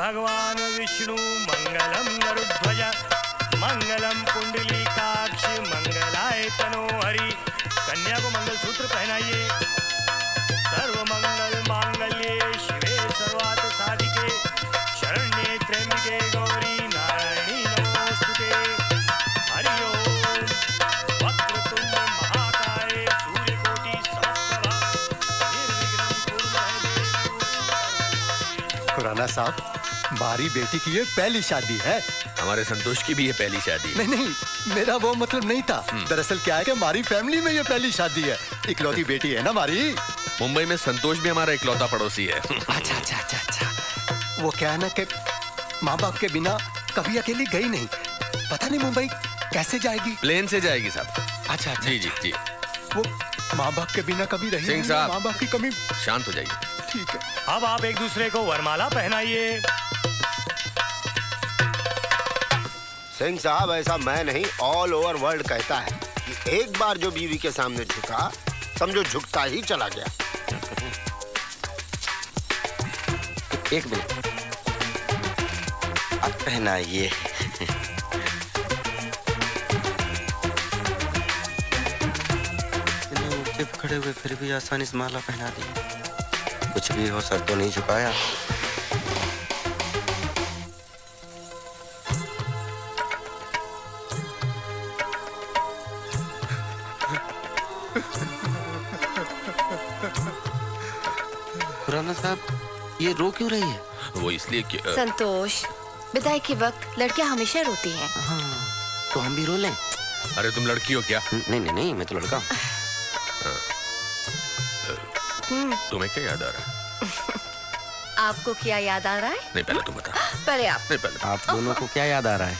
भगवान विष्णु मंगलम गरुध्वज मंगलम पुंडलीकाक्ष मंगलाय तनोहरि। कन्या को मंगलसूत्र पहनाइए। सर्व मंगल मांगल्ये शिवे सर्वार्थ साधिके शरण्ये त्र्यंबके गौरी नारायणी नमोस्तुते। हरि ओम। वक्रतुंड महाकाय सूर्यकोटि समप्रभा निर्विघ्नं कुरु मे। खुराना साहब, हमारी बेटी की ये पहली शादी है। हमारे संतोष की भी ये पहली शादी। नहीं, मेरा वो मतलब नहीं था। दरअसल क्या है कि हमारी फैमिली में ये पहली शादी है। इकलौती बेटी है ना हमारी। मुंबई में संतोष भी हमारा इकलौता पड़ोसी है। अच्छा। वो क्या है ना कि माँ बाप के बिना कभी अकेली गई नहीं। पता नहीं मुंबई कैसे जाएगी। प्लेन से जाएगी साहब। अच्छा। जी। वो माँ बाप के बिना कभी रही सिंह साहब, माँ बाप की कमी। शांत हो जाइए। ठीक है। अब आप एक दूसरे को वरमाला पहनाइए। सिंह साहब, ऐसा मैं नहीं, ऑल ओवर वर्ल्ड कहता है कि एक बार जो बीवी के सामने झुका, समझो झुकता ही चला गया। एक मिनट, अब पहनाइए। चुप खड़े हुए फिर भी आसानी से माला पहना दी। कुछ भी हो, सर तो नहीं झुकाया। खुराना साहब, ये रो क्यों रही है? वो इसलिए कि संतोष, विदाई के वक्त लड़कियां हमेशा रोती हैं। हाँ, तो हम भी रो लें? अरे तुम लड़की हो क्या? नहीं, मैं तो लड़का हूँ। तुम्हें क्या याद आ रहा है? आपको क्या याद आ रहा है? नहीं, पहले तुम बता। पहले आप। नहीं, पहले आप दोनों को क्या याद आ रहा है?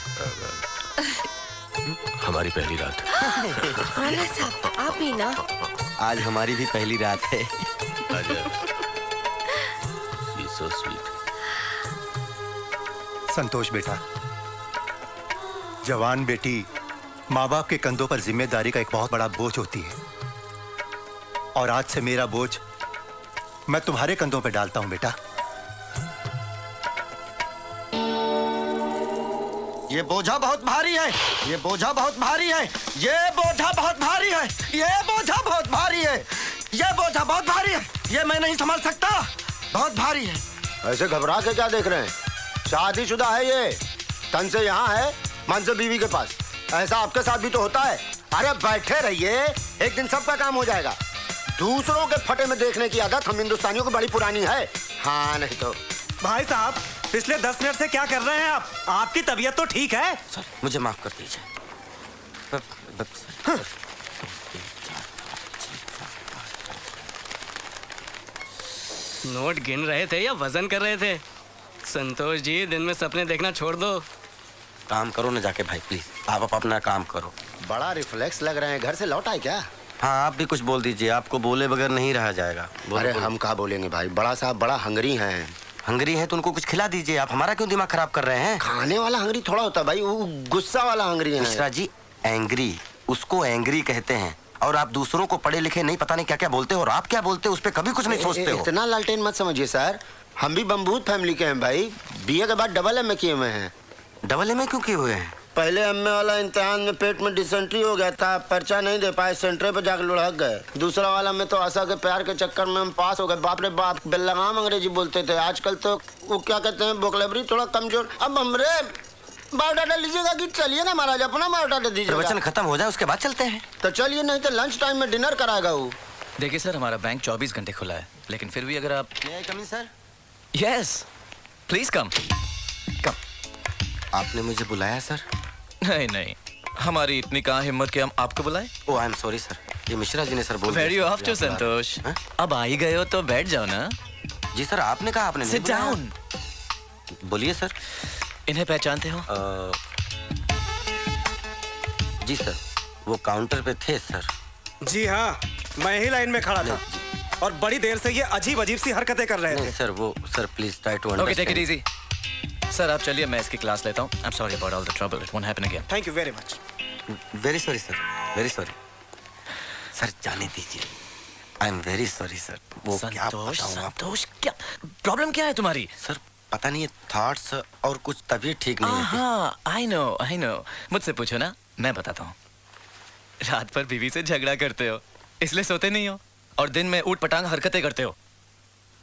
हमारी पहली रात। खुराना साहब, आप भी ना। आज हमारी भी पहली रात है। So sweet. संतोष बेटा, जवान बेटी माँ बाप के कंधों पर जिम्मेदारी का एक बहुत बड़ा बोझ होती है। और आज से मेरा बोझ मैं तुम्हारे कंधों पर डालता हूं बेटा। ये बोझा बहुत भारी है, ये बोझा बहुत भारी है, ये बोझा बहुत भारी है, ये बोझा बहुत भारी है, ये बोझा बहुत भारी है, ये मैं नहीं संभाल सकता, बहुत भारी है। ऐसे घबरा के क्या देख रहे हैं? शादीशुदा है ये, तन से यहाँ है, मन से बीवी के पास। ऐसा आपके साथ भी तो होता है। अरे बैठे रहिए, एक दिन सबका काम हो जाएगा। दूसरों के फटे में देखने की आदत हम हिंदुस्तानियों की बड़ी पुरानी है। हाँ, नहीं तो। भाई साहब, पिछले 10 मिनट से क्या कर रहे हैं आप? आपकी तबीयत तो ठीक है? सर, मुझे माफ कर दीजिए। नोट गिन रहे थे या वजन कर रहे थे? संतोष जी, दिन में सपने देखना छोड़ दो। काम करो ना जाके भाई, प्लीज। आप अपना काम करो। बड़ा रिफ्लेक्स लग रहे हैं। घर से लौट आए क्या? हाँ, आप भी कुछ बोल दीजिए। आपको बोले बगैर नहीं रहा जाएगा। अरे हम कहाँ बोलेंगे भाई, बड़ा साहब बड़ा हंगरी हैं। हंगरी हैं तो उनको कुछ खिला दीजिए। आप हमारा क्यों दिमाग खराब कर रहे हैं? खाने वाला हंगरी थोड़ा होता भाई, वो गुस्सा वाला हंगरी है। मिश्रा जी, एंग्री, उसको एंग्री कहते हैं। और आप दूसरों को पढ़े लिखे नहीं, पता नहीं क्या क्या बोलते हो। और आप क्या बोलते हो उस पर कभी कुछ नहीं सोचते हो। इतना लालटेन मत समझिए सर, हम भी बमबूत फैमिली के हैं भाई। बीए के बाद डबल एमए किए हुए हैं। डबल एमए क्यों किए हुए हैं? पहले एमए वाला इम्तिहान में पेट में डिसेंट्री हो गया था, पर्चा नहीं दे पाए, सेंटर पे जाकर लुढ़क गए। दूसरा वाला में तो आशा के प्यार के चक्कर में हम पास हो गए। बाप रे बाप, बेलगाम अंग्रेजी बोलते थे। आजकल तो वो क्या कहते हैं, वोकैबुलरी थोड़ा कमजोर। अब हमरे बायोडाटा लीजिएगा कि चलिए महाराज, अपना बायोडाटा दीजिए। प्रवचन खत्म हो जाए उसके बाद चलते हैं। तो चलिए, नहीं तो लंच टाइम में डिनर कराएगा वो। देखिए सर, हमारा बैंक 24 घंटे खुला है, लेकिन फिर भी अगर आप... May I come in, sir? Yes, please come. आपने मुझे बुलाया सर? नहीं, हमारी इतनी कहाँ हिम्मत कि हम आपको बुलाएं। ओह, आई एम सॉरी सर, ये मिश्रा जी ने सर बोल दिया। वेरी ऑफ टू संतोष। अब आ ही गए हो तो बैठ जाओ ना। जी सर, आपने कहा आपने सिट डाउन। बोलिए सर। इन्हें पहचानते हो? जी सर, वो काउंटर पे थे सर। जी हाँ, मैं ही लाइन में खड़ा था और बड़ी देर से ये अजीब अजीब सी हरकतें कर रहे थे। सर वो sir please try to okay, understand. Take it easy. Sir आप चलिए, मैं इसकी क्लास लेता हूँ। I am sorry about all the trouble, it won't happen again. Thank you very much. Very sorry sir, very sorry sir, जाने दीजिए। I am very sorry sir. वो क्या संतोष, क्या प्रॉब्लम क्या है तुम्हारी? सर पता नहीं थॉट्स और कुछ तबीयत ठीक नहीं है। हाँ, I know। मुझसे पूछो ना, मैं बताता हूँ। रात पर बीवी से झगड़ा करते हो, इसलिए सोते नहीं हो, और दिन में ऊट पटांग हरकतें करते हो।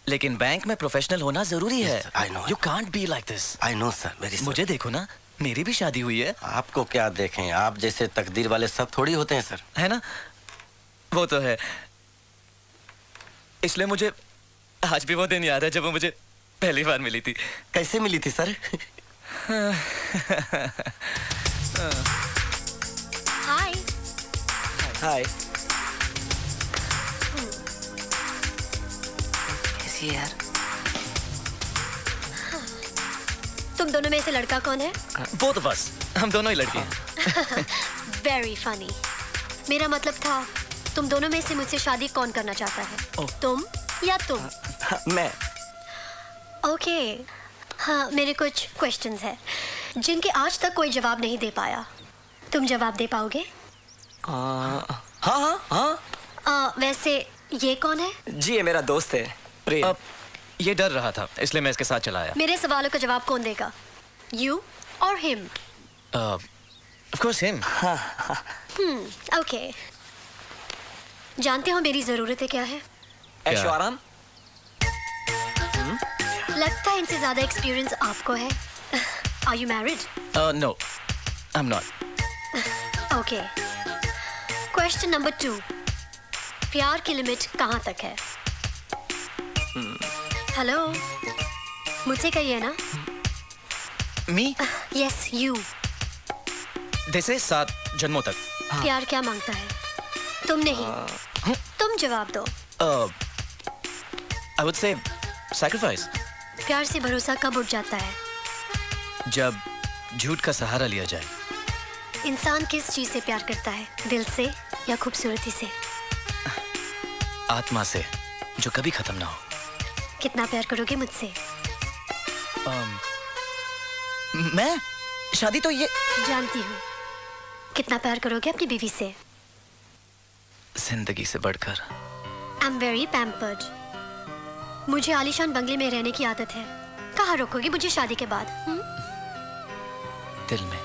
लेकिन बैंक में प्रोफेशनल होना जरूरी है। I know। You can't be like this। I know sir, very sorry। मुझे देखो ना, मेरी भी शादी हुई है। आपको क्या देखें, आप जैसे तकदीर वाले सब थोड़ी होते हैं सर। है ना? वो तो है। इसलिए मुझे आज भी वो दिन याद है जब वो मुझे पहली बार मिली थी। कैसे मिली थी सर? हाय। हाय। कैसी है यार? तुम दोनों में से लड़का कौन है? Both of us। हम दोनों ही लड़के हैं। Very funny। मेरा मतलब था तुम दोनों में से मुझसे शादी कौन करना चाहता है? तुम या तुम? मैं। ओके। हाँ, मेरे कुछ क्वेश्चंस हैं जिनके आज तक कोई जवाब नहीं दे पाया। तुम जवाब दे पाओगे? हाँ। वैसे ये कौन है? जी ये मेरा दोस्त है प्रेम। ये डर रहा था, इसलिए मैं इसके साथ चला आया। मेरे सवालों का जवाब कौन देगा? You or him? Of course him। Okay. जानते हो मेरी जरूरतें क्या है? ऐशो आराम। लगता है इनसे ज्यादा एक्सपीरियंस आपको है। Are you married? No, I'm not। Okay. Question number 2। प्यार की लिमिट कहाँ तक है? हेलो, मुझसे कहिए ना। Me? Yes, you. जैसे 7 जन्मों तक। प्यार क्या मांगता है? तुम नहीं। तुम जवाब दो। I would say sacrifice। प्यार से भरोसा कब उठ जाता है? जब झूठ का सहारा लिया जाए। इंसान किस चीज से प्यार करता है? दिल से या खूबसूरती से? आत्मा से, जो कभी खत्म ना हो। कितना प्यार करोगे मुझसे? मैं? शादी तो ये। जानती हूँ। कितना प्यार करोगे अपनी बीवी से? जिंदगी से बढ़कर। आई एम वेरी पैम्पर्ड। मुझे आलीशान बंगले में रहने की आदत है। कहाँ रोकोगे मुझे शादी के बाद? दिल में।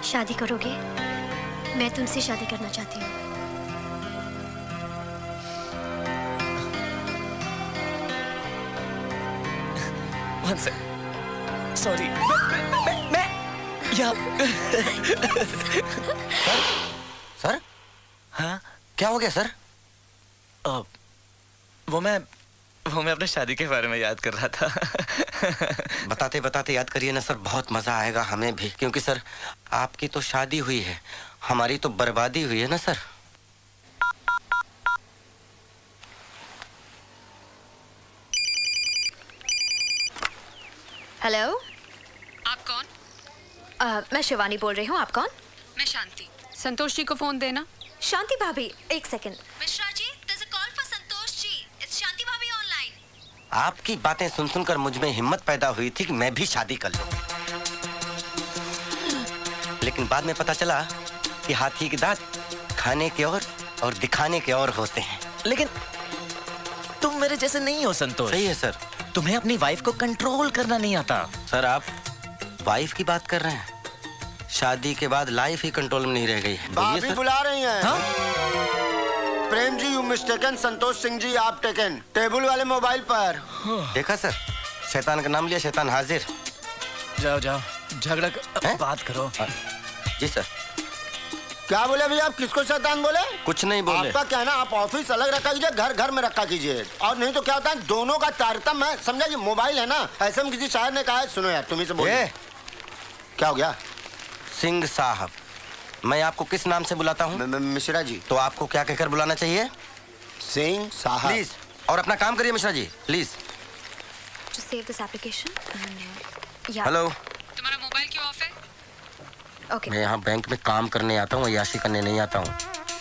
शादी करोगे? मैं तुमसे शादी करना चाहती हूँ। One sec। Sorry। मैं या सर? हाँ? क्या हो गया सर? वो मैं अपने शादी के बारे में याद कर रहा था। बताते बताते याद करिए ना सर, बहुत मजा आएगा हमें भी, क्योंकि सर आपकी तो शादी हुई है, हमारी तो बर्बादी हुई है ना सर। हेलो। आप कौन? मैं शिवानी बोल रही हूँ। आप कौन? मैं शांति। संतोष जी को फोन देना। शांति भाभी, एक second. Mishra ji, there's a call for Santosh ji. It's Shanti भाभी ऑनलाइन। आपकी बातें सुन सुनकर मुझ में हिम्मत पैदा हुई थी कि मैं भी शादी कर लूं, लेकिन बाद में पता चला कि हाथी के दांत खाने के और दिखाने के और होते हैं। लेकिन तुम मेरे जैसे नहीं हो संतोष। सही है सर। तुम्हें अपनी वाइफ को कंट्रोल करना नहीं आता। सर आप वाइफ की बात कर रहे हैं? शादी के बाद लाइफ ही कंट्रोल में नहीं रह गई है। भाभी बुला रही हैं। हाँ? Prem ji, you mistaken. संतोष सिंह जी आप टेकन। टेबल वाले मोबाइल पर। देखा सर, शैतान का नाम लिया, शैतान हाजिर। जाओ झगड़ा बात करो। जी सर। क्या बोले भैया? आप किसको शैतान बोले? कुछ नहीं बोले। आपका कहना, आप ऑफिस अलग रखा कीजिए, घर घर में रखा कीजिए, और नहीं तो क्या होता है दोनों का तारतम्य है। समझा? ये मोबाइल है ना, ऐसे में किसी शायर ने कहा है। सुनो यार, तुम्ही से बोले। क्या हो गया? सिंह साहब, मैं आपको किस नाम से बुलाता हूँ? मिश्रा जी। तो आपको क्या कहकर बुलाना चाहिए? सिंह साहब। प्लीज, और अपना काम करिए Mishra ji, please. Just save this application and yeah. Hello. तुम्हारा मोबाइल क्यों ऑफ है? Okay. मैं यहाँ बैंक में काम करने आता हूँ, याशी करने नहीं आता हूँ,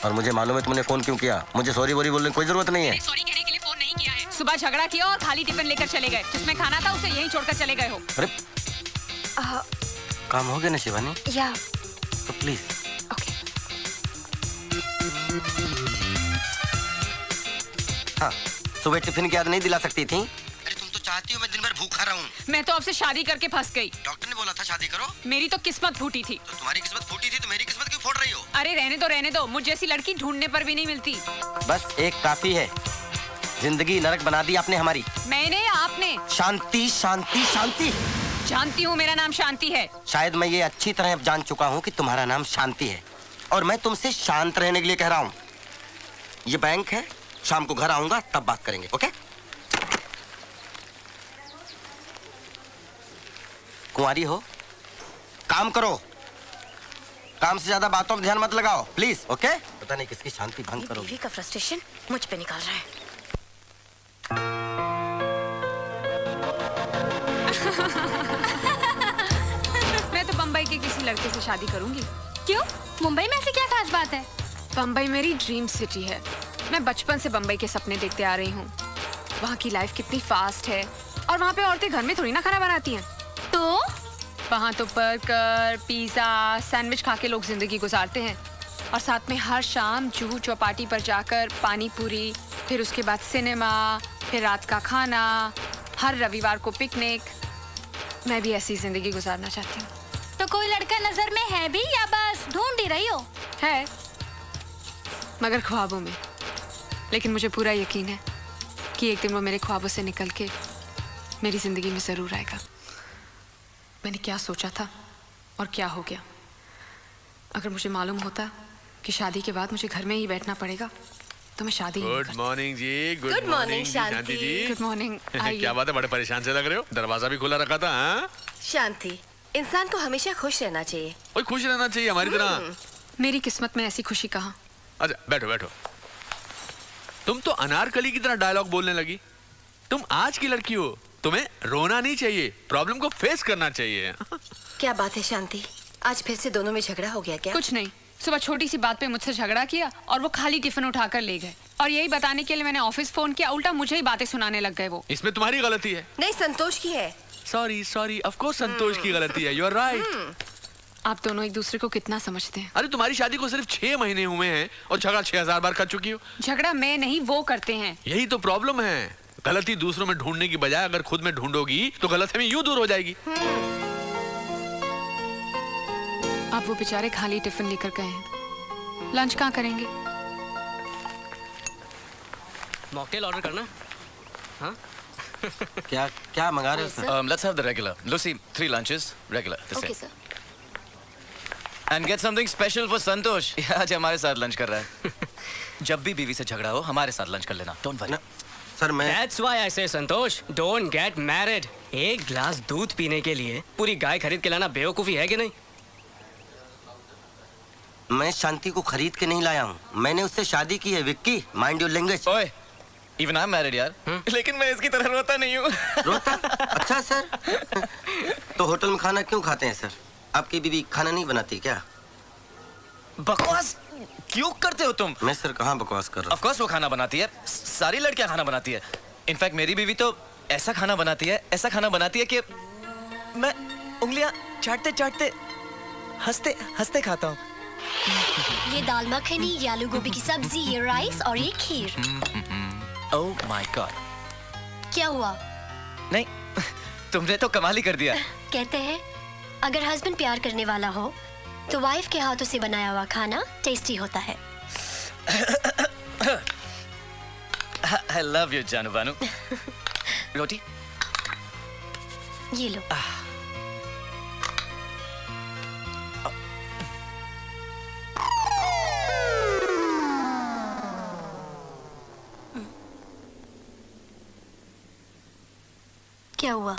और मुझे मालूम है तुमने फोन क्यों किया। मुझे सॉरी वोरी बोलने की कोई जरूरत नहीं है। सॉरी कहने के लिए फोन नहीं किया है। सुबह झगड़ा किया और खाली टिफिन लेकर चले गए। जिसमें खाना था उसे यहीं छोड़कर चले गए हो। अरे काम हो गया ना शिवानी? या तो प्लीज। ओके। हाँ, सुबह टिफिन की याद नहीं दिला सकती थी? अरे तुम तो चाहती हो मैं दिन भर भूखा मैं तो आपसे शादी करके फंस गई। डॉक्टर ने बोला था शादी करो। मेरी तो किस्मत फूटी थी। तो तुम्हारी किस्मत फूटी थी तो मेरी किस्मत क्यों फोड़ रही हो? अरे रहने दो, मुझ जैसी लड़की ढूंढने पर भी नहीं मिलती। बस एक काफी है, जिंदगी नरक बना दी आपने हमारी। मैंने या आपने? शांति शांति शांति। जानती हूँ मेरा नाम शांति है। शायद मैं ये अच्छी तरह जान चुका हूँ कि तुम्हारा नाम शांति है और मैं तुमसे शांत रहने के लिए कह रहा हूँ। ये बैंक है, शाम को घर आऊंगा तब बात करेंगे, ओके? कुंवारी हो, काम करो, काम से ज्यादा बातों पर ध्यान मत लगाओ प्लीज, ओके? पता नहीं किसकी शांति भंग करो। बीवी का फ्रस्ट्रेशन मुझ पे निकाल रहा है। मैं तो बम्बई के किसी लड़के से शादी करूंगी। क्यों? मुंबई में ऐसी क्या खास बात है? बम्बई मेरी ड्रीम सिटी है। मैं बचपन से बम्बई के सपने देखते आ रही हूँ। वहाँ की लाइफ कितनी फास्ट है और वहाँ पे औरतें घर में थोड़ी ना खाना बनाती हैं। तो वहाँ तो बर्गर, पिज्जा, सैंडविच खा के लोग जिंदगी गुजारते हैं और साथ में हर शाम जुहू चौपाटी पर जाकर पानी पूरी, फिर उसके बाद सिनेमा, फिर रात का खाना, हर रविवार को पिकनिक। मैं भी ऐसी जिंदगी गुजारना चाहती हूँ। तो कोई लड़का नजर में है भी या बस ढूंढ ही रही हो? है, मगर ख्वाबों में। लेकिन मुझे पूरा यकीन है कि एक दिन वो मेरे ख्वाबों से निकल के मेरी जिंदगी में जरूर आएगा। मैंने क्या सोचा था और क्या हो गया। अगर मुझे मालूम होता कि शादी के बाद मुझे घर में ही बैठना पड़ेगा तो मैं शादी ही नहीं करती। Good morning ji. Good morning, Shanti ji. Good morning. क्या बात है, बड़े परेशान से लग रहे हो? दरवाजा भी खुला रखा था। हाँ? शांति, इंसान को हमेशा खुश रहना चाहिए। ओए खुश रहना चाहिए हमारी तरह। मेरी किस्मत में ऐसी खुशी कहाँ। अच्छा बैठो बैठो। तुम तो अनारकली की तरह डायलॉग बोलने लगी। तुम आज की लड़की हो, तुम्हें रोना नहीं चाहिए, प्रॉब्लम को फेस करना चाहिए। क्या बात है शांति, आज फिर से दोनों में झगड़ा हो गया क्या? कुछ नहीं, सुबह छोटी सी बात पे मुझसे झगड़ा किया और वो खाली टिफिन उठाकर ले गए और यही बताने के लिए मैंने ऑफिस फोन किया, उल्टा मुझे ही बातें सुनाने लग गए वो। इसमें तुम्हारी गलती है। नहीं, संतोष की है। सॉरी ऑफ कोर्स संतोष की गलती है। You are right. आप दोनों एक दूसरे को कितना समझते हैं। अरे तुम्हारी शादी को सिर्फ 6 महीने हुए हैं और झगड़ा 6000 बार कर चुकी हो। झगड़ा मैं नहीं वो करते हैं। यही तो प्रॉब्लम है। गलती दूसरों में ढूंढने की बजाय अगर खुद में ढूंढोगी तो गलतफहमी यूं दूर हो जाएगी। अब वो बेचारे खाली टिफिन लेकर गए हैं, लंच कहाँ करेंगे? मॉकटेल ऑर्डर करना। हाँ क्या क्या मंगा रहे हो sir? Let's have the regular. Lucy, 3 lunches, regular. Okay sir. And get something special for संतोष। आज हमारे साथ लंच कर रहा है। जब भी बीवी से झगड़ा हो हमारे साथ लंच कर लेना। Don't worry। सर मैं That's why I say Santosh, don't get married। एक ग्लास दूध पीने के लिए पूरी गाय खरीद के लाना बेवकूफी है कि नहीं? मैं शांति को खरीद के नहीं लाया हूँ, मैंने उससे शादी की है विक्की। Mind your language. ओए, even I'm married यार। लेकिन मैं इसकी तरह रोता नहीं हूँ। रोता? अच्छा सर। तो होटल में खाना क्यों खाते हैं सर? आपकी बीवी खाना नहीं बनाती क्या? बकवास क्यों करते हो तुम? मैं सर कहाँ बकवास कर रहा हूँ? Of course वो खाना बनाती है, सारी लड़कियां खाना बनाती है। इनफैक्ट मेरी बीवी तो ऐसा खाना बनाती है कि मैं उंगलियां चाटते चाटते हंसते हंसते खाता हूँ। ये दाल मखनी, ये आलू गोभी की सब्जी, ये राइस और ये खीर। Oh my God. क्या हुआ? नहीं, तुमने तो कमाल ही कर दिया। कहते हैं अगर हस्बैंड प्यार करने वाला हो तो वाइफ के हाथों से बनाया हुआ खाना टेस्टी होता है। I love you जानू बानू। रोटी? ये लो। क्या हुआ?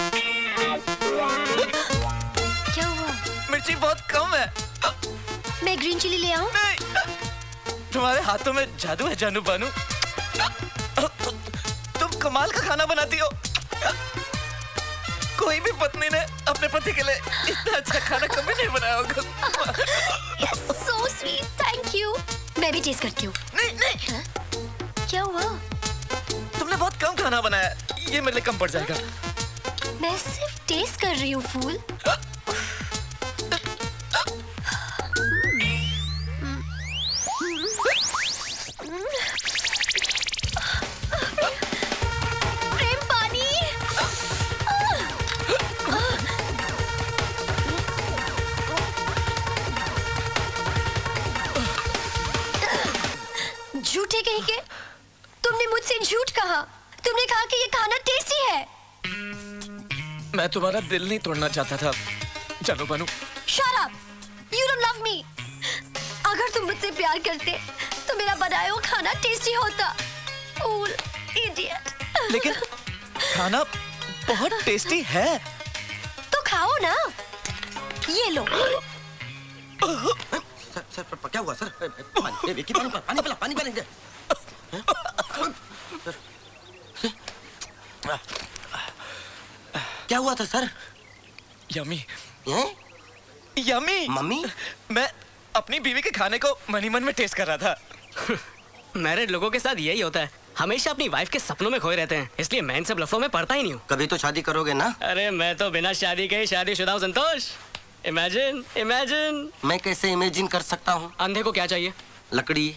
क्या हुआ? मिर्ची बहुत कम है। मैं ग्रीन चिली ले आऊं? नहीं, तुम्हारे हाथों में जादू है जानू बानू। तुम कमाल का खाना बनाती हो। कोई भी पत्नी ने अपने पति के लिए इतना अच्छा खाना कभी नहीं बनाया होगा। So sweet, thank you। मैं भी टेस्ट करती हूँ। नहीं। हाँ? क्या हुआ? तुमने बहुत कम खाना बनाया, ये मेरे लिए कम पड़ जाएगा। मैं सिर्फ टेस्ट कर रही हूँ फूल। प्रेम पानी। कहीं के, तुमने मुझसे झूठ कहा। तुमने कहा कि ये खाना टेस्टी है। मैं तुम्हारा दिल नहीं तोड़ना चाहता था। चलो बनू। Shut up! You don't love me. अगर तुम मुझसे प्यार करते तो मेरा बनाया हुआ खाना टेस्टी होता। Fool, idiot. लेकिन खाना बहुत टेस्टी है। तो खाओ ना। ये लो। सर क्या हुआ सर? पानी विकी, पानी पिला, पानी पिला। क्या हुआ था सर? यमी। यमी? मम्मी? मैं अपनी बीवी के खाने को मनी मन में टेस्ट कर रहा था। मैरिड लोगों के साथ यही होता है, हमेशा अपनी वाइफ के सपनों में खोए रहते हैं, इसलिए मैं इन सब लफड़ों में पड़ता ही नहीं हूँ। कभी तो शादी करोगे ना? अरे मैं तो बिना शादी के ही शादीशुदा हूँ संतोष। इमेजिन। मैं कैसे इमेजिन कर सकता हूँ? अंधे को क्या चाहिए? लकड़ी।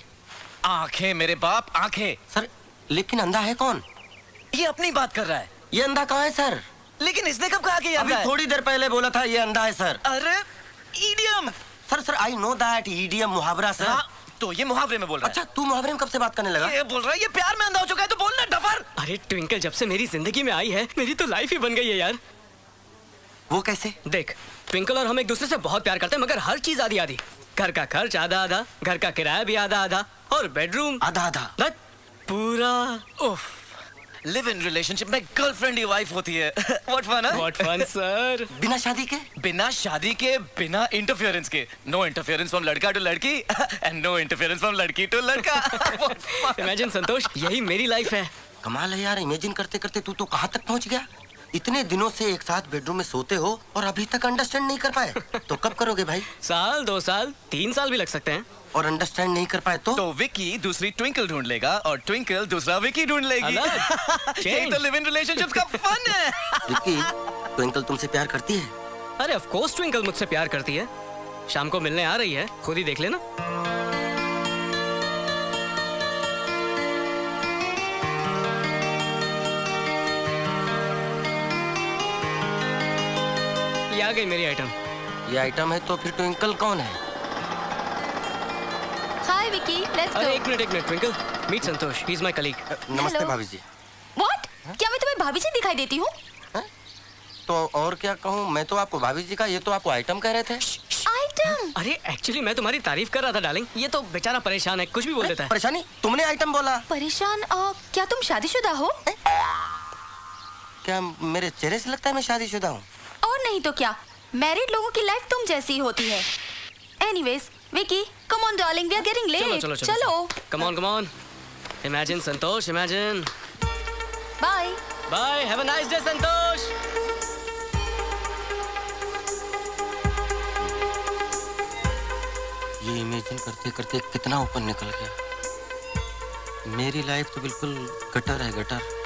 आंखें मेरे बाप, आंखें। सर लेकिन अंधा है कौन? ये अपनी बात कर रहा है। ये अंधा कहाँ है सर? लेकिन इसने कब कहा कि ये अंधा है? अभी थोड़ी देर पहले बोला था ये अंधा है सर। अरे idiom. Sir I know that idiom मुहावरा सर। हाँ, तो ये मुहावरे में बोल रहा है। अच्छा तू मुहावरे में कब से बात करने लगा? ये बोल रहा है ये प्यार में अंधा हो चुका है तो बोलना डफर। अरे ट्विंकल जब से मेरी जिंदगी में आई है, मेरी तो लाइफ ही बन गई है यार। वो कैसे? देख, ट्विंकल और हम एक दूसरे से बहुत प्यार करते हैं, मगर हर चीज आधी आधी। घर का खर्च आधा आधा, घर का किराया भी आधा आधा, और बेडरूम आधा आधा। पूरा। उफ, लिव इन रिलेशनशिप में गर्लफ्रेंड ही वाइफ होती है। व्हाट फन है? What fun sir. बिना शादी के? बिना शादी के, बिना इंटरफेरेंस के। नो इंटरफेरेंस फ्रॉम लड़का टू लड़की एंड नो इंटरफेरेंस फ्रॉम लड़की टू लड़का। इमेजिन संतोष, यही मेरी लाइफ है। कमाल है यार, इमेजिन करते करते तू तो कहाँ तक पहुँच गया। इतने दिनों से एक साथ बेडरूम में सोते हो और अभी तक अंडरस्टैंड नहीं कर पाए। तो कब करोगे भाई? साल, 2 साल, 3 साल भी लग सकते हैं। और अंडरस्टैंड नहीं कर पाए तो विकी दूसरी ट्विंकल ढूंढ लेगा और ट्विंकल दूसरा विकी ढूंढ लेगी। यही तो लिव इन रिलेशनशिप्स का फन है। विकी, ट्विंकल तुमसे प्यार करती है? अरे ऑफ कोर्स ट्विंकल मुझसे प्यार करती है। शाम को मिलने आ रही है, खुद ही देख लेना। ये आ गई मेरी आइटम। ये आइटम है तो फिर ट्विंकल कौन है? Hi Vicky, let's go. अरे एक minute Twinkle, meet Santosh, he is my colleague. नमस्ते भाभी जी। व्हाट? क्या मैं तुम्हें भाभी जी दिखाई देती हूँ? तो और क्या कहूँ, मैं तो आपको भाभी जी का, ये तो आपको आइटम कह रहे थे। आइटम? अरे एक्चुअली मैं तुम्हारी तारीफ कर रहा था डार्लिंग, ये तो बेचारा परेशान है, कुछ भी बोल देता है। परेशानी? तुमने आइटम बोला। परेशान? क्या तुम शादीशुदा हो? क्या मेरे चेहरे से लगता है मैं शादीशुदा हूँ? और नहीं तो क्या, मैरिड लोगों की लाइफ तुम जैसी ही होती है। Anyways Vicky, come on darling, we are getting late. चलो। Come on. Imagine Santosh, imagine. Bye bye, have a nice day Santosh. ये इमेजिन करते करते कितना ऊपर निकल गया। मेरी लाइफ तो बिल्कुल गटर है, गटर।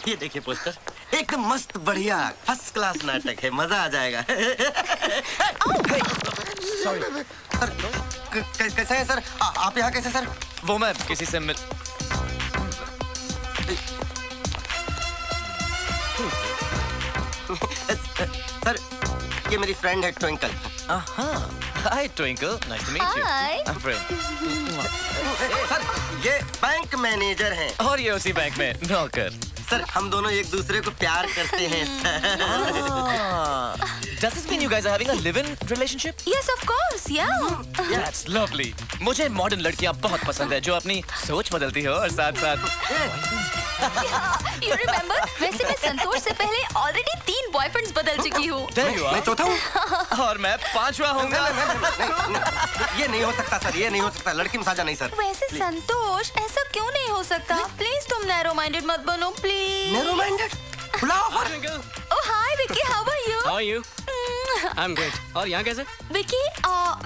ये देखिए पोस्टर, एकदम मस्त बढ़िया फर्स्ट क्लास नाटक है, मजा आ जाएगा। सॉरी सर, कैसे है सर? आप यहाँ कैसे सर? वो मैं किसी से मिल। सर ये मेरी फ्रेंड है Twinkle. Hi Twinkle, nice to meet you. Hi. I am friend. Sir ये बैंक मैनेजर हैं। और ये उसी बैंक में नौकर। सर हम दोनों एक दूसरे को प्यार करते हैं sir. Does this mean you guys are having a live-in relationship? Yes, of course, yeah. That's lovely. मुझे मॉडर्न लड़कियां बहुत पसंद है जो अपनी सोच बदलती हो और साथ-साथ। You remember? वैसे मैं संतोष से पहले ऑलरेडी 3 बॉयफ्रेंड्स बदल चुकी हूँ। मैं चौथा हूँ और मैं 5वां होऊंगा। ये नहीं हो सकता सर, ये नहीं हो सकता, लड़की में साझा नहीं सर। वैसे संतोष, ऐसा क्यों नहीं हो सकता? प्लीज तुम नैरो माइंडेड मत बनो, प्लीज। Narrow minded? बुलाओ। Oh hi Vicky, how are you? How are you? I'm good. और यहाँ कैसे? Vicky,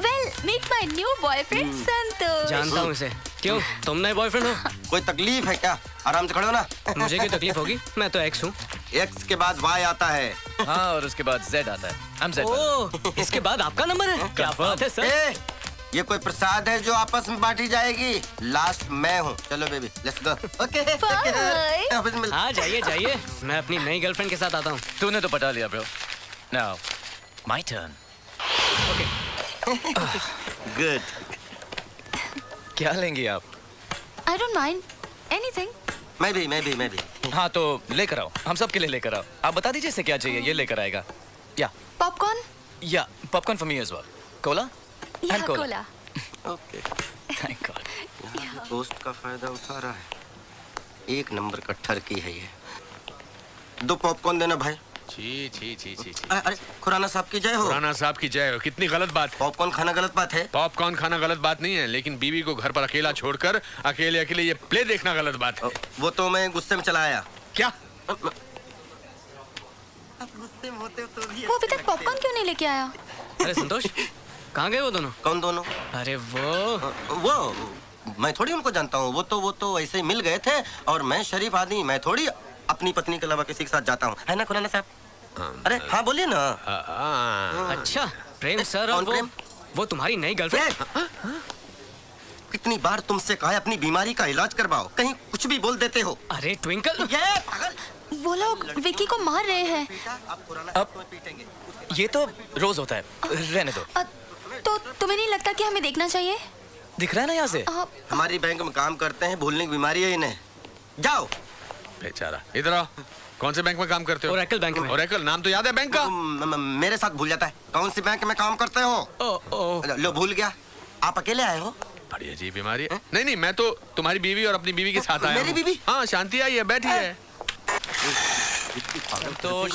well, meet my new boyfriend संतोष। जानता हूँ इसे। क्यों? तुम नए बॉयफ्रेंड हो? कोई तकलीफ है क्या? आराम से खड़े हो ना। मुझे क्या तकलीफ होगी? मैं तो एक्स हूँ। एक्स के बाद वाई आता है। हाँ और उसके बाद जेड आता है। I'm Z। ओह, इसके बाद आपका नंबर है? क्या बात है सर? ये कोई प्रसाद है जो आपस में बांटी जाएगी? लास्ट मैं हूँ। चलो बेबी, लेट्स गो। ओके। हाँ जाइए जाइए, मैं अपनी नई गर्लफ्रेंड के साथ आता हूँ। तूने तो पटा लिया bro. Now my turn. Good. क्या लेंगी आप? I don't mind anything. मैं भी। हाँ तो लेकर आओ, हम सब के लिए लेकर आओ। आप बता दीजिए इसे क्या चाहिए, ये लेकर आएगा। या Popcorn? या popcorn for me as well. Cola? Yeah, cola. cola. Okay. Thank God. यहाँ दोस्त का फायदा उठा रहा है। एक नंबर का ठरकी है ये। 2 पॉपकॉर्न देना भाई। छी। अरे खुराना साहब की जय हो। खुराना साहब की जय हो। कितनी गलत बात। पॉपकॉर्न खाना गलत बात है? पॉपकॉर्न खाना गलत बात नहीं है, लेकिन बीवी को घर पर अकेला छोड़कर अकेले ये प्ले देखना गलत बात है। वो तो मैं गुस्से में चला आया। क्या? आप गुस्से में होते हो तो भी वो अभी तक पॉपकॉर्न क्यों नहीं लेके आया? अरे संतोष, कहाँ गए वो दोनों? कौन दोनों? अरे वो मैं थोड़ी उनको जानता हूँ। वो तो ऐसे मिल गए थे, और मैं शरीफ आदमी, मैं थोड़ी अपनी पत्नी के अलावा किसी के साथ जाता हूँ, है ना खुराना साहब? अरे हाँ बोलिए ना। अच्छा प्रेम सर, और वो तुम्हारी नई गर्लफ्रेंड? कितनी बार तुमसे कहा है अपनी बीमारी का इलाज करवाओ, कहीं कुछ भी बोल देते हो। अरे ट्विंकल, ये पागल। वो लोग विक्की को मार रहे हैं। अब पीटेंगे। ये तो रोज होता है, रहने दो। तो तुम्हें नहीं लगता कि हमें देखना चाहिए? दिख रहा है ना यहाँ से? हमारी बैंक में काम करते हैं, भूलने की बीमारी है इन्हें। जाओ। बेचारा। इधर आओ। कौन से बैंक में काम करते हो? ओरेकल बैंक में। ओरेकल नाम तो याद है बैंक का? मेरे साथ भूल जाता है। कौन सी बैंक में काम करते हो? लो भूल गया। आप अकेले आए हो? बड़ी अजीब बीमारी है। नहीं, मैं तो तुम्हारी बीवी और अपनी बीवी के साथ आया हूँ। मेरी बीवी? हाँ, शांति आई है, बैठी है। संतोष,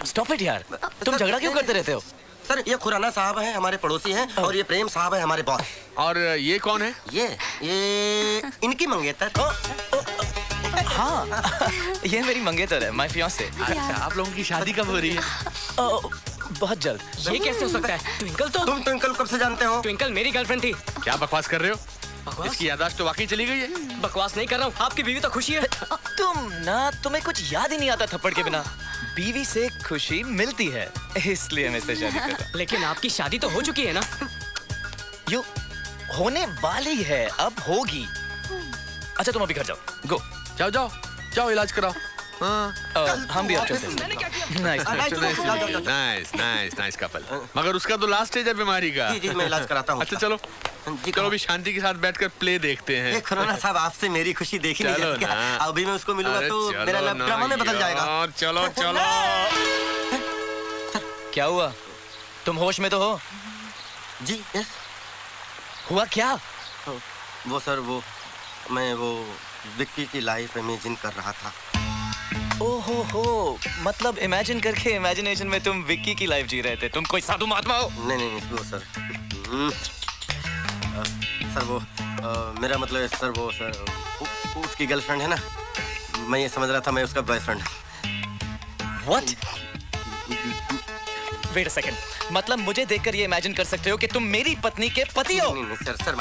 स्टॉप इट यार। तुम झगड़ा क्यों करते रहते हो? सर ये खुराना साहब हैं, हमारे पड़ोसी हैं, और ये प्रेम साहब हैं, हमारे बॉस। और ये कौन है? ये इनकी मंगेतर। हाँ, ये मेरी मंगेतर है, माय फियांसे। अच्छा, आप लोगों की शादी कब हो रही है? बहुत जल्द। ये कैसे हो सकता है? ट्विंकल तो तुम ट्विंकल कब से जानते हो? ट्विंकल मेरी गर्लफ्रेंड थी। क्या बकवास कर रहे हो? बकवास? इसकी याददाश्त तो वाकई चली गई है। बकवास नहीं कर रहा हूँ, आपकी बीवी तो खुशी है। तुम्हें कुछ याद ही नहीं आता थप्पड़ के बिना। बीवी से खुशी मिलती है, इसलिए मैं इससे शादी कर रहा हूं। लेकिन आपकी शादी तो हो चुकी है ना? यो होने वाली है, अब होगी। अच्छा तुम अभी घर जाओ, गो। जाओ इलाज कराओ। हाँ, हम भी अब चलते हैं। Nice couple. मगर उसका तो लास्ट स्टेज है बीमारी का। जी मैं इलाज कराता हूँ। अच्छा चलो अभी शांति के साथ बैठकर प्ले देखते हैं। खुराना साहब आपसे मेरी खुशी देखी नहीं जाती क्या? अभी मैं उसको मिलूंगा तो मेरा लब ड्रामा में बदल जाएगा। चलो क्या हुआ? तुम होश में तो हो? जी यस। हुआ क्या? वो सर मैं विक्की की लाइफ इमेजिन कर रहा था। ओहो, मतलब इमेजिन करके इमेजिनेशन में तुम विक्की की लाइफ जी रहे थे। तुम कोई साधु महात्मा हो? नहीं वो सर वो मेरा मतलब है सर, वो सर उसकी गर्लफ्रेंड है ना, मैं ये समझ रहा था मैं उसका boyfriend. What? Wait a second. मतलब मुझे देखकर ये इमेजिन कर सकते हो कि तुम मेरी पत्नी के पति हो? नहीं सर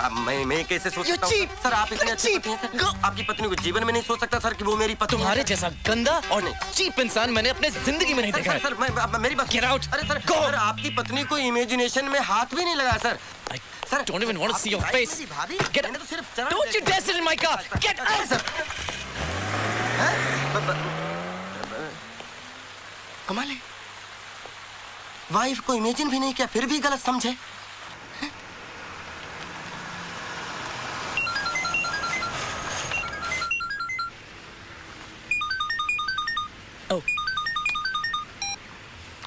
मैं कैसे सोच सकता हूँ? सर आप इतने अच्छे पति हैं सर, आपकी पत्नी को जीवन में नहीं सोच सकता सर कि वो मेरी पत्नी। तुम्हारे जैसा गंदा और चीप इंसान मैंने अपने जिंदगी में नहीं देखा है। सर मेरी बात। Get out. अरे सर आपकी पत्नी को इमेजिनेशन में हाथ भी नहीं लगाया sir. I don't even want to see your face. Get out. Don't you dare sit in my car. Get out. Sir कमाल है, वाइफ को इमेजिन भी नहीं किया फिर भी गलत समझे।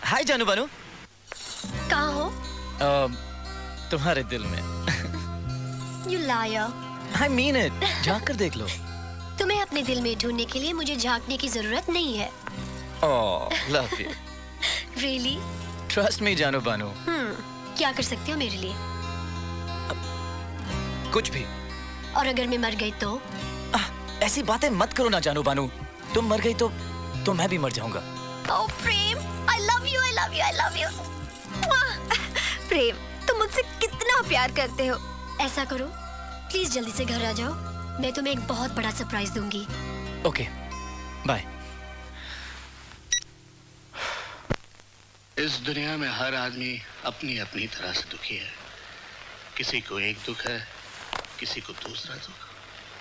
हाय जानू बानू। कहाँ हो? तुम्हारे दिल में। You liar. I mean it. झांक कर देख लो। तुम्हें अपने दिल में ढूंढने के लिए मुझे झांकने की जरूरत नहीं है। Oh, love you. Really? Trust me जानू बानू। क्या कर सकते हो मेरे लिए? कुछ भी। और अगर मैं मर गई तो? ऐसी बातें मत करो ना जानू बानू। तुम मर गई तो मैं भी मर जाऊंगा। Oh Prem, I love you, I love you, I love you. प्रेम, तुम मुझसे कितना प्यार करते हो। ऐसा करो, प्लीज जल्दी से घर आ जाओ, मैं तुम्हें एक बहुत बड़ा सरप्राइज दूंगी। Okay, bye. इस दुनिया में हर आदमी अपनी अपनी तरह से दुखी है। किसी को एक दुख है, किसी को दूसरा दुख।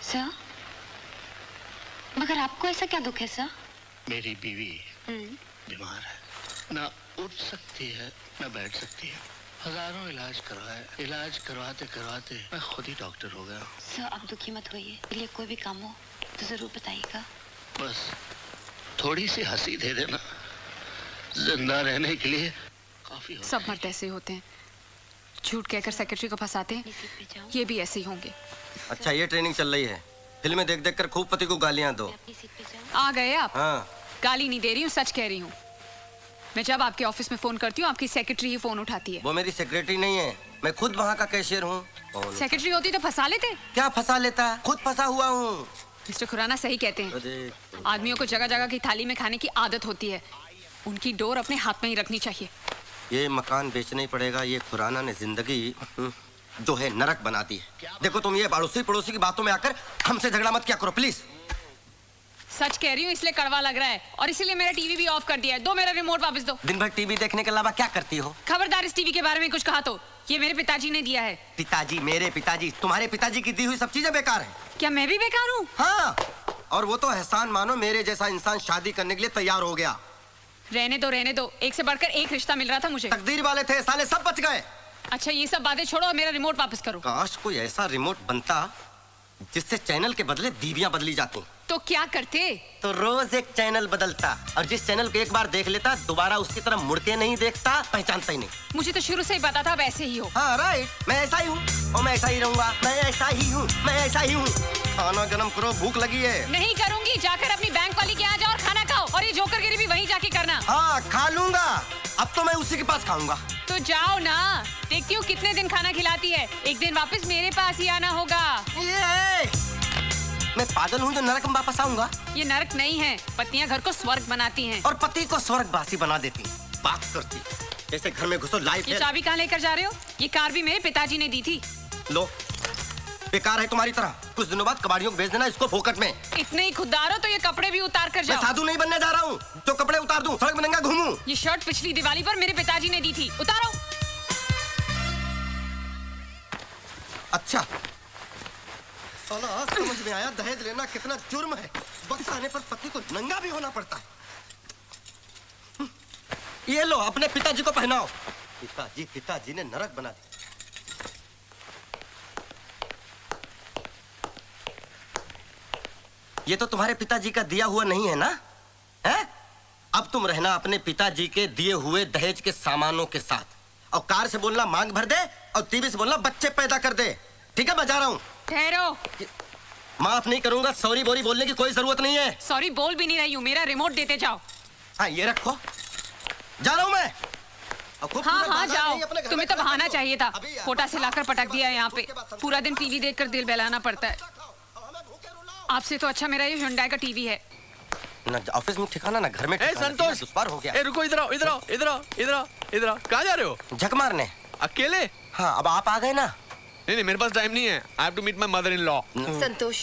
सर, मगर आपको ऐसा क्या दुख है सर? मेरी बीवी बीमार है, ना उठ सकती है ना बैठ सकती है। हजारों इलाज करवाए, इलाज करवाते करवाते मैं खुद ही डॉक्टर हो गया। सर, आप दुखी मत होइए, इसलिए कोई भी काम हो तो जरूर बताइएगा। बस थोड़ी सी हंसी दे देना, जिंदा रहने के लिए काफी हो। सब मर्द ऐसे होते हैं, झूठ कहकर सेक्रेटरी को फंसाते हैं, ये भी ऐसे ही होंगे। अच्छा, ये ट्रेनिंग चल रही है, फिल्में देख देख कर खूब पति को गालियां दो। आ गए आप? हाँ। गाली नहीं दे रही हूँ, सच कह रही हूँ। मैं जब आपके ऑफिस में फोन करती हूँ, आपकी सेक्रेटरी ही फोन उठाती है। वो मेरी सेक्रेटरी नहीं है, मैं खुद वहाँ का कैशियर हूँ। सेक्रेटरी होती तो फंसा लेते। क्या फंसा लेता, खुद फंसा हुआ हूँ। मिस्टर खुराना सही कहते हैं, आदमियों को जगह जगह की थाली में खाने की आदत होती है, उनकी डोर अपने हाथ में ही रखनी चाहिए। ये मकान बेचना ही पड़ेगा, ये खुराना ने जिंदगी जो है नरक बना दी है। देखो तुम ये पड़ोसी पड़ोसी की बातों में आकर हमसे झगड़ा मत किया करो प्लीज। सच कह रही हूँ, इसलिए कड़वा लग रहा है, और इसीलिए मेरा टीवी भी ऑफ कर दिया है। दो मेरा रिमोट वापस दो। दिन भर टीवी देखने के अलावा क्या करती हो? खबरदार इस टीवी के बारे में कुछ कहा तो, ये मेरे पिताजी ने दिया है। पिताजी? मेरे पिताजी? तुम्हारे पिताजी की दी हुई सब चीजें बेकार है। क्या मैं भी बेकार हूँ? हाँ, और वो तो एहसान मानो, मेरे जैसा इंसान शादी करने के लिए तैयार हो गया। रहने दो, एक से बढ़कर एक रिश्ता मिल रहा था मुझे। तकदीर वाले थे, साले सब बच गए। अच्छा, ये सब बातें छोड़ो और मेरा रिमोट वापस करो। काश कोई ऐसा रिमोट बनता जिससे चैनल के बदले बीवियां बदली जाती। तो क्या करते? तो रोज एक चैनल बदलता, और जिस चैनल को एक बार देख लेता दोबारा उसकी तरफ मुड़ के नहीं देखता, पहचानता ही नहीं। मुझे तो शुरू से ही पता था अब ऐसे ही हो। हाँ राइट, मैं ऐसा ही हूँ और मैं ऐसा ही रहूंगा। मैं ऐसा ही हूँ, मैं ऐसा ही हूँ। खाना गरम करो, भूख लगी है। नहीं करूंगी, जाकर अपनी बैंक वाली के यहाँ जाओ और खाना खाओ, और ये जोकरगिरी भी वहीं जाके करना। हाँ खा लूंगा, अब तो मैं उसी के पास खाऊंगा। तो जाओ ना, देखती हूँ कितने दिन खाना खिलाती है। एक दिन वापस मेरे पास ही आना होगा। मैं पागल हूँ जो नरक में वापस आऊंगा? ये नरक नहीं है, पत्नियां घर को स्वर्ग बनाती हैं। और पति को स्वर्गवासी बना देती, बात करती जैसे घर में घुसो लाइट। ये चाबी कहाँ लेकर जा रहे हो? ये कार भी मेरे पिताजी ने दी थी। लो, बेकार है तुम्हारी तरह। कुछ दिनों बाद कबाड़ियों को भेज देना इसको फोकट में। इतने ही खुददार हो तो ये कपड़े भी उतार कर जाओ। मैं साधु नहीं बनने जा रहा हूँ जो कपड़े उतार दूं, सड़क में नंगा घूमूं। ये शर्ट पिछली दिवाली पर मेरे पिताजी ने दी थी, उतारो। अच्छा, साला आज समझ में आया दहेज लेना कितना जुर्म है। वक्त आने पर पति को नंगा भी होना पड़ता है। ये लो, अपने पिताजी को पहनाओ। पिताजी ने नरक बना दिया। ये तो तुम्हारे पिताजी का दिया हुआ नहीं है ना? है? अब तुम रहना अपने पिताजी के दिए हुए दहेज के सामानों के साथ, और कार से बोलना मांग भर दे, और टीवी से बोलना बच्चे पैदा कर दे। ठीक है, मैं जा रहा हूँ। ठहरो। माफ नहीं करूंगा, सॉरी बोरी बोलने की कोई जरूरत नहीं है। सॉरी बोल भी नहीं रही हूँ, मेरा रिमोट देते जाओ। हाँ ये रखो, जा रहा हूँ मैं। हाँ जाओ, तुम्हें तो बहाना चाहिए था। कोटा से लाकर पटक दिया यहाँ पे, पूरा दिन टीवी देखकर दिल बहलाना पड़ता है। आपसे तो अच्छा मेरा ये हुंडई का टीवी है। ना ऑफिस में ठिकाना ना घर में ठिकाना। संतोष, दुश्वार हो गया। रुको, इधर आओ, इधर आओ, इधर आओ, इधर आओ, इधर आओ। कहाँ जा रहे हो? झक मारने। अकेले? हाँ, अब आप आ गए ना। नहीं, मेरे पास टाइम नहीं है। I have to meet my mother-in-law. संतोष,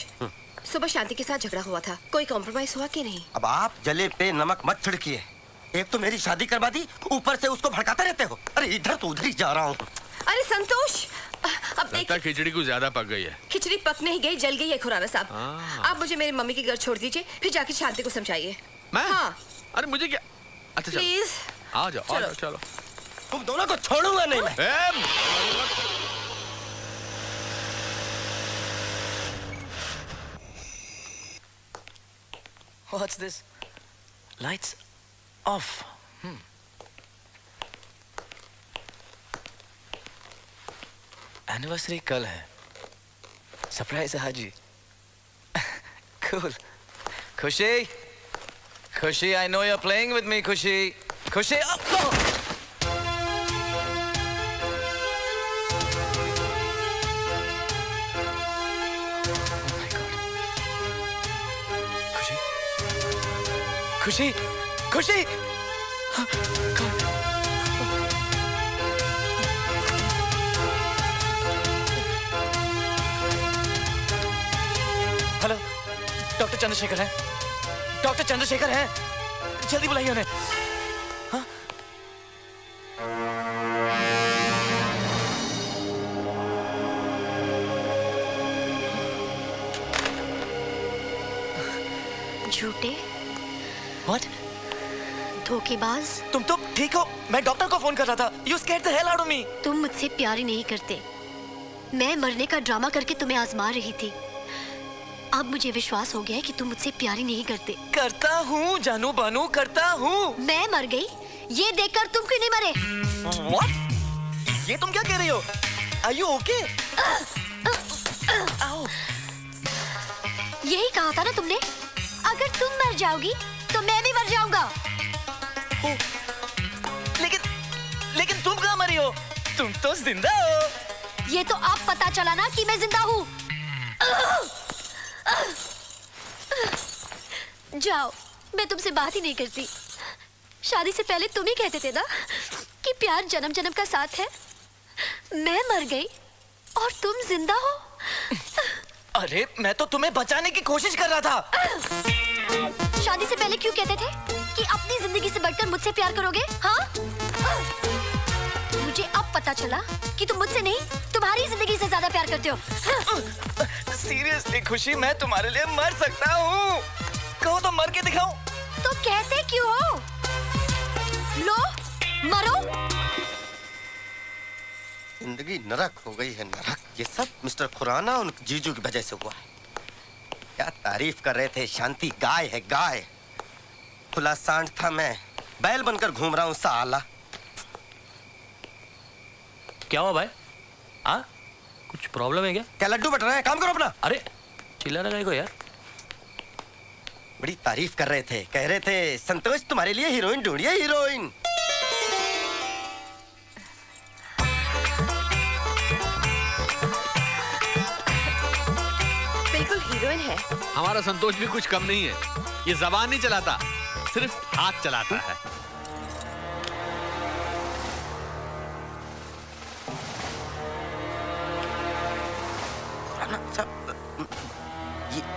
सुबह शांति के साथ झगड़ा हुआ था, कोई कॉम्प्रोमाइज हुआ कि नहीं? अब आप जले पे नमक मत छिड़किए। एक तो मेरी शादी करवा दी, ऊपर से उसको भड़काते रहते हो। अरे इधर तो उधर ही जा रहा हूँ। अरे संतोष, अब लगता है खिचड़ी कुछ ज्यादा पक गई है। खिचड़ी पक नहीं गई, जल गई है खुराना साहब। आप मुझे मेरी मम्मी के घर छोड़ दीजिए, फिर जाके शांति को समझाइए। मैं? हाँ। अरे मुझे क्या? अच्छा प्लीज आ जाओ, चलो। तुम दोनों को छोड़ूंगा नहीं मैं। What's this? Lights off. Anniversary कल है। सरप्राइज है हाजी। Cool. खुशी, खुशी, I know you're playing with me, खुशी, खुशी, oh! खुशी, खुशी, हेलो, डॉक्टर चंद्रशेखर है। डॉक्टर चंद्रशेखर है, जल्दी बुलाइए उन्हें। हाँ? झूठे, What? धोखेबाज। तुम तो ठीक हो? मैं डॉक्टर को फोन कर रहा था। You scared the hell out of me. तुम मुझसे प्यार ही नहीं करते। मैं मरने का ड्रामा करके तुम्हें आजमा रही थी। अब मुझे विश्वास हो गया है कि तुम मुझसे प्यार ही नहीं करते। करता हूँ जानू बानू, करता हूँ। मैं मर गई ये देखकर तुम क्यों नहीं मरे? What? ये तुम क्या कह रही हो? Are you okay? यही कहा था ना तुमने, अगर तुम मर जाओगी तो मैं भी मर जाऊंगा। लेकिन तुम कहाँ मरी हो? तुम तो जिंदा हो। ये तो अब पता चला ना कि मैं जिंदा हूँ। जाओ, मैं तुमसे बात ही नहीं करती। शादी से पहले तुम ही कहते थे ना कि प्यार जन्म जन्म का साथ है। मैं मर गई और तुम जिंदा हो। अरे मैं तो तुम्हें बचाने की कोशिश कर रहा था। शादी से पहले क्यों कहते थे कि अपनी जिंदगी से बढ़कर मुझसे प्यार करोगे? हाँ? मुझे अब पता चला कि तुम मुझसे नहीं, तुम्हारी जिंदगी से ज्यादा प्यार करते हो। सीरियसली खुशी, मैं तुम्हारे लिए मर सकता हूँ। कहो तो मर के दिखाऊं। तो कहते क्यों हो? लो, मरो। जिंदगी नरक हो गई है, नरक। ये सब मिस्टर खुराना और जीजू की वजह से हुआ है। क्या तारीफ कर रहे थे, शांति गाय है, गाय। खुला सांड था, मैं बैल बनकर घूम रहा हूँ साला। क्या हुआ भाई? हाँ, कुछ प्रॉब्लम है क्या? क्या लड्डू बट रहे हैं? काम करो अपना। अरे चिल्ला रहा है को यार। बड़ी तारीफ कर रहे थे, कह रहे थे संतोष तुम्हारे लिए हीरोइन ढूंढिए, हीरोइन। बिल्कुल हीरोइन है। हमारा संतोष भी कुछ कम नहीं है। ये जबान नहीं चलाता, सिर्फ हाथ चलाता है।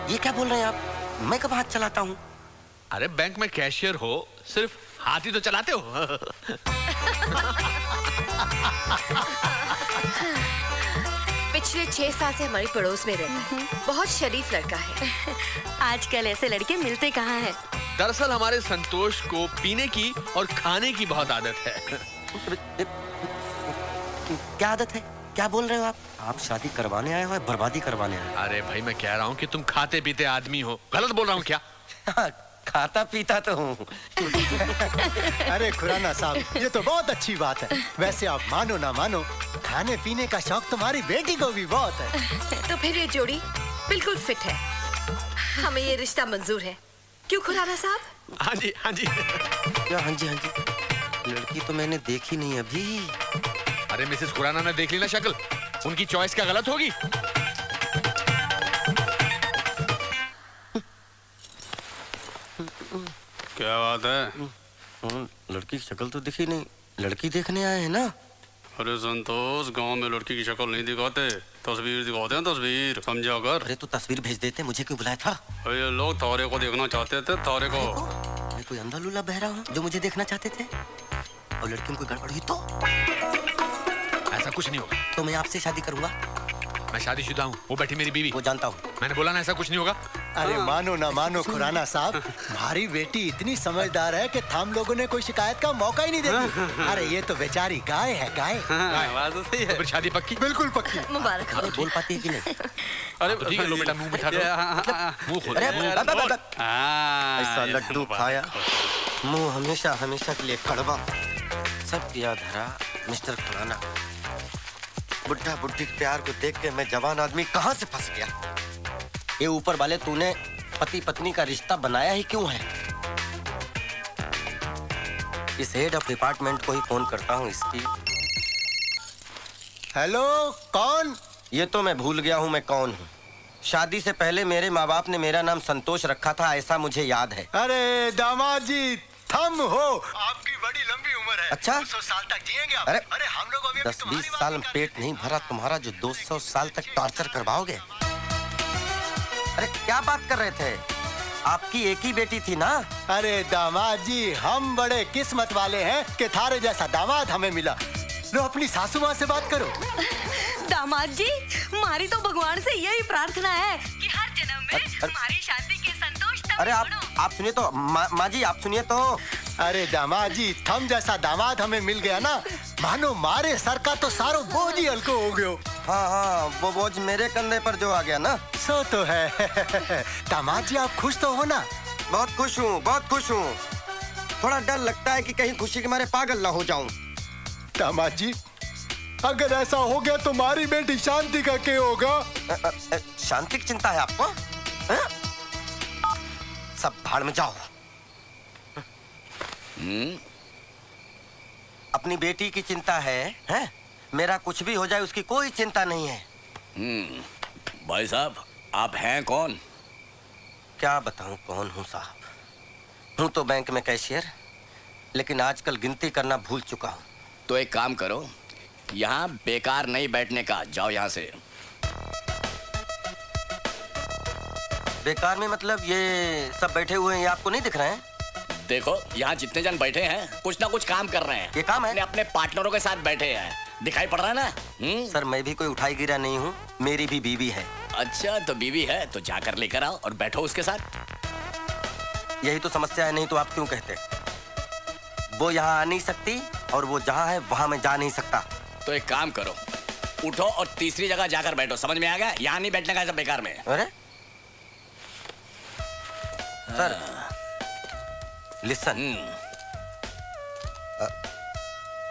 ये क्या बोल रहे हैं आप? मैं कब हाथ चलाता हूँ? अरे बैंक में कैशियर हो, सिर्फ हाथ ही तो चलाते हो। पिछले 6 साल से हमारी पड़ोस में रहता है। बहुत शरीफ लड़का है। आजकल ऐसे लड़के मिलते कहाँ हैं? दरअसल हमारे संतोष को पीने की और खाने की बहुत आदत है। क्या आदत है? क्या बोल रहे हो आप? आप शादी करवाने आए हो या बर्बादी करवाने आए हो? अरे भाई मैं कह रहा हूँ कि तुम खाते पीते आदमी हो। गलत बोल रहा हूँ क्या? खाता पीता तो हूँ। अरे खुराना साहब, ये तो बहुत अच्छी बात है। वैसे आप मानो ना मानो, खाने पीने का शौक तुम्हारी बेटी को भी बहुत है। तो फिर ये जोड़ी बिल्कुल फिट है। हमें ये रिश्ता मंजूर है। क्यों खुराना साहब? हाँ जी, हाँ जी। क्या हाँ जी, हाँ जी? लड़की तो मैंने देखी नहीं अभी। अरे मिसेस खुराना ने देख ली ना शक्ल, उनकी चॉइस क्या गलत होगी? क्या बात है? लड़की की शक्ल तो दिखी नहीं। लड़की देखने आए हैं ना? अरे संतोष, गांव में लड़की की शक्ल नहीं दिखाते, तस्वीर दिखाते हैं, तस्वीर। समझा कर। अरे तो तस्वीर भेज देते, मुझे क्यों बुलाया था? ये लोग तारे को देखना चाहते थे, तारे को। मैं कोई अंधा लूला बहरा हूँ जो मुझे देखना चाहते थे? और लड़की में कोई गड़बड़ हुई तो? ऐसा कुछ नहीं होगा। तो मैं आपसे शादी करूंगा। मैं शादीशुदा हूँ, वो बैठी मेरी बीवी। वो जानता हूँ। मैंने बोला ना ऐसा कुछ नहीं होगा। अरे मानो ना मानो खुराना साहब, हमारी बेटी इतनी समझदार है कि हम लोगों ने कोई शिकायत का मौका ही नहीं देती। अरे ये तो बेचारी गाय है, गाय। बात तो सही है। फिर शादी पक्की? बिल्कुल पक्की। मुबारक हो। बोल पाती है कि नहीं? अरे ठीक है, लो बेटा मुंह मिठा करो। मुंह खोलो। ऐसा लड्डू खाया, मुंह हमेशा हमेशा के लिए कड़वा। सब किया धरा मिस्टर खुराना। बुढ़ा बुढ़ी के प्यार को देख के मैं जवान आदमी कहाँ से फंस गया। ये ऊपर वाले तूने पति पत्नी का रिश्ता बनाया ही क्यों है? इस हेड ऑफ डिपार्टमेंट को ही फोन करता हूँ इसकी। हेलो, कौन? ये तो मैं भूल गया हूँ मैं कौन हूँ। शादी से पहले मेरे माँ बाप ने मेरा नाम संतोष रखा था, ऐसा मुझे याद है। अरे दामाद जी, थम हो। आपकी बड़ी लंबी उम्र है। अच्छा? 200 साल तक जिएंगे आप। अरे हम लोग अभी 10-20 साल में पेट नहीं भरा तुम्हारा जो 200 साल तक टॉर्चर करवाओगे? अरे क्या बात कर रहे थे? आपकी एक ही बेटी थी ना? अरे दामाद जी, हम बड़े किस्मत वाले हैं कि थारे जैसा दामाद हमें मिला। लो अपनी सासू माँ से बात करो। दामाद जी, हमारी तो भगवान से यही प्रार्थना है कि हर जन्म में हमारी शादी के संतोष अरे आप सुनिए तो माँ जी, आप सुनिए तो। अरे दामाद जी, थम जैसा दामाद हमें मिल गया ना, मानो मारे सर का तो सारो बोझ ही हल्को हो गयो। हाँ, वो बोझ मेरे कंधे पर जो आ गया ना। सो तो है। दामाद जी, आप खुश तो हो ना? बहुत खुश हूँ, बहुत खुश हूँ। थोड़ा डर लगता है कि कहीं खुशी के मारे पागल ना हो जाऊं। दामाद जी, अगर ऐसा हो गया तो हमारी बेटी शांति का क्या होगा? शांति की चिंता है आपको? सब भाड़ में जाओ। अपनी बेटी की चिंता है? मेरा कुछ भी हो जाए उसकी कोई चिंता नहीं है। भाई साहब, आप हैं कौन? क्या बताऊं कौन हूं साहब। हूं तो बैंक में कैशियर, लेकिन आजकल गिनती करना भूल चुका हूं। तो एक काम करो, यहाँ बेकार नहीं बैठने का, जाओ यहाँ से। बेकार में मतलब ये सब बैठे हुए हैं, ये आपको नहीं दिख रहे हैं? देखो, यहाँ जितने जन बैठे हैं कुछ ना कुछ काम कर रहे हैं। ये काम है? अपने पार्टनरों के साथ बैठे हैं, दिखाई पड़ रहा है ना? सर, मैं भी कोई उठाई गिरा नहीं हूँ, मेरी भी बीवी है। अच्छा, तो बीवी है तो जाकर लेकर आओ और बैठो उसके साथ। यही तो समस्या है, नहीं तो आप क्यों कहते? वो यहाँ आ नहीं सकती और वो जहाँ है वहाँ मैं जा नहीं सकता। तो एक काम करो, उठो और तीसरी जगह जाकर बैठो। समझ में आ गया? यहाँ नहीं बैठने का सब बेकार में। अरे सर, लिसन।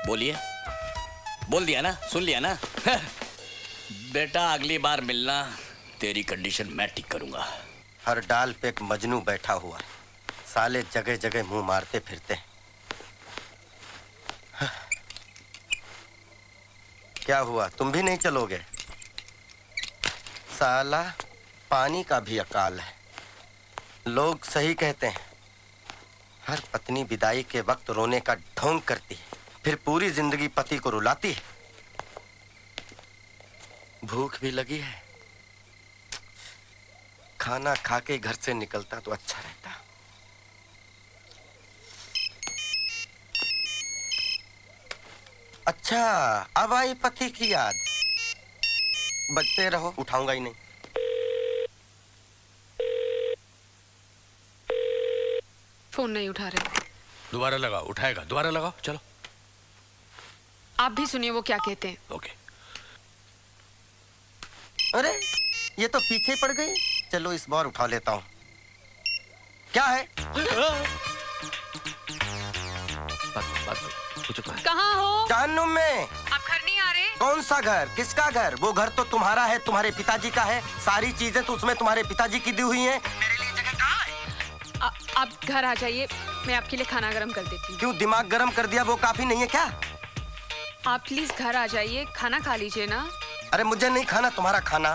बोलिए। बोल दिया ना, सुन लिया ना? बेटा, अगली बार मिलना, तेरी कंडीशन मैं ठीक करूंगा। हर डाल पे एक मजनू बैठा हुआ है, साले जगह जगह मुंह मारते फिरते हैं। क्या हुआ, तुम भी नहीं चलोगे? साला पानी का भी अकाल है। लोग सही कहते हैं, हर पत्नी विदाई के वक्त रोने का ढोंग करती है, फिर पूरी जिंदगी पति को रुलाती है। भूख भी लगी है, खाना खा के घर से निकलता तो अच्छा रहता। अच्छा, अब आई पति की याद। बजते रहो, उठाऊंगा ही नहीं। फोन नहीं उठा रहे। दोबारा लगाओ, उठाएगा। दोबारा लगाओ, चलो। आप भी सुनिए वो क्या कहते हैं। ओके। अरे, ये तो पीछे पड़ गई। चलो इस बार उठा लेता हूँ। क्या है? कहाँ हो? जहन्नुम में। आप घर नहीं आ रहे? कौन सा घर? किसका घर? वो घर तो तुम्हारा है, तुम्हारे पिताजी का है। सारी चीजें तो उसमें तुम्हारे पिताजी की दी हुई हैं। मेरे लिए जगह कहाँ है? आप घर आ जाइए, मैं आपके लिए खाना गरम कर देती हूँ। क्यों, दिमाग गरम कर दिया वो काफी नहीं है क्या? आप प्लीज घर आ जाइए, खाना खा लीजिए ना। अरे मुझे नहीं खाना तुम्हारा खाना।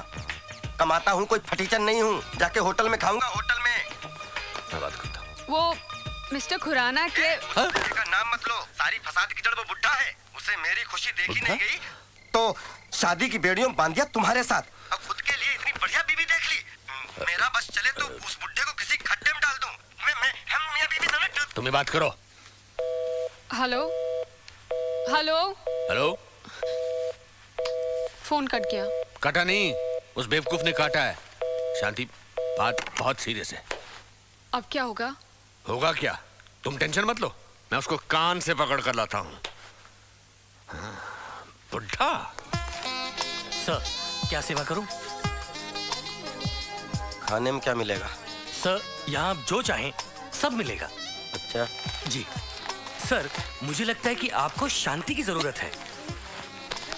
कमाता हूँ, कोई फटीचन नहीं हूँ। जाके होटल में खाऊंगा, होटल में। मैं बात करता हूँ। वो मिस्टर खुराना के का नाम मत लो। सारी फसाद की जड़ वो बुड्ढा है। उसे मेरी खुशी देखी नहीं गई तो शादी की बेड़ियों बांध दिया तुम्हारे साथ। अब खुद के लिए इतनी बढ़िया बीवी देख ली। मेरा बस चले तो उस बुड्ढे को किसी खड्डे में डाल दूं। हम मियां बीवी दोनों। तुम्हें बात करो। Hello hello hello. Phone cut गया। काटा नहीं, उस बेवकूफ ने काटा है। शांति, बात बहुत सीरियस है। अब क्या होगा? होगा क्या, तुम टेंशन मत लो, मैं उसको कान से पकड़ कर लाता हूँ। बुड्ढा। सर, क्या सेवा करूं? खाने में क्या मिलेगा? सर, यहाँ आप जो चाहें सब मिलेगा। अच्छा जी सर, मुझे लगता है कि आपको शांति की जरूरत है।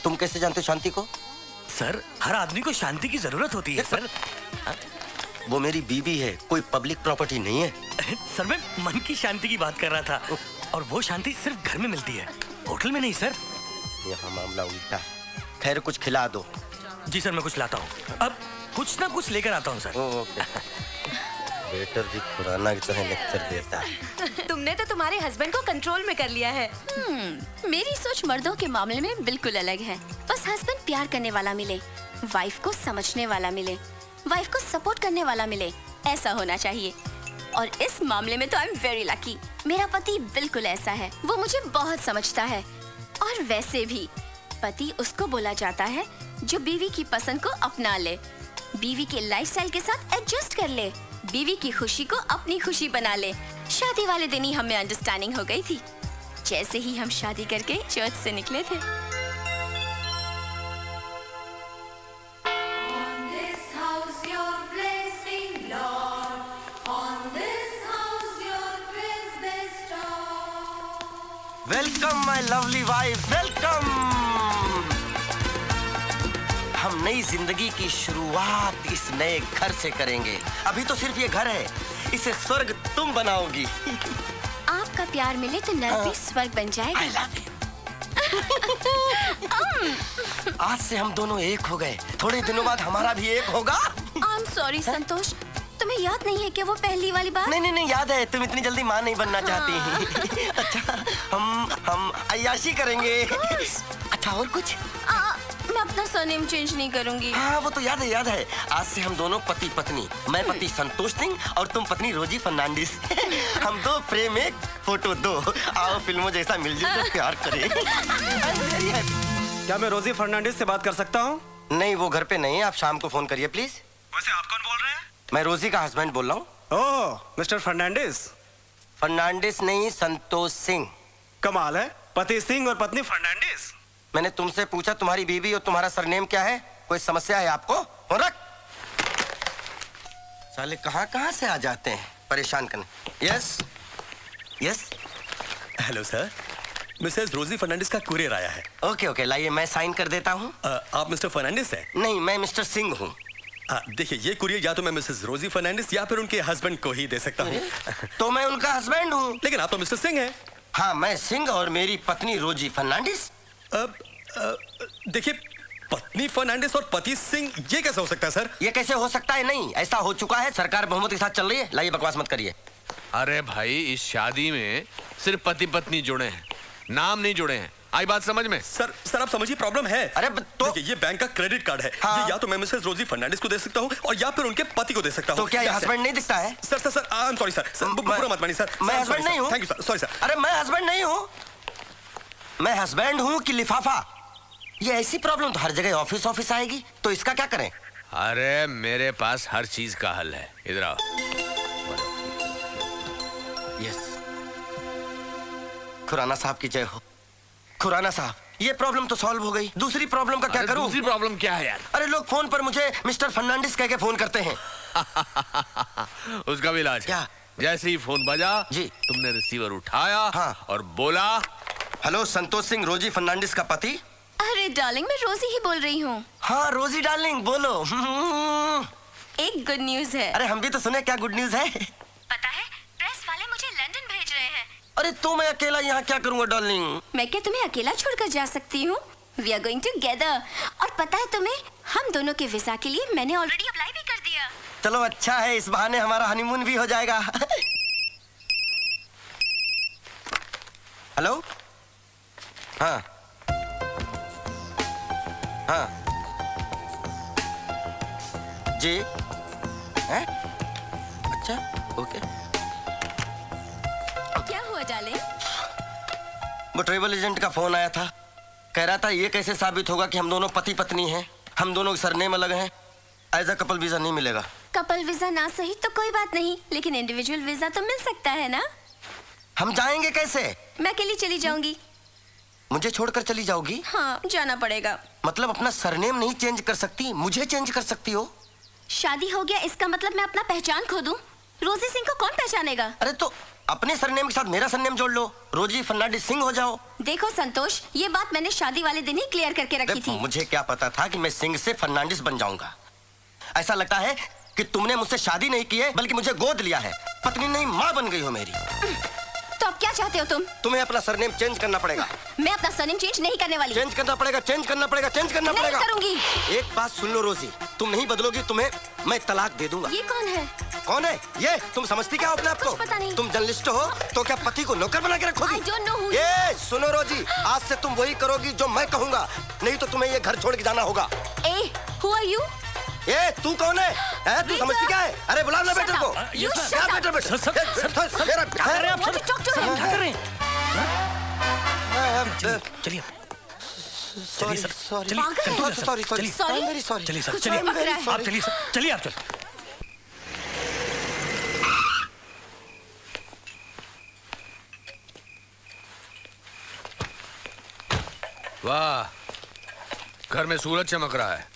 तुम कैसे जानते हो शांति को? सर, हर आदमी को शांति की जरूरत होती है सर। वो मेरी बीवी है, कोई पब्लिक प्रॉपर्टी नहीं है। सर, मैं मन की शांति की बात कर रहा था, और वो शांति सिर्फ घर में मिलती है, होटल में नहीं सर। यहाँ मामला उल्टा है। खैर, कुछ खिला दो। जी सर, मैं कुछ लाता हूँ। अब कुछ ना कुछ लेकर आता हूँ सर। वेटर भी खुराना की तरह लेक्चर देता है। तुमने तो तुम्हारे हस्बैंड को कंट्रोल में कर लिया है। मेरी सोच मर्दों के मामले में बिल्कुल अलग है। बस हस्बैंड प्यार करने वाला मिले, वाइफ को समझने वाला मिले, वाइफ को सपोर्ट करने वाला मिले, ऐसा होना चाहिए। और इस मामले में तो आई एम वेरी लकी। मेरा पति बिल्कुल ऐसा है, वो मुझे बहुत समझता है। और वैसे भी पति उसको बोला जाता है जो बीवी की पसंद को अपना ले, बीवी के लाइफस्टाइल के साथ एडजस्ट कर ले, बीवी की खुशी को अपनी खुशी बना ले। शादी वाले दिन ही हमें अंडरस्टैंडिंग हो गई थी, जैसे ही हम शादी करके चर्च से निकले थे। Welcome my lovely wife, welcome. हम नई जिंदगी की शुरुआत इस नए घर से करेंगे। अभी तो सिर्फ ये घर है, इसे स्वर्ग तुम बनाओगी। आपका प्यार मिले तो नर्क भी स्वर्ग बन जाएगा। I love you। आज से हम दोनों एक हो गए, थोड़े दिनों बाद हमारा भी एक होगा। I'm sorry संतोष, तुम्हें याद नहीं है कि वो पहली वाली बात? नहीं याद है, तुम इतनी जल्दी माँ नहीं बनना चाहती। अच्छा हम अय्याशी करेंगे। अच्छा और कुछ? मैं अपना सरनेम चेंज नहीं करूंगी। हाँ वो तो याद है। आज से हम दोनों पति पत्नी, मैं पति संतोष सिंह और तुम पत्नी रोजी फर्नांडिस। हम दो फ्रेम एक फोटो दो, आओ फिल्मों जैसा मिलजुल कर प्यार करें। क्या मैं रोजी फर्नांडिस से बात कर सकता हूँ? नहीं वो घर पे नहीं है, आप शाम को फोन करिए प्लीज। वैसे आप कौन बोल रहे हैं? मैं रोजी का हस्बैंड बोल रहा हूँ। ओह मिस्टर फर्नांडिस। फर्नांडिस नहीं, संतोष सिंह। कमाल है, पति सिंह और पत्नी फर्नांडिस। मैंने तुमसे पूछा तुम्हारी बीवी और तुम्हारा सरनेम क्या है, कोई समस्या है आपको? हो रख। साले कहाँ से आ जाते हैं परेशान करने। यस हेलो सर, मिसेस रोजी फर्नांडिस का कुरियर आया है। ओके लाइए मैं साइन कर देता हूँ। आप मिस्टर फर्नांडिस हैं? नहीं मैं मिस्टर सिंह हूँ। देखिए ये कुरियर या तो मैं मिसेस रोजी फर्नांडिस या फिर उनके हस्बैंड को ही दे सकता हूँ। तो मैं उनका हस्बैंड हूँ। लेकिन आप तो मिस्टर सिंह हैं। हाँ मैं सिंह और मेरी पत्नी रोजी फर्नांडिस। देखिए पत्नी फर्नांडिस और पति सिंह, ये कैसे हो सकता है सर? ये कैसे हो सकता है? नहीं ऐसा हो चुका है, सरकार बहुमत के साथ चल रही है। लाइए बकवास मत करिए। अरे भाई इस शादी में सिर्फ पति पत्नी जुड़े हैं, नाम नहीं जुड़े हैं। आई बात समझ में? सर आप समझिए प्रॉब्लम है। अरे तो ये बैंक का क्रेडिट कार्ड है। हाँ। ये या तो मैं मिसेस रोजी फर्नांडिस को दे सकता हूँ और या फिर उनके पति को दे सकता हूँ। तो क्या ये हस्बैंड नहीं दिखता है? Sir I am sorry sir, बुरा मत मानिए सर। मैं हस्बैंड नहीं हूँ। Thank you sir, sorry sir. अरे मैं हस्बैंड नहीं हूँ। मैं हस्बैंड हूँ कि लिफाफा? ये ऐसी प्रॉब्लम तो हर जगह ऑफिस आएगी, तो इसका क्या करें? अरे मेरे पास हर चीज का हल है, इधर आओ। यस खुराना साहब की जय हो। खुराना साहब ये प्रॉब्लम तो सॉल्व हो गई, दूसरी प्रॉब्लम का क्या करूं? दूसरी प्रॉब्लम क्या है यार? अरे लोग फोन पर मुझे मिस्टर फर्नांडिस कह के फोन करते हैं। उसका भी इलाज क्या? जैसे ही फोन बजा जी तुमने रिसीवर उठाया। हाँ। और बोला हेलो संतोष सिंह रोजी फर्नांडिस का पति। अरे डार्लिंग मैं रोजी ही बोल रही हूँ। हाँ रोजी डार्लिंग बोलो। एक गुड न्यूज है। अरे हम भी तो सुने, क्या गुड न्यूज है? पता है प्रेस वाले मुझे लंदन भेज रहे हैं। अरे तो मैं अकेला यहाँ क्या करूँगा डार्लिंग? मैं क्या तुम्हें अकेला छोड़कर जा सकती हूँ? We are going together. और पता है तुम्हें, हम दोनों के वीजा के लिए मैंने ऑलरेडी अप्लाई भी कर दिया। चलो अच्छा है, इस बहाने हमारा हनीमून भी हो जाएगा। हेलो हाँ जी हैं? अच्छा ओके। क्या हुआ डार्लिंग? वो ट्रेवल एजेंट का फोन आया था, कह रहा था ये कैसे साबित होगा कि हम दोनों पति पत्नी हैं, हम दोनों के सरनेम अलग हैं, एज अ कपल वीजा नहीं मिलेगा। कपल वीजा ना सही तो कोई बात नहीं, लेकिन इंडिविजुअल वीजा तो मिल सकता है ना? हम जाएंगे कैसे? मैं अकेली चली जाऊंगी। मुझे छोड़कर चली जाओगी? हाँ जाना पड़ेगा। मतलब अपना सरनेम नहीं चेंज कर सकती, मुझे चेंज कर सकती हो? शादी हो गया इसका मतलब मैं अपना पहचान खो दूं? रोजी सिंह को कौन पहचानेगा? अरे तो अपने सरनेम के साथ मेरा सरनेम जोड़ लो, रोजी फर्नांडिस सिंह हो जाओ। देखो संतोष, ये बात मैंने शादी वाले दिन ही क्लियर करके रखी थी। मुझे क्या पता था कि मैं सिंह से फर्नांडिस बन जाऊंगा। ऐसा लगता है कि तुमने मुझसे शादी नहीं की है, बल्कि मुझे गोद लिया है। पत्नी नहीं माँ बन गई हो मेरी। तो अब क्या चाहते हो तुम? तुम्हें अपना सरनेम चेंज करना पड़ेगा। मैं अपना सरनेम चेंज नहीं करने वाली। चेंज करना पड़ेगा, चेंज करना पड़ेगा, चेंज करना पड़ेगा। नहीं करूंगी। एक बात सुन लो रोजी, तुम नहीं बदलोगी तुम्हें मैं तलाक दे दूंगा। ये कौन है? कौन है ये? तुम समझती क्या हो अपने आप को? पता नहीं। तुम जर्नलिस्ट हो तो क्या पति को नौकर बना के रखोगी? I don't know who you ये सुनो रोजी, आज से तुम वही करोगी जो मैं कहूंगा, नहीं तो तुम्हें ये घर छोड़ के जाना होगा। ए, who are you? ए तू कौन है? तू समझती क्या है? अरे बुला ले बेटर को। क्या बेटर बेटर? मेरा क्या कर रहे हैं आप सब? क्या कर रहे हैं? चलिए सॉरी सॉरी चलिए सर, चलिए आप चलिए आप चलिए। वाह, घर में सूरज चमक रहा है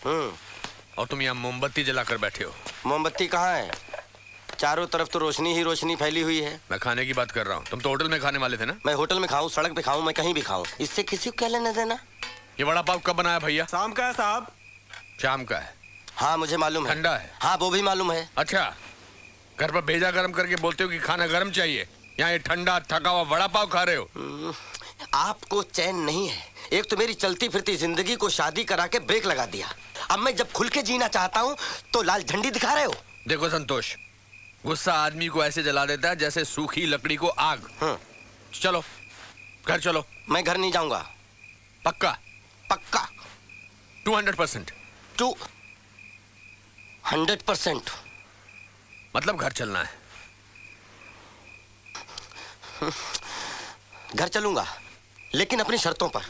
और तुम यहाँ मोमबत्ती जलाकर बैठे हो। मोमबत्ती कहाँ है? चारों तरफ तो रोशनी ही रोशनी फैली हुई है। मैं खाने की बात कर रहा हूँ। तुम तो होटल में खाने वाले थे ना? मैं होटल में खाऊं, सड़क पे खाऊं, मैं कहीं भी खाऊं, इससे किसी को क्या लेना देना। ये वड़ा पाव कब बनाया भैया? शाम का है साहब। शाम का है? हाँ मुझे मालूम है। ठंडा है? हाँ वो भी मालूम है। अच्छा, घर पर भेजा गरम करके बोलते हो कि खाना गरम चाहिए, यहाँ ये ठंडा थका हुआ वड़ा पाव खा रहे हो। आपको चैन नहीं है। एक तो मेरी चलती फिरती जिंदगी को शादी करा के ब्रेक लगा दिया, अब मैं जब खुल के जीना चाहता हूँ तो लाल झंडी दिखा रहे हो। देखो संतोष, गुस्सा आदमी को ऐसे जला देता है जैसे सूखी लकड़ी को आग। चलो घर चलो। मैं घर नहीं जाऊंगा। पक्का? पक्का 200%। 200%। मतलब घर चलना है? घर चलूंगा लेकिन अपनी शर्तों पर।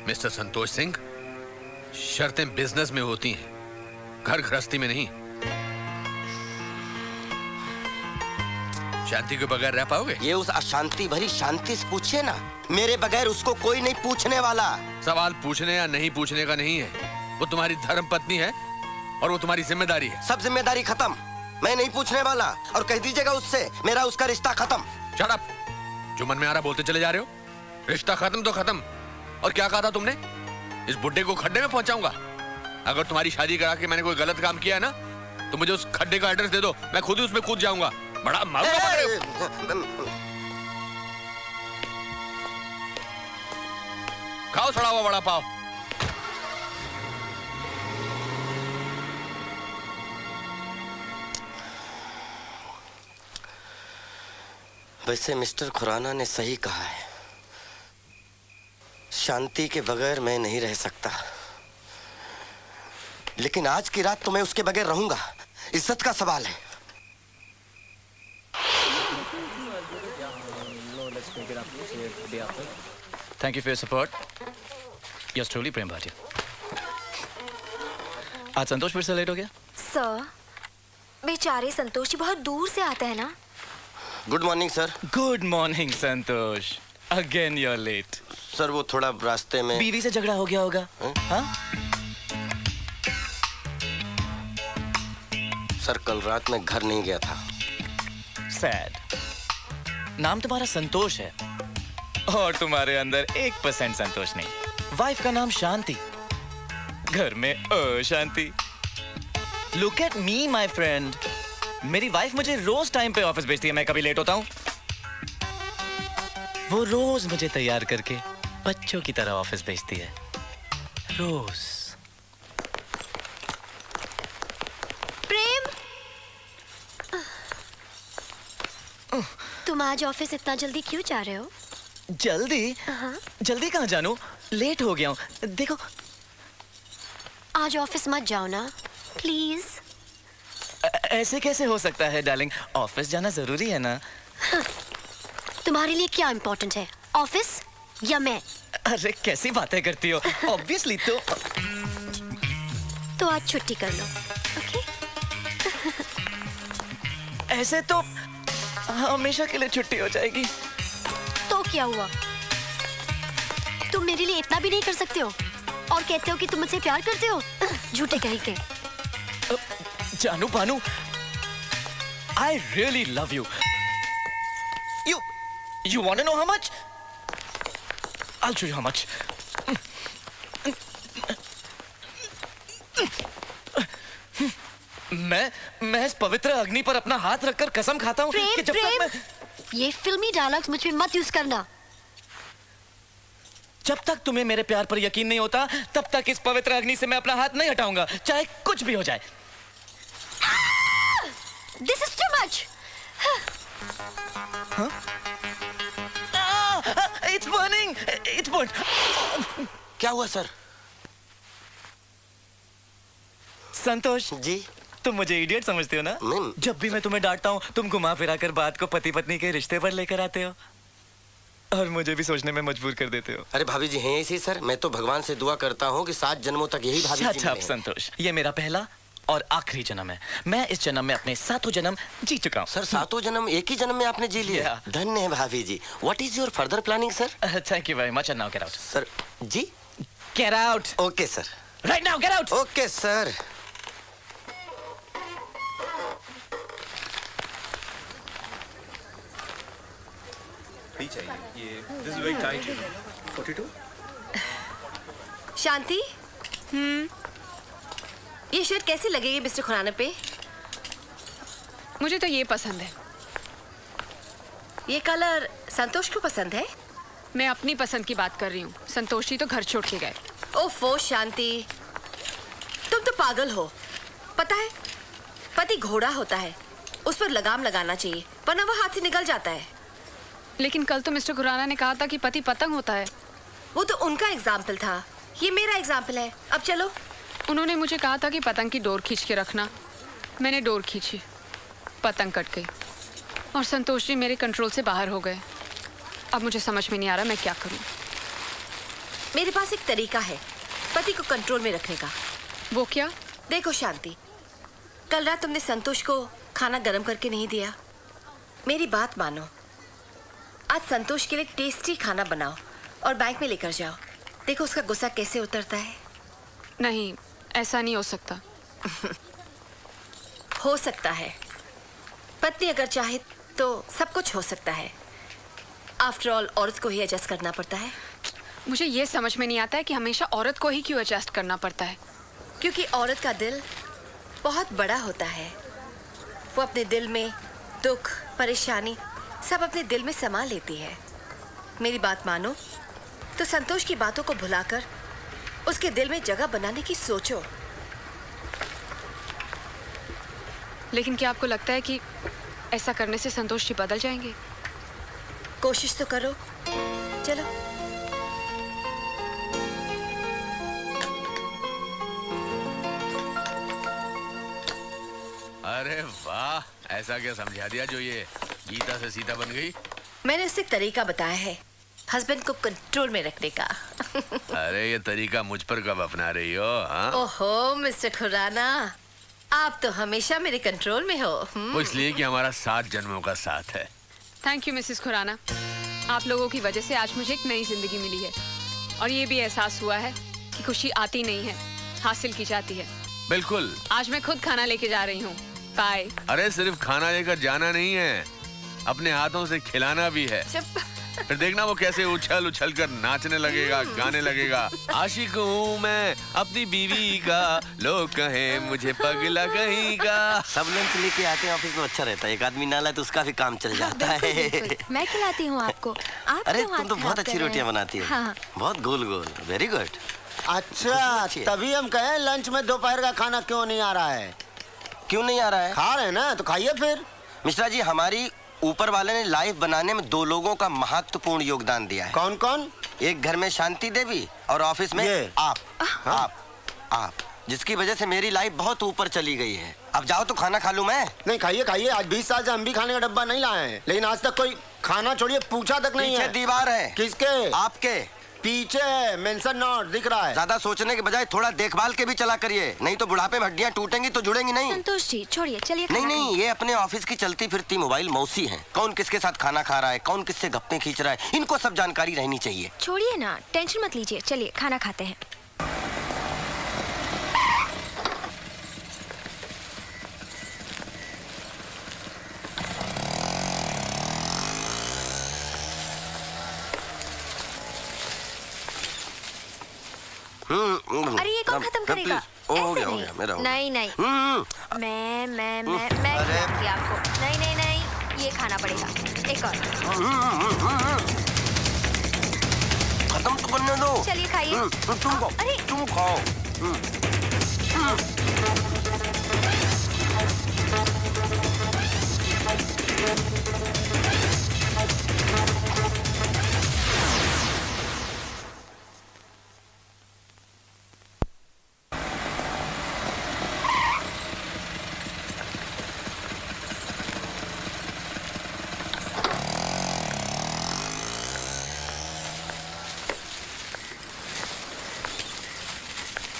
मिस्टर संतोष सिंह, शर्तें बिजनेस में होती हैं, घर गृहस्थी में नहीं। शांति के बगैर रह पाओगे? ये उस अशांति भरी शांति से पूछिए ना, मेरे बगैर उसको कोई नहीं पूछने वाला। सवाल पूछने या नहीं पूछने का नहीं है, वो तुम्हारी धर्म पत्नी है और वो तुम्हारी जिम्मेदारी है। सब जिम्मेदारी खत्म, मैं नहीं पूछने वाला। और कह दीजिएगा उससे मेरा उसका रिश्ता खत्म। शट अप, जो मन में आ रहा बोलते चले जा रहे हो। रिश्ता खत्म तो खत्म। और क्या कहा था तुमने? इस बुड्ढे को खड्डे में पहुंचाऊंगा। अगर तुम्हारी शादी करा के मैंने कोई गलत काम किया है ना, तो मुझे उस खड्डे का एड्रेस दे दो, मैं खुद ही उसमें कूद जाऊंगा। बड़ा मालूम पड़ रहे हो। खाओ सड़ा हुआ वड़ा पाव। वैसे मिस्टर खुराना ने सही कहा है, शांति के बगैर मैं नहीं रह सकता। लेकिन आज की रात तो मैं उसके बगैर रहूंगा, इज्जत का सवाल है। Thank you for your support. Yours truly Prem Bhatia. आज संतोष फिर से लेट हो गया? सर, बेचारे संतोष जी बहुत दूर से आते हैं ना। Good morning sir. Good morning Santosh. Again you are late. Sir वो थोड़ा रास्ते में बीवी से झगड़ा हो गया होगा। हाँ? सर कल रात में घर नहीं गया था। सैड। नाम तुम्हारा संतोष है और तुम्हारे अंदर 1% संतोष नहीं। वाइफ का नाम शांति, घर में अशांति। Look at me my friend, मेरी वाइफ मुझे रोज टाइम पे ऑफिस भेजती है, मैं कभी लेट होता हूं। वो रोज मुझे तैयार करके बच्चों की तरह ऑफिस भेजती है, रोज। प्रेम, तुम आज ऑफिस इतना जल्दी क्यों जा रहे हो? जल्दी? जल्दी कहाँ जानू, लेट हो गया हूँ। देखो, आज ऑफिस मत जाओ ना प्लीज। ऐसे कैसे हो सकता है डार्लिंग, ऑफिस जाना जरूरी है ना। तुम्हारे लिए क्या इम्पोर्टेंट है, ऑफिस या मैं? अरे कैसी बातें करती हो, ऑब्वियसली तो आज छुट्टी कर लो, ओके? ऐसे तो हमेशा के लिए छुट्टी हो जाएगी। तो क्या हुआ, तुम मेरे लिए इतना भी नहीं कर सकते हो और कहते हो कि तुम मुझसे प्यार करते हो? झूठे कहीं के। जानू बानू, I really love you. You want to know how much? I'll show you how much. मैं इस पवित्र अग्नि पर अपना हाथ रखकर कसम खाता हूँ कि जब तक मैं... ये फिल्मी डायलॉग्स मुझ पे मत यूज करना। जब तक तुम्हें मेरे प्यार पर यकीन नहीं होता, तब तक इस पवित्र अग्नि से मैं अपना हाथ नहीं हटाऊंगा, चाहे कुछ भी हो जाए। This is too much. Huh? It's burning. It's burnt. क्या हुआ सर? संतोष जी, तुम मुझे इडियट समझते हो ना? जब भी मैं तुम्हें डांटता हूँ, तुम घुमा फिरा कर बात को पति पत्नी के रिश्ते पर लेकर आते हो और मुझे भी सोचने में मजबूर कर देते हो। अरे भाभी जी हैं इसी सर, मैं तो भगवान से दुआ करता हूँ कि 7 जन्मों तक यही भाभी जी Shut up, संतोष। ये मेरा पहला और आखिरी जन्म है। मैं इस जन्म में अपने 7 जन्म जी चुका हूँ। सर 7 जन्म एक ही जन्म में आपने जी लिया? धन्य है भाभी जी। What is your further planning sir? Thank you very much and now get out. Sir जी get out. Okay sir. Right now get out. Okay sir. Shanti, ये शर्ट कैसी लगेगी मिस्टर खुराना पे? मुझे तो ये पसंद है। ये कलर संतोष को पसंद है? मैं अपनी पसंद की बात कर रही हूँ। संतोष जी तो घर छोड़ के गए। ओफो शांति, तुम तो पागल हो। पता है, पति घोड़ा होता है, उस पर लगाम लगाना चाहिए वरना वो हाथ से निकल जाता है। लेकिन कल तो मिस्टर खुराना ने कहा था कि पति पतंग होता है। वो तो उनका एग्जाम्पल था, ये मेरा एग्जाम्पल है। अब चलो। उन्होंने मुझे कहा था कि पतंग की डोर खींच के रखना। मैंने डोर खींची, पतंग कट गई और संतोष जी मेरे कंट्रोल से बाहर हो गए। अब मुझे समझ में नहीं आ रहा मैं क्या करूं। मेरे पास एक तरीका है पति को कंट्रोल में रखने का। वो क्या? देखो शांति, कल रात तुमने संतोष को खाना गर्म करके नहीं दिया। मेरी बात मानो, आज संतोष के लिए टेस्टी खाना बनाओ और बैंक में लेकर जाओ। देखो उसका गुस्सा कैसे उतरता है। नहीं, ऐसा नहीं हो सकता। हो सकता है। पत्नी अगर चाहे तो सब कुछ हो सकता है। आफ्टर ऑल औरत को ही एडजस्ट करना पड़ता है। मुझे ये समझ में नहीं आता है कि हमेशा औरत को ही क्यों एडजस्ट करना पड़ता है। क्योंकि औरत का दिल बहुत बड़ा होता है। वो अपने दिल में दुख, परेशानी सब अपने दिल में समा लेती है। मेरी बात मानो तो संतोष की बातों को भुलाकर उसके दिल में जगह बनाने की सोचो। लेकिन क्या आपको लगता है कि ऐसा करने से संतोष जी बदल जाएंगे? कोशिश तो करो। चलो। अरे वाह, ऐसा क्या समझा दिया जो ये गीता से सीता बन गई? मैंने उससे तरीका बताया है हस्बैंड को कंट्रोल में रखने का। अरे ये तरीका मुझ पर कब अपना रही हो? हाँ? ओहो मिस्टर खुराना, आप तो हमेशा मेरे कंट्रोल में हो। वो इसलिए कि हमारा 7 जन्मों का साथ है। Thank you Mrs Khurana. आप लोगों की वजह से आज मुझे एक नई जिंदगी मिली है और ये भी एहसास हुआ है कि खुशी आती नहीं है, हासिल की जाती है। बिल्कुल। आज मैं खुद खाना लेके जा रही हूँ। बाय। अरे सिर्फ खाना लेकर जाना नहीं है, अपने हाथों से खिलाना भी है। फिर देखना वो कैसे उछल उछल कर नाचने लगेगा, गाने लगेगा। आशिक हूँ मैं अपनी बीवी का, लोग कहें मुझे पगला कहेगा। सब लंच लेके आते हैं ऑफिस में, अच्छा रहता है। एक आदमी ना लाए तो उसका भी काम चल जाता है। मैं खिलाती हूँ आपको। आप अरे क्यों तुम तो हाथ बहुत खराब अच्छी कर रहे रोटियां हैं? बनाती हो। हाँ। बहुत गोल गोल। Very good. अच्छा, तभी हम कहें लंच में दोपहर का खाना क्यों नहीं आ रहा है। क्यों नहीं आ रहा है? खा रहे हैं ना, तो खाइए फिर। मिश्रा जी, हमारी ऊपर वाले ने लाइफ बनाने में 2 लोगों का महत्वपूर्ण योगदान दिया है। कौन कौन? एक घर में शांति देवी और ऑफिस में आप। आप जिसकी वजह से मेरी लाइफ बहुत ऊपर चली गई है। अब जाओ तो खाना खा लूं मैं। नहीं, खाइए खाइए। आज 20 साल से हम भी खाने का डब्बा नहीं लाए हैं, लेकिन आज तक कोई खाना छोड़िए पूछा तक नहीं है। पीछे दीवार है। किसके? आपके पीछे है, मेंशन नोट दिख रहा है। ज्यादा सोचने के बजाय थोड़ा देखभाल के भी चला करिए, नहीं तो बुढ़ापे में हड्डियां टूटेंगी तो जुड़ेंगी नहीं। संतोष जी छोड़िए, चलिए। नहीं नहीं, ये अपने ऑफिस की चलती फिरती मोबाइल मौसी हैं। कौन किसके साथ खाना खा रहा है, कौन किससे गप्पे खींच रहा है, इनको सब जानकारी रहनी चाहिए। छोड़िए ना, टेंशन मत लीजिए। चलिए खाना खाते हैं। अरे ये कौन खत्म करेगा? हो गया मेरा। नहीं नहीं, मैं खिलाऊंगी आपको। नहीं नहीं नहीं, ये खाना पड़ेगा। एक और। खत्म तो करने दो। चलिए खाइए। तुम खाओ।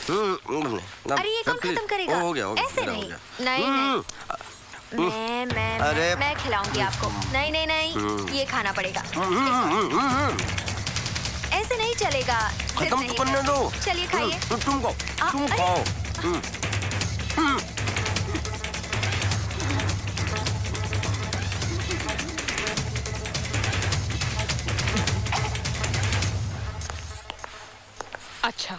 अरे ये कौन खत्म करेगा? हो गया, ऐसे मेरा हो नहीं। गया। नहीं नहीं अरे। मैं खिलाऊंगी आपको। नहीं नहीं नहीं, ये खाना पड़ेगा। ऐसे नहीं चलेगा। खत्म तो करने दो। चलिए खाइए। तुम खाओ। अच्छा,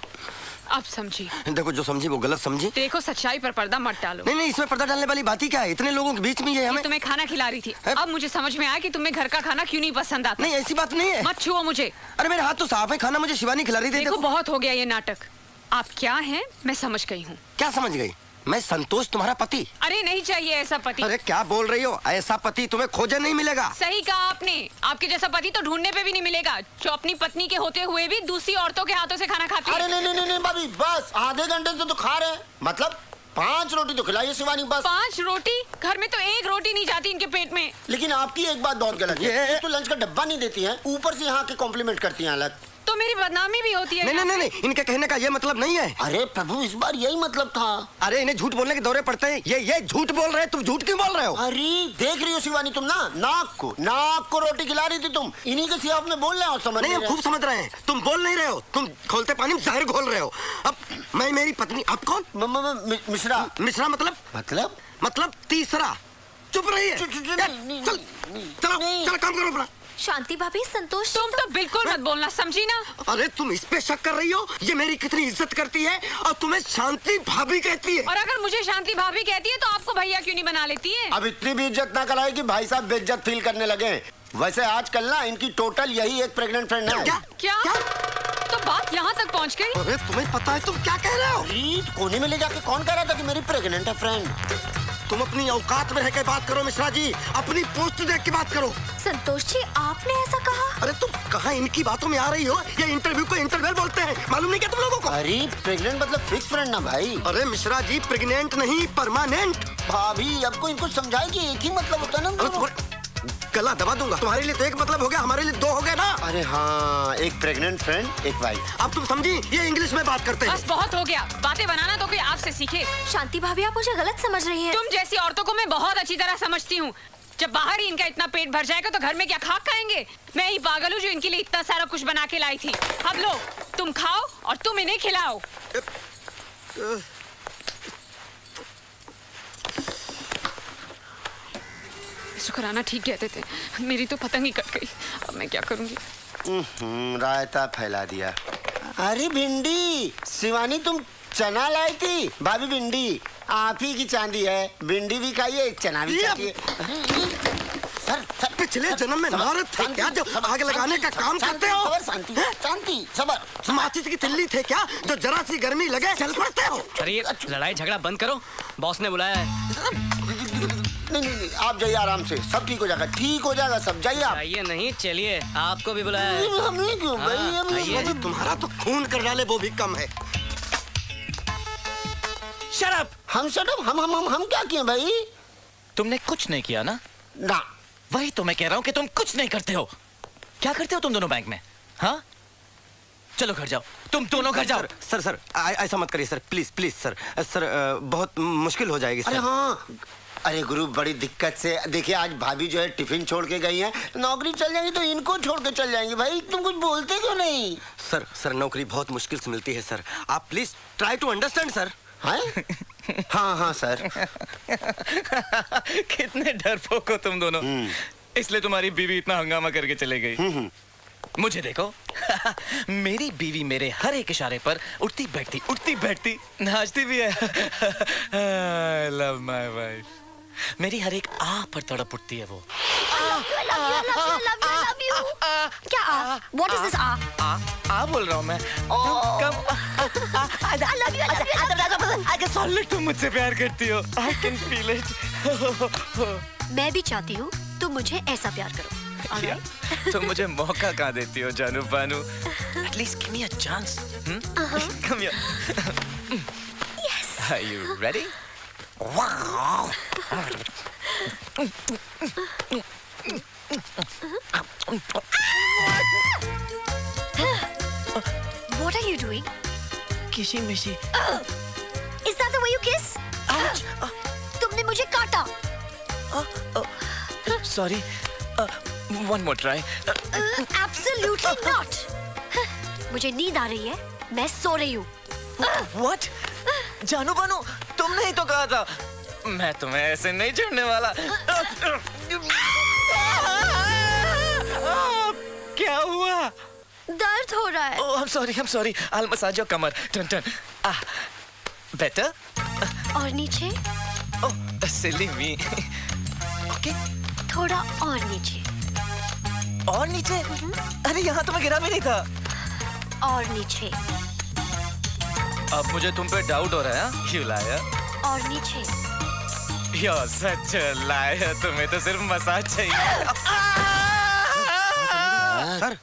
अब समझी। देखो, जो समझी वो गलत समझी। देखो, सच्चाई पर पर्दा मत डालो। नहीं, इसमें पर्दा डालने वाली बात ही क्या है? इतने लोगों के बीच में ये हमें। तुम्हें खाना खिला रही थी। अब मुझे समझ में आया कि तुम्हें घर का खाना क्यों नहीं पसंद आता। नहीं, ऐसी बात नहीं है। मत छुओ मुझे। अरे मेरे हाथ तो साफ है, खाना मुझे शिवानी खिला रही थी। देखो, बहुत हो गया ये नाटक। आप क्या हैं मैं समझ गई हूँ। क्या समझ गई? मैं संतोष तुम्हारा पति। अरे नहीं चाहिए ऐसा पति। अरे क्या बोल रही हो? ऐसा पति तुम्हें खोजे नहीं मिलेगा। सही कहा आपने। आपके जैसा पति तो ढूंढने पे भी नहीं मिलेगा, जो अपनी पत्नी के होते हुए भी दूसरी औरतों के हाथों से खाना खाती है। अरे नहीं भाभी, बस आधे घंटे से तो खा रहे हैं। मतलब 5 रोटी तो खिलाइए शिवानी, बस। 5 रोटी? घर में तो 1 रोटी नहीं जाती इनके पेट में। लेकिन आपकी एक बात बहुत गलत है। तो लंच का डब्बा नहीं देती हैं, ऊपर से यहाँ के कॉम्प्लीमेंट करती हैं अलग। तो मेरी बदनामी भी होती है। नहीं, इनके कहने का ये मतलब नहीं है। अरे प्रभु, इस बार यही मतलब था। अरे इन्हें झूठ बोलने के दौरे पड़ते हैं। ये झूठ बोल रहे हैं। तुम झूठ क्यों बोल रहे हो? अरे देख रही हो शिवानी, तुम ना नाक को रोटी खिला रही थी तुम। इन्हीं के सियाफ में बोल रहे हो। समझ नहीं, हम खूब समझ रहे हैं। तुम बोल नहीं रहे हो। तुम खोलते पानी में जहर घोल रहे हो। अब मैं मेरी पत्नी। आप कौन? मिश्रा मतलब तीसरा। चुप रहिए। चलो काम करो अपना। शांति भाभी, संतोष तुम तो बिल्कुल मत बोलना, समझी ना? अरे तुम इस पे शक कर रही हो? ये मेरी कितनी इज्जत करती है और तुम्हें शांति भाभी कहती है। और अगर मुझे शांति भाभी कहती है तो आपको भैया क्यों नहीं बना लेती है? अब इतनी भी इज्जत ना कराए कि भाई साहब बेइज्जत फील करने लगे। वैसे आजकल ना इनकी टोटल यही एक प्रेग्नेंट फ्रेंड है। क्या? तो बात यहाँ तक पहुँच गई? अरे तुम्हें पता है तुम क्या कह रहे हो? कोने में ले जाके कौन कह रहा था कि मेरी प्रेग्नेंट है फ्रेंड? तुम अपनी औकात में रह के बात करो मिश्रा जी। अपनी पोस्ट देख के बात करो। संतोष जी, आपने ऐसा कहा? अरे तुम कहाँ इनकी बातों में आ रही हो? ये इंटरव्यू को इंटरवल बोलते हैं, मालूम नहीं क्या तुम लोगों को? अरे प्रेग्नेंट मतलब फिक्स फ्रेंड ना भाई। अरे मिश्रा जी, प्रेग्नेंट नहीं, परमानेंट। भाभी अब को इनको समझाए कि एक ही मतलब होता है ना। गला दबा दूंगा। तुम्हारे लिए तो एक मतलब हो गया, हमारे लिए 2 हो गए ना। अरे हाँ, एक प्रेग्नेंट फ्रेंड, एक वाइफ। अब तुम समझी? ये इंग्लिश में बात करते हैं। बस बहुत हो गया। बातें बनाना तो कोई आपसे सीखे। शांति भाभी, आप मुझे गलत समझ रही हैं। तुम जैसी औरतों को मैं बहुत अच्छी तरह समझती हूँ। जब बाहर ही इनका इतना पेट भर जाएगा तो घर में क्या खाक खाएंगे? मैं ही पागल हूँ जो इनके लिए इतना सारा कुछ बना के लाई थी। अब लो, तुम खाओ और तुम इन्हें खिलाओ। शुक्राना ठीक कहते थे। मेरी तो पतंग ही कट गई। अब मैं क्या करूंगी? रायता फैला दिया। अरे भिंडी, शिवानी तुम चना लाई थी। भाभी भिंडी आप ही की चांदी है। भिंडी भी खाइए, चना भी खाइए। सर पिछले जन्म में नारद थे क्या जो आग लगाने का काम करते हो? शांति, सबर। माचिस की तिल्ली थे क्या जो जरा सी गर्मी लगे चल पड़ते हो? अरे ये लड़ाई झगड़ा बंद करो, बॉस ने बुलाया है। नहीं, आप जाइए आराम से, सब ठीक हो जाएगा। ठीक हो जाएगा सब, जाइए आप। जाइए नहीं, चलिए, आपको भी बुलाया है। हमें क्यों भाई? तुम्हारा तो खून कर डाले वो भी कम है। Shut up! हम शट अप? हम क्या किए भाई? तुमने कुछ नहीं किया ना? ना। वही तो मैं कह रहा हूँ कि तुम कुछ नहीं करते हो। क्या करते हो तुम दोनों बैंक में? हाँ, चलो घर जाओ, तुम दोनों घर जाओ। सर ऐसा मत करिए सर, प्लीज सर। बहुत मुश्किल हो जाएगी सर। अरे हाँ, अरे गुरु बड़ी दिक्कत से। देखिए आज भाभी जो है टिफिन छोड़ के गई है। नौकरी चल जाएगी तो इनको छोड़ के चल जाएंगी। भाई तुम कुछ बोलते क्यों नहीं? सर नौकरी बहुत मुश्किल से मिलती है सर। आप please try to understand sir. हाँ सर। कितने डरपोक हो तुम दोनों। इसलिए तुम्हारी बीवी इतना हंगामा करके चले गई। मुझे देखो मेरी बीवी मेरे हर एक इशारे पर उठती बैठती नाचती भी है। I love my wife। मेरी हर एक आ पर तड़प उठती है वो। क्या? What is this? आ बोल रहा हूँ मैं। तुम मुझसे प्यार करती हो। I can feel it। मैं भी चाहती हूँ तुम मुझे ऐसा प्यार करो। तुम मुझे मौका कहाँ देती हो जानू बानू? At least give me a chance। Come here। Yes। Are you ready? What are you doing? किशी-मिशी। Is that the way you kiss? तुमने मुझे काटा। Sorry. One more try. Absolutely not. मुझे नींद आ रही है, मैं सो रही हूँ। What? जानू बानू, तुमने ही तो कहा था मैं तुम्हें ऐसे नहीं छोड़ने वाला। क्या हुआ? दर्द हो रहा है। Oh, I'm sorry. I'll massage your Qamar. Turn. Better? और नीचे? Oh, silly me. Okay. थोड़ा और नीचे। और नीचे? अरे यहाँ तो मैं गिरा भी नहीं था। और नीचे। अब मुझे तुम पे डाउट हो रहा है, you liar? और नीचे। You're such a liar. तुम्हें तो सिर्फ मसाज चाहिए। सर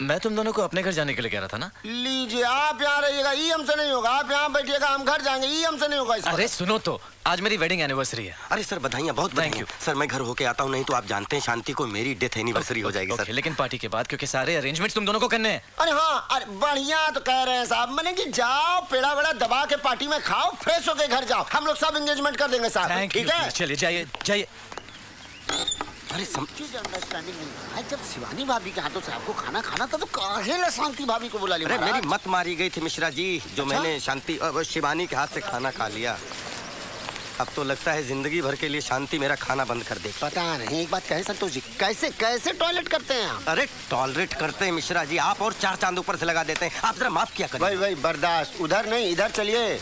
मैं तुम दोनों को अपने घर जाने के लिए कह रहा था ना। लीजिए, आप यहाँ रहिएगा, ई हमसे नहीं होगा। आप यहाँ बैठिएगा, हम घर जाएंगे, ई हमसे नहीं होगा। अरे सुनो तो, आज मेरी वेडिंग एनिवर्सरी है। अरे सर बधाइयाँ, बहुत Thank बधाइयाँ। सर मैं घर होके आता हूँ, नहीं तो आप जानते हैं शांति को मेरी डेथ एनिवर्सरी हो जाएगी सर। लेकिन पार्टी के बाद, क्योंकि सारे अरेंजमेंट्स तुम दोनों को करने हैं। अरे हाँ, अरे बढ़िया तो कह रहे हैं साहब, मैंने कि जाओ पेड़ा वेड़ा दबा के पार्टी में खाओ, फ्रेश होके घर जाओ, हम लोग सब एंगेजमेंट कर देंगे साहब। ठीक है, चलिए जाइए। अरे समझिए, अंडरस्टैंडिंग नहीं है। जब शिवानी भाभी के हाथों से आपको खाना खाना था तो काहे ला शांति भाभी को बुला लिया? अरे मेरी मत मारी गई थी मिश्रा जी, जो मैंने शांति शिवानी के हाथ से खाना खा लिया। अब तो लगता है जिंदगी भर के लिए शांति मेरा खाना बंद कर देगी। पता नहीं, एक बात कहे संतोष जी, कैसे टॉयलेट करते हैं आप? अरे टॉलरेट करते हैं मिश्रा जी, आप और 4 चांद ऊपर से लगा देते हैं। आप जरा माफ किया करिए। भाई बर्दाश्त, उधर नहीं इधर चलिए।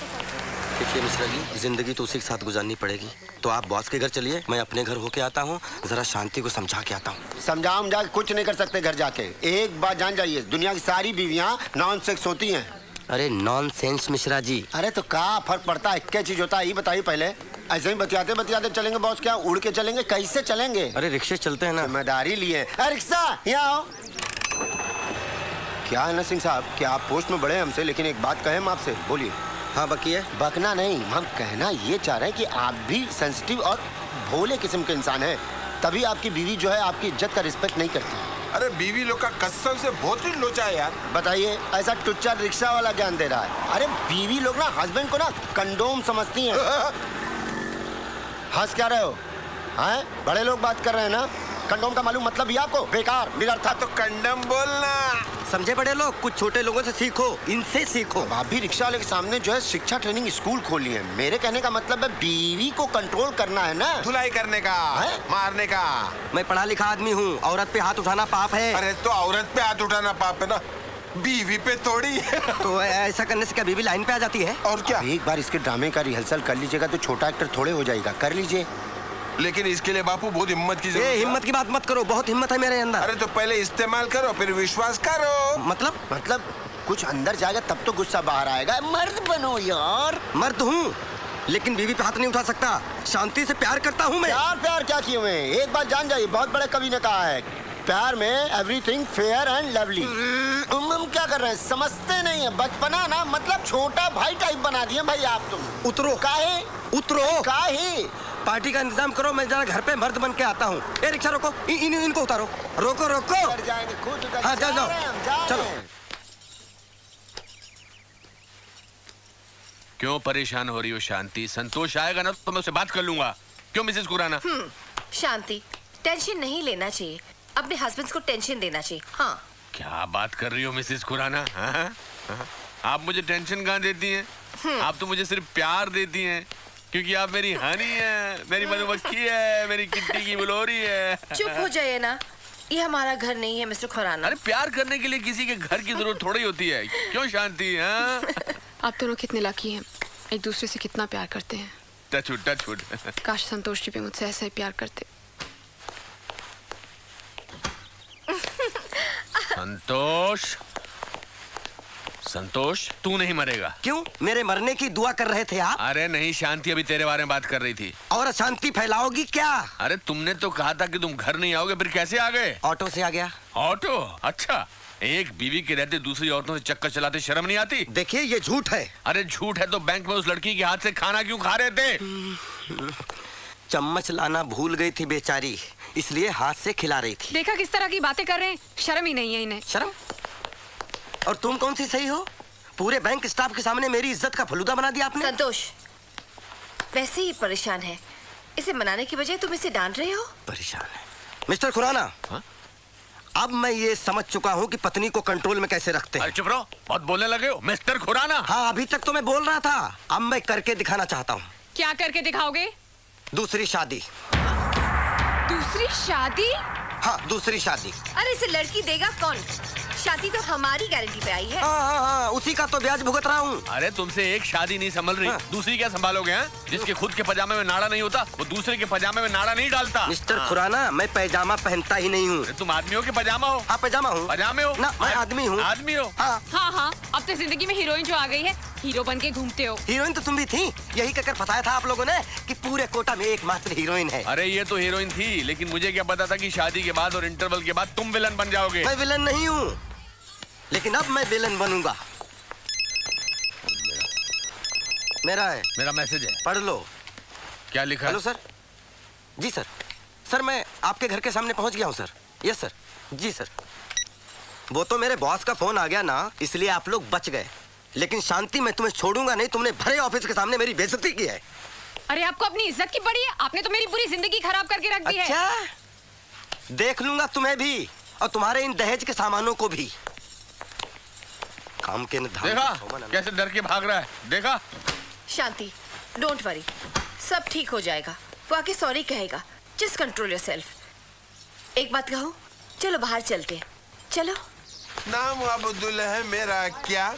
देखिए मिश्रा जी, जिंदगी तो उसी के साथ गुजारनी पड़ेगी, तो आप बॉस के घर चलिए, मैं अपने घर होके आता हूँ, जरा शांति को समझा के आता हूँ। समझाओ जाके कुछ नहीं कर सकते घर जाके। एक बात जान जाइए, दुनिया की सारी बीवियाँ नॉन सेक्स होती हैं। अरे नॉनसेंस मिश्रा जी। अरे तो क्या फर्क पड़ता है, क्या चीज होता है ये बताइए पहले। ऐसे ही बतियाते चलेंगे बॉस? क्या उड़ के चलेंगे, कैसे चलेंगे? अरे रिक्शे चलते हैं ना। जिम्मेदारी लिए। रिक्शा यहाँ आओ। क्या है ना सिंह साहब, क्या आप पोस्ट में बड़े हमसे, लेकिन एक बात कहें हम आपसे, बोलिए। हाँ बकिए। बकना नहीं, हम कहना ये चाह रहे हैं कि आप भी सेंसिटिव और भोले किस्म के इंसान हैं, तभी आपकी बीवी जो है आपकी इज्जत का रिस्पेक्ट नहीं करती। अरे बीवी लोग का कसम से बहुत ही लोचा है यार। बताइए, ऐसा टुच्चा रिक्शा वाला ज्ञान दे रहा है। अरे बीवी लोग ना हस्बैंड को ना कंडोम समझती हैं। हंस क्या रहे हो? हैं? बड़े लोग बात कर रहे हैं ना। कंडोम का मालूम मतलब ही आपको? बेकार, निरर्थक। तो कंडोम बोलना। समझे बड़े लोग, कुछ छोटे लोगों से सीखो, इनसे सीखो। आप भी रिक्शा वाले के सामने जो है शिक्षा ट्रेनिंग स्कूल खोली है। मेरे कहने का मतलब है बीवी को कंट्रोल करना है ना, धुलाई करने का, मारने का। मैं पढ़ा लिखा आदमी हूँ, औरत पे हाथ उठाना पाप है। अरे तो औरत पे हाथ उठाना पाप है ना, बीवी पे थोड़ी। तो ऐसा करने से क्या बीवी लाइन पे आ जाती है? और क्या? एक बार इसके ड्रामे का रिहर्सल कर लीजिएगा तो छोटा एक्टर थोड़े हो जाएगा, कर लीजिए। लेकिन इसके लिए बापू बहुत हिम्मत की जरूरत है। हिम्मत की बात मत करो, बहुत हिम्मत है मेरे अंदर। अरे तो पहले इस्तेमाल करो, फिर विश्वास करो। मतलब कुछ अंदर जाएगा तब तो गुस्सा बाहर आएगा। मर्द बनो यार। मर्द हूँ, लेकिन बीवी पे हाथ नहीं उठा सकता। शांति से प्यार करता हूँ मैं। प्यार क्या किए हुए? एक बात जान जाइए, बहुत बड़े कवि ने कहा है, प्यार में एवरीथिंग फेयर एंड लवली। हम क्या कर रहे हैं, समझते नहीं है। बचपना ना मतलब छोटा भाई टाइप बना दिए भाई आप। तुम उतरो। काहे? उतरो। काहे? पार्टी का इंतजाम करो, मैं जरा घर पे मर्द बन के आता हूँ। ए रिक्शा रोको, इनको उतारो। रोको। हाँ जाओ। चलो। क्यों परेशान हो रही हो शांति? संतोष आएगा ना तो मैं उससे बात कर लूंगा। क्यों मिसेस खुराना? शांति, टेंशन नहीं लेना चाहिए, अपने हस्बैंड को टेंशन देना चाहिए। हाँ। क्या बात कर रही हो मिसेस खुराना? आप मुझे टेंशन कहाँ देती हैं? आप तो मुझे सिर्फ प्यार देती हैं, क्योंकि आप मेरी हनी है, मेरी मधुमक्खी है, मेरी किट्टी की बुलोरी है। चुप हो जाइए ना, ये हमारा घर नहीं है मिस्टर खुराना। अरे प्यार करने के लिए किसी के घर की जरूरत थोड़ी होती है। क्यों शांति? आप दोनों कितने लकी हैं, एक दूसरे से कितना प्यार करते हैं। टचवुड। काश संतोष जी भी मुझसे ऐसा ही प्यार करते। संतोष, तू नहीं मरेगा। क्यों? मेरे मरने की दुआ कर रहे थे आप? अरे नहीं, शांति अभी तेरे बारे में बात कर रही थी। और अशांति फैलाओगी क्या? अरे तुमने तो कहा था कि तुम घर नहीं आओगे, फिर कैसे आ गए? ऑटो से आ गया। ऑटो? अच्छा, एक बीवी के रहते दूसरी औरतों से चक्कर चलाते शर्म नहीं आती? देखिए ये झूठ है। अरे झूठ है तो बैंक में उस लड़की के हाथ से खाना क्यों खा रहे थे? चम्मच लाना भूल गई थी बेचारी, इसलिए हाथ से खिला रही थी। देखा किस तरह की बातें कर रहे हैं, शर्म ही नहीं है इन्हें। शर्म? और तुम कौन सी सही हो? पूरे बैंक स्टाफ के सामने मेरी इज्जत का फलूदा बना दिया आपने। संतोष वैसे ही परेशान है, इसे मनाने की बजाय तुम इसे डांट रहे हो। परेशान है मिस्टर खुराना। अब मैं ये समझ चुका हूँ कि पत्नी को कंट्रोल में कैसे रखते हैं। चुप रहो, बहुत बोलने लगे हो मिस्टर खुराना। हाँ, अभी तक तो मैं बोल रहा था, अब मैं करके दिखाना चाहता हूँ। क्या करके दिखाओगे? दूसरी शादी। दूसरी शादी? हाँ, दूसरी शादी। अरे इसे लड़की देगा कौन? शादी तो हमारी गारंटी पे आई है। हाँ, उसी का तो ब्याज भुगत रहा हूँ। अरे तुमसे एक शादी नहीं संभल रही, दूसरी क्या संभालोगे? हैं? जिसके खुद के पजामे में नाड़ा नहीं होता वो दूसरे के पजामे में नाड़ा नहीं डालता। मिस्टर खुराना, मैं पैजामा पहनता ही नहीं हूँ। तुम आदमियों के पजामा हो? हाँ, पैजामा हूँ। पजामे हो ना, मैं आदमी हूँ। आदमी हो? हाँ, अब तो जिंदगी में हीरोइन जो आ गई है, हीरो बन के घूमते हो। हीरोइन तो तुम भी थी, यही कहकर फंसाया था आप लोगों ने कि पूरे कोटा में एकमात्र हीरोइन है। अरे ये तो हीरोइन थी, लेकिन मुझे क्या पता था कि शादी के बाद और इंटरवल के बाद तुम विलन बन जाओगे। मैं विलन नहीं हूँ, लेकिन अब मैं विलन बनूंगा। मेरा है, मेरा मैसेज है, पढ़ लो। क्या लिखा? Hello sir. जी सर। सर मैं आपके घर के सामने पहुंच गया हूं सर। Yes sir. जी सर। वो तो मेरे बॉस का फोन आ गया ना, इसलिए आप लोग बच गए, लेकिन शांति मैं तुम्हें छोड़ूंगा नहीं। तुमने भरे ऑफिस के सामने मेरी बेइज्जती की है। अरे आपको अपनी इज्जत की पड़ी है? आपने तो मेरी पूरी जिंदगी खराब करके रख दी है। अच्छा, देख लूंगा तुम्हें भी और तुम्हारे इन दहेज के सामानों को भी। काम के देखा कैसे डर के भाग रहा है? देखा? शांति, डोंट वरी, सब ठीक हो जाएगा। वो आके सॉरी कहेगा। Just control yourself. एक बात कहूँ, चलो बाहर चलते हैं। चलो। नाम अब्दुल है मेरा, क्या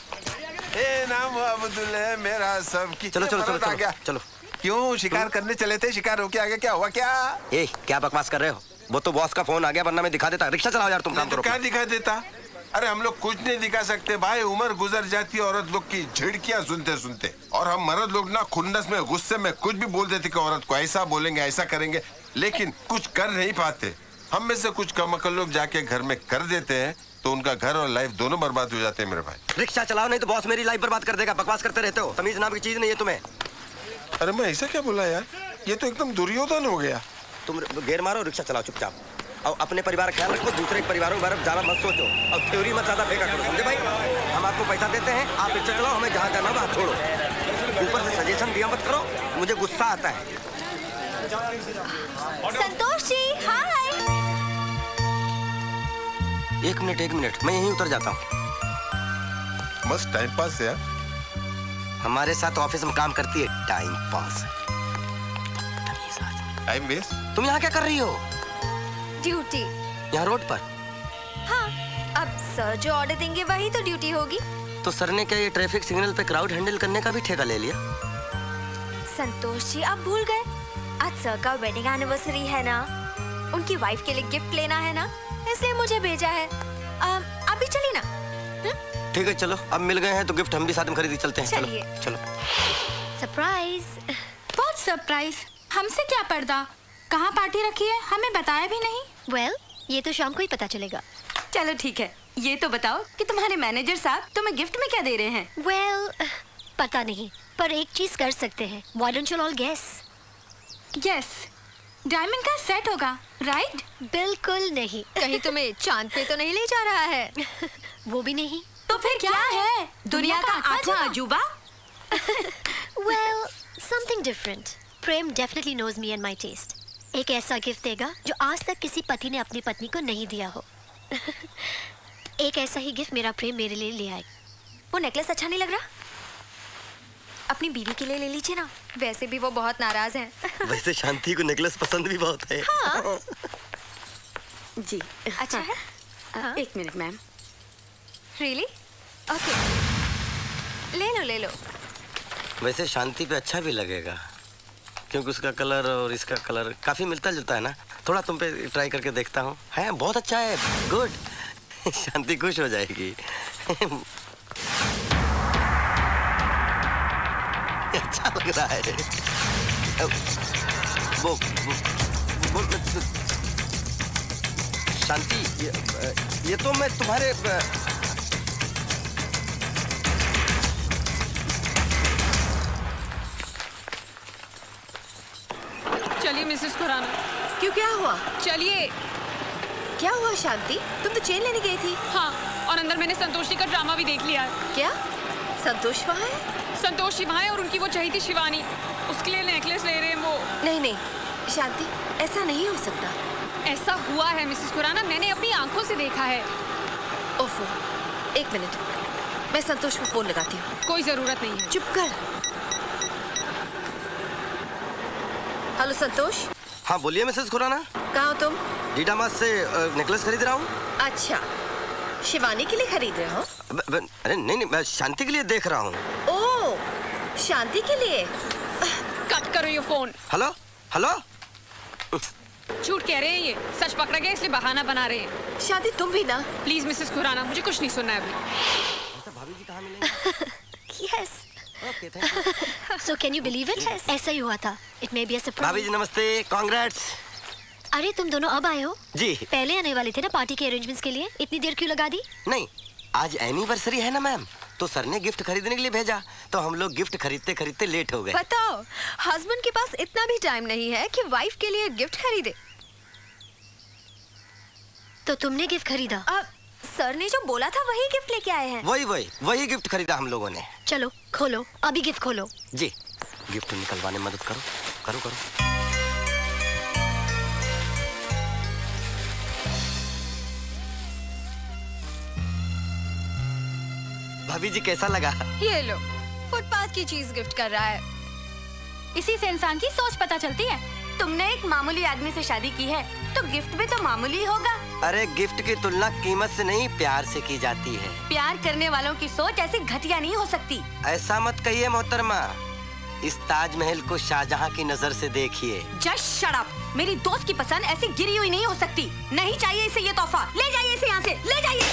नाम अब्दुल है मेरा सब की। चलो चलो चलो चलो, चलो। क्यों शिकार करने चले थे? शिकार होके आगे क्या हुआ? क्या क्या बकवास कर रहे हो? वो तो बॉस का फोन आ गया, वरना मैं दिखा देता। रिक्शा चलाओ यार, तुम काम करो। क्या दिखा देता? अरे हम लोग कुछ नहीं दिखा सकते भाई, उम्र गुजर जाती है औरत लोग की झिड़कियां सुनते सुनते, और हम मर्द लोग ना खुन्नस में गुस्से में कुछ भी बोल देते कि औरत को ऐसा बोलेंगे ऐसा करेंगे, लेकिन कुछ कर नहीं पाते। हम में से कुछ कमअक्ल लोग जाके घर में कर देते हैं तो उनका घर और लाइफ दोनों बर्बाद हो जाते हैं मेरे भाई। रिक्शा चलाओ, नहीं तो बॉस मेरी लाइफ बर्बाद कर देगा। बकवास करते रहते हो, तमीज नाम की चीज नहीं है तुम्हें। अरे मैं ऐसा क्या बोला यार, ये तो एकदम दुर्योधन हो गया। तुम गेर मारो, रिक्शा चलाओ चुपचाप, और अपने परिवार का ख्याल रखो। दूसरे परिवारों के बारे में ज्यादा मत सोचो, और थ्योरी मत ज्यादा फेंका करो, समझे भाई? हम आपको पैसा देते हैं, आप रिक्शा चलाओ, हमें जहाँ जाना वहाँ छोड़ो। ऊपर से सजेशन दिया मत करो, मुझे गुस्सा आता है। संतोष जी, हाय। एक मिनट, मैं यहीं उतर जाता हूँ। बस टाइम पास है। हमारे साथ ऑफिस में काम करती है, टाइम पास। Time waste? तुम यहाँ क्या कर रही हो? ड्यूटी। यहाँ रोड पर? हाँ, अब सर जो ऑर्डर देंगे वही तो ड्यूटी होगी। तो सर ने क्या ये ट्रैफिक सिग्नल पे क्राउड हैंडल करने का भी ठेका ले लिया? संतोष जी, आप भूल गए, आज सर का वेडिंग एनिवर्सरी है ना, उनकी वाइफ के लिए गिफ्ट लेना है ना, इसलिए मुझे भेजा है। आप भी चलिए ना। ठीक है चलो, अब मिल गए हैं तो गिफ्ट हम भी साथ में खरीदी चलते हैं। चलिए। चलो। सरप्राइज। बहुत सरप्राइज। हमसे क्या पर्दा? कहाँ पार्टी रखी है, हमें बताया भी नहीं। वेल, ये तो शाम को ही पता चलेगा। चलो ठीक है, ये तो बताओ कि तुम्हारे मैनेजर साहब तुम्हें गिफ्ट में क्या दे रहे हैं? वेल, पता नहीं, पर एक चीज कर सकते हैं। Why don't you all guess? Yes, diamond का सेट होगा, राइट? बिल्कुल नहीं। कहीं तुम्हें चांद पे तो नहीं ले जा रहा है? वो भी नहीं। तो फिर क्या है? दुनिया का 8वां अजूबा? Well, something different. Prem definitely knows me and my taste. एक ऐसा गिफ्ट देगा जो आज तक किसी पति ने अपनी पत्नी को नहीं दिया हो। एक ऐसा ही गिफ्ट मेरा प्रेम मेरे लिए ले आए। वो नेकलेस अच्छा नहीं लग रहा? अपनी बीवी के लिए ले लीजिए ना, वैसे भी वो बहुत नाराज हैं। वैसे शांति को नेकलेस पसंद भी बहुत है। हाँ। जी अच्छा है। हाँ? एक मिनट मैम। रियली? ओके, ले लो। वैसे शांति पे अच्छा भी लगेगा, क्योंकि उसका कलर और इसका कलर काफी मिलता जुलता है ना। थोड़ा तुम पे ट्राई करके देखता हूँ। है बहुत अच्छा है, गुड। शांति खुश हो जाएगी। अच्छा लग रहा है। वो शांति, ये तो मैं तुम्हारे चलिए मिसेस खुराना। क्यों, क्या हुआ? चलिए। क्या हुआ शांति? तुम तो चेन लेने गई थी। हाँ, और अंदर मैंने संतोष जी का ड्रामा भी देख लिया है। क्या? संतोष वहाँ है? संतोष जी वहाँ है और उनकी वो चाहिए थी शिवानी, उसके लिए नेकलेस ले रहे हैं वो। नहीं नहीं शांति, ऐसा नहीं हो सकता। ऐसा हुआ है मिसेस खुराना, मैंने अपनी आंखों से देखा है। ओफो, एक मिनट, मैं संतोष को फोन लगाती हूँ। कोई जरूरत नहीं है। चुप कर। हेलो संतोश। हाँ बोलिए मिसेस खुराना। कहाँ हो तुम? डीडामास से नेकलेस खरीद रहा हूँ। अच्छा, शिवानी के लिए खरीद रहे हो? अरे नहीं नहीं, मैं शांति के लिए देख रहा हूँ। ओह, शांति के लिए? कट करो ये फोन। Hello hello. झूठ कह रहे हैं ये, सच पकड़ा गया इसलिए बहाना बना रहे हैं। शांति तुम भी ना। प्लीज मिसेस खुराना, मुझे कुछ नहीं सुनना है अभी। भाभी जी कहाँ मिलेंगे? Yes. So can you believe it? ऐसा ही हुआ था। It may be a surprise. भाभी जी नमस्ते, कांग्रेट्स। अरे तुम दोनों अब आए हो? जी। पहले आने वाले थे ना पार्टी के अरेंजमेंट्स के लिए, इतनी देर क्यों लगा दी? नहीं, आज एनिवर्सरी है ना मैम, तो सर ने गिफ्ट खरीदने के लिए भेजा, तो हम लोग गिफ्ट खरीदते खरीदते लेट हो गए। बताओ, हस्बैंड के पास इतना भी टाइम नहीं है कि वाइफ के लिए गिफ्ट खरीदे। तो तुमने गिफ्ट खरीदा? सर ने जो बोला था वही गिफ्ट लेके आए हैं। वही गिफ्ट खरीदा हम लोगों ने। चलो खोलो, अभी गिफ्ट खोलो। जी, गिफ्ट निकलवाने में मदद करो, करो करो। भाभी जी कैसा लगा? ये लो, फुटपाथ की चीज गिफ्ट कर रहा है। इसी से इंसान की सोच पता चलती है। तुमने एक मामूली आदमी से शादी की है, तो गिफ्ट भी तो मामूली होगा। अरे गिफ्ट की तुलना कीमत से नहीं, प्यार से की जाती है। प्यार करने वालों की सोच ऐसी घटिया नहीं हो सकती। ऐसा मत कहिए मोहतरमा, इस ताजमहल को शाहजहां की नजर से देखिए। Just shut up. मेरी दोस्त की पसंद ऐसी गिरी हुई नहीं हो सकती। नहीं चाहिए इसे ये तोहफा। ले जाइए इसे यहाँ से, ले जाइए।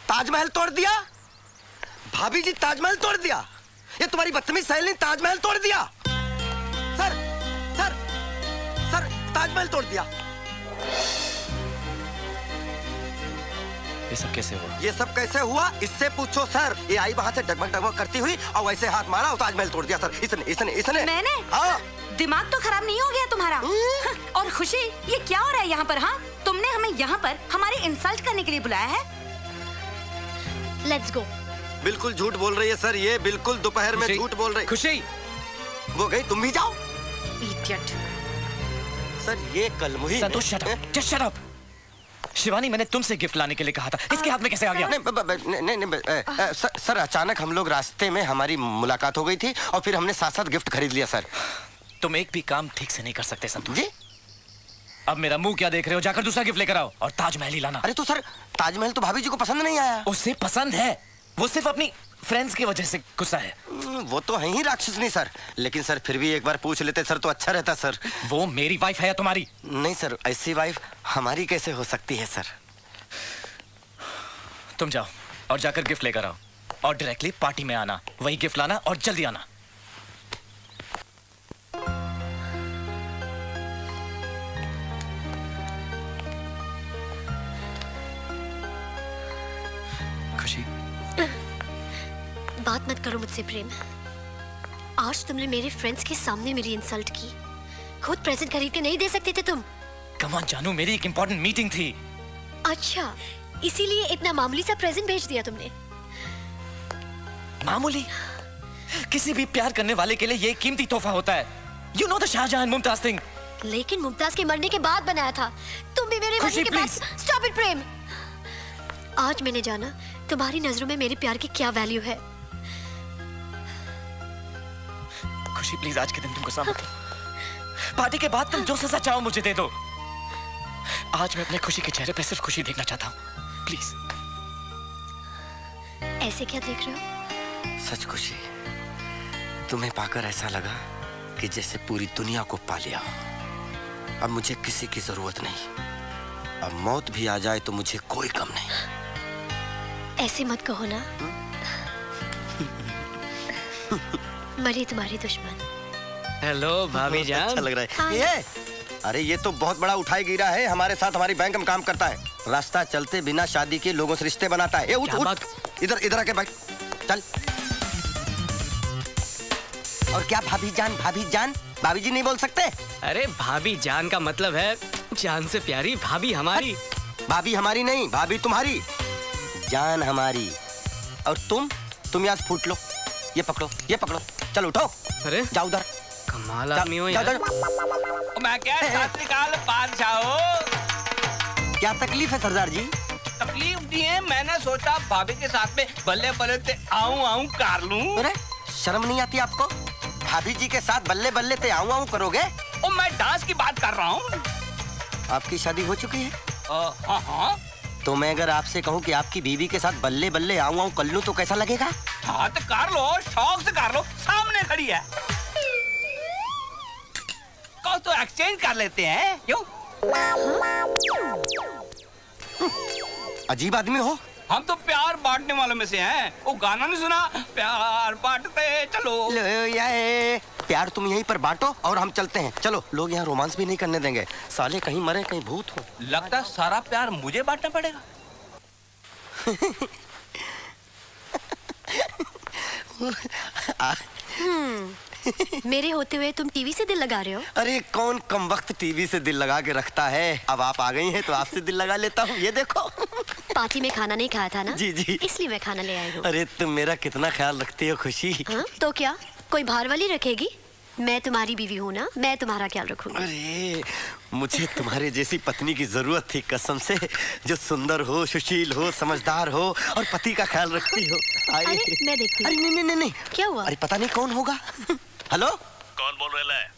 ताजमहल तोड़ दिया? भाभी जी ताजमहल तोड़ दिया? ये तुम्हारी बदतमीज सहेली ने ताजमहल तोड़ दिया। सर सर सर, ताजमहल तोड़ दिया। ये सब कैसे हुआ? ये सब कैसे हुआ इससे पूछो सर। ये आई वहां से डगमग डगमग करती हुई और वैसे हाथ मारा और ताजमहल तोड़ दिया सर। इसने मैंने? हाँ। दिमाग तो खराब नहीं हो गया तुम्हारा? और खुशी, ये क्या हो रहा है यहाँ पर? हाँ, तुमने हमें यहाँ पर हमारी इंसल्ट करने के लिए बुलाया है? Let's go. बिल्कुल झूठ बोल रही है सर, ये बिल्कुल दोपहर में झूठ बोल रही। खुशी, वो गई, तुम भी जाओ। इडियट। सर ये कल मुही। Santosh shut up, just shut up. Shivani, मैंने तुमसे गिफ्ट लाने के लिए कहा था, इसके हाथ में कैसे आ गया? नहीं, सर अचानक हम लोग रास्ते में हमारी मुलाकात हो गई थी और फिर हमने साथ साथ गिफ्ट खरीद लिया सर। तुम एक भी काम ठीक से नहीं कर सकते संतोष जी। अब मेरा मुंह क्या देख रहे हो? जाकर दूसरा गिफ्ट लेकर आओ और ताजमहल ही लाना। अरे तो सर, ताजमहल तो भाभी जी को पसंद नहीं आया। उसे पसंद है, वो सिर्फ अपनी फ्रेंड्स की वजह से गुस्सा है। वो तो है ही राक्षसनी सर, लेकिन सर फिर भी एक बार पूछ लेते सर तो अच्छा रहता सर। वो मेरी वाइफ है या तुम्हारी? नहीं सर, ऐसी वाइफ हमारी कैसे हो सकती है सर। तुम जाओ और जाकर गिफ्ट लेकर आओ और डायरेक्टली पार्टी में आना, वही गिफ्ट लाना और जल्दी आना। खुशी, बात मत करो मुझसे प्रेम। आज तुमने मेरे फ्रेंड्स के सामने मेरी इंसल्ट की। खुद प्रेजेंट खरीद के नहीं दे सकते थे तुम? कम ऑन जानू, मेरी एक इंपॉर्टेंट मीटिंग थी। अच्छा, इसीलिए इतना मामूली सा प्रेजेंट भेज दिया तुमने? मामूली? किसी भी प्यार करने वाले के लिए ये कीमती तोहफा होता है। You know the Shahjahan and Mumtaz thing. लेकिन मुमताज के मरने के बाद बनाया था। तुम भी मेरे मरने के बाद। स्टॉप इट प्रेम। आज मैंने जाना तुम्हारी नजरों में मेरे प्यार की क्या वैल्यू है। खुशी प्लीज, आज के दिन तुमको समझ। पार्टी के बाद तुम जो सजा चाहो मुझे दे दो। आज मैं अपने खुशी के चेहरे पे सिर्फ खुशी देखना चाहता हूँ, प्लीज। ऐसे क्या देख रहे हो? सच खुशी, तुम्हें पाकर ऐसा लगा कि जैसे पूरी दुनिया को पा लिया। अब मुझे किसी की जरूरत नहीं। अब मौत भी आ जाए तो मुझे कोई गम नहीं। ऐसे मत कहो ना। मरे तुम्हारे दुश्मन। हेलो भाभी जान। अच्छा लग रहा है ये। अरे ये तो बहुत बड़ा उठाई गिरा है, हमारे साथ हमारी बैंक में काम करता है। रास्ता चलते बिना शादी के लोगों से रिश्ते बनाता है। ये उठ उठ, इधर इधर आके बैठ, चल। और क्या भाभी जान भाभी जी नहीं बोल सकते? अरे भाभी जान का मतलब है जान से प्यारी भाभी हमारी। भाभी हमारी नहीं, भाभी तुम्हारी, जान हमारी। और तुम यहाँ से फूट लो, ये पकड़ो, चलो उठो। अरे जाओ उधर। कमाल आदमी हो यार। मैं क्या सत श्रीकाल बादशाह हो। क्या तकलीफ है सरदार जी? तकलीफ नहीं है, मैंने सोचा भाभी के साथ में बल्ले बल्ले ते आऊं कर लूं। अरे शर्म नहीं आती आपको? भाभी जी के साथ बल्ले बल्ले ते आऊं करोगे? ओ मैं डांस की बात कर रहा हूँ। आपकी शादी हो चुकी है? हाँ। तो मैं अगर आपसे कहूँ कि आपकी बीवी के साथ बल्ले बल्ले आऊं कर लूं तो कैसा लगेगा? हाँ तो कर लो, शौक से कर लो, सामने खड़ी है। कहो तो एक्सचेंज कर लेते हैं, क्यों? अजीब आदमी हो। हम तो प्यार बांटने वालों में से हैं। वो गाना नहीं सुना, प्यार बांटते चलो। प्यार तुम यहीं पर बांटो और हम चलते हैं। चलो, लोग यहाँ रोमांस भी नहीं करने देंगे, साले कहीं मरे कहीं भूत हो। लगता सारा प्यार मुझे बांटना पड़ेगा। मेरे होते हुए तुम टीवी से दिल लगा रहे हो? अरे कौन कम वक्त टीवी से दिल लगा के रखता है। अब आप आ गई हैं तो आपसे दिल लगा लेता हूँ। ये देखो। पार्टी में खाना नहीं खाया था ना? जी जी, इसलिए मैं खाना ले आई हूँ। अरे तुम मेरा कितना ख्याल रखती हो खुशी। हाँ? तो क्या कोई बाहर वाली रखेगी? मैं तुम्हारी बीवी हूँ ना, मैं तुम्हारा ख्याल रखूंगी। अरे मुझे तुम्हारे जैसी पत्नी की जरूरत थी कसम से, जो सुंदर हो, सुशील हो, समझदार हो और पति का ख्याल रखती हो। अरे मैं देखती हूँ। अरे नहीं, क्या हुआ? अरे पता नहीं कौन होगा। हेलो, कौन बोल रहा है?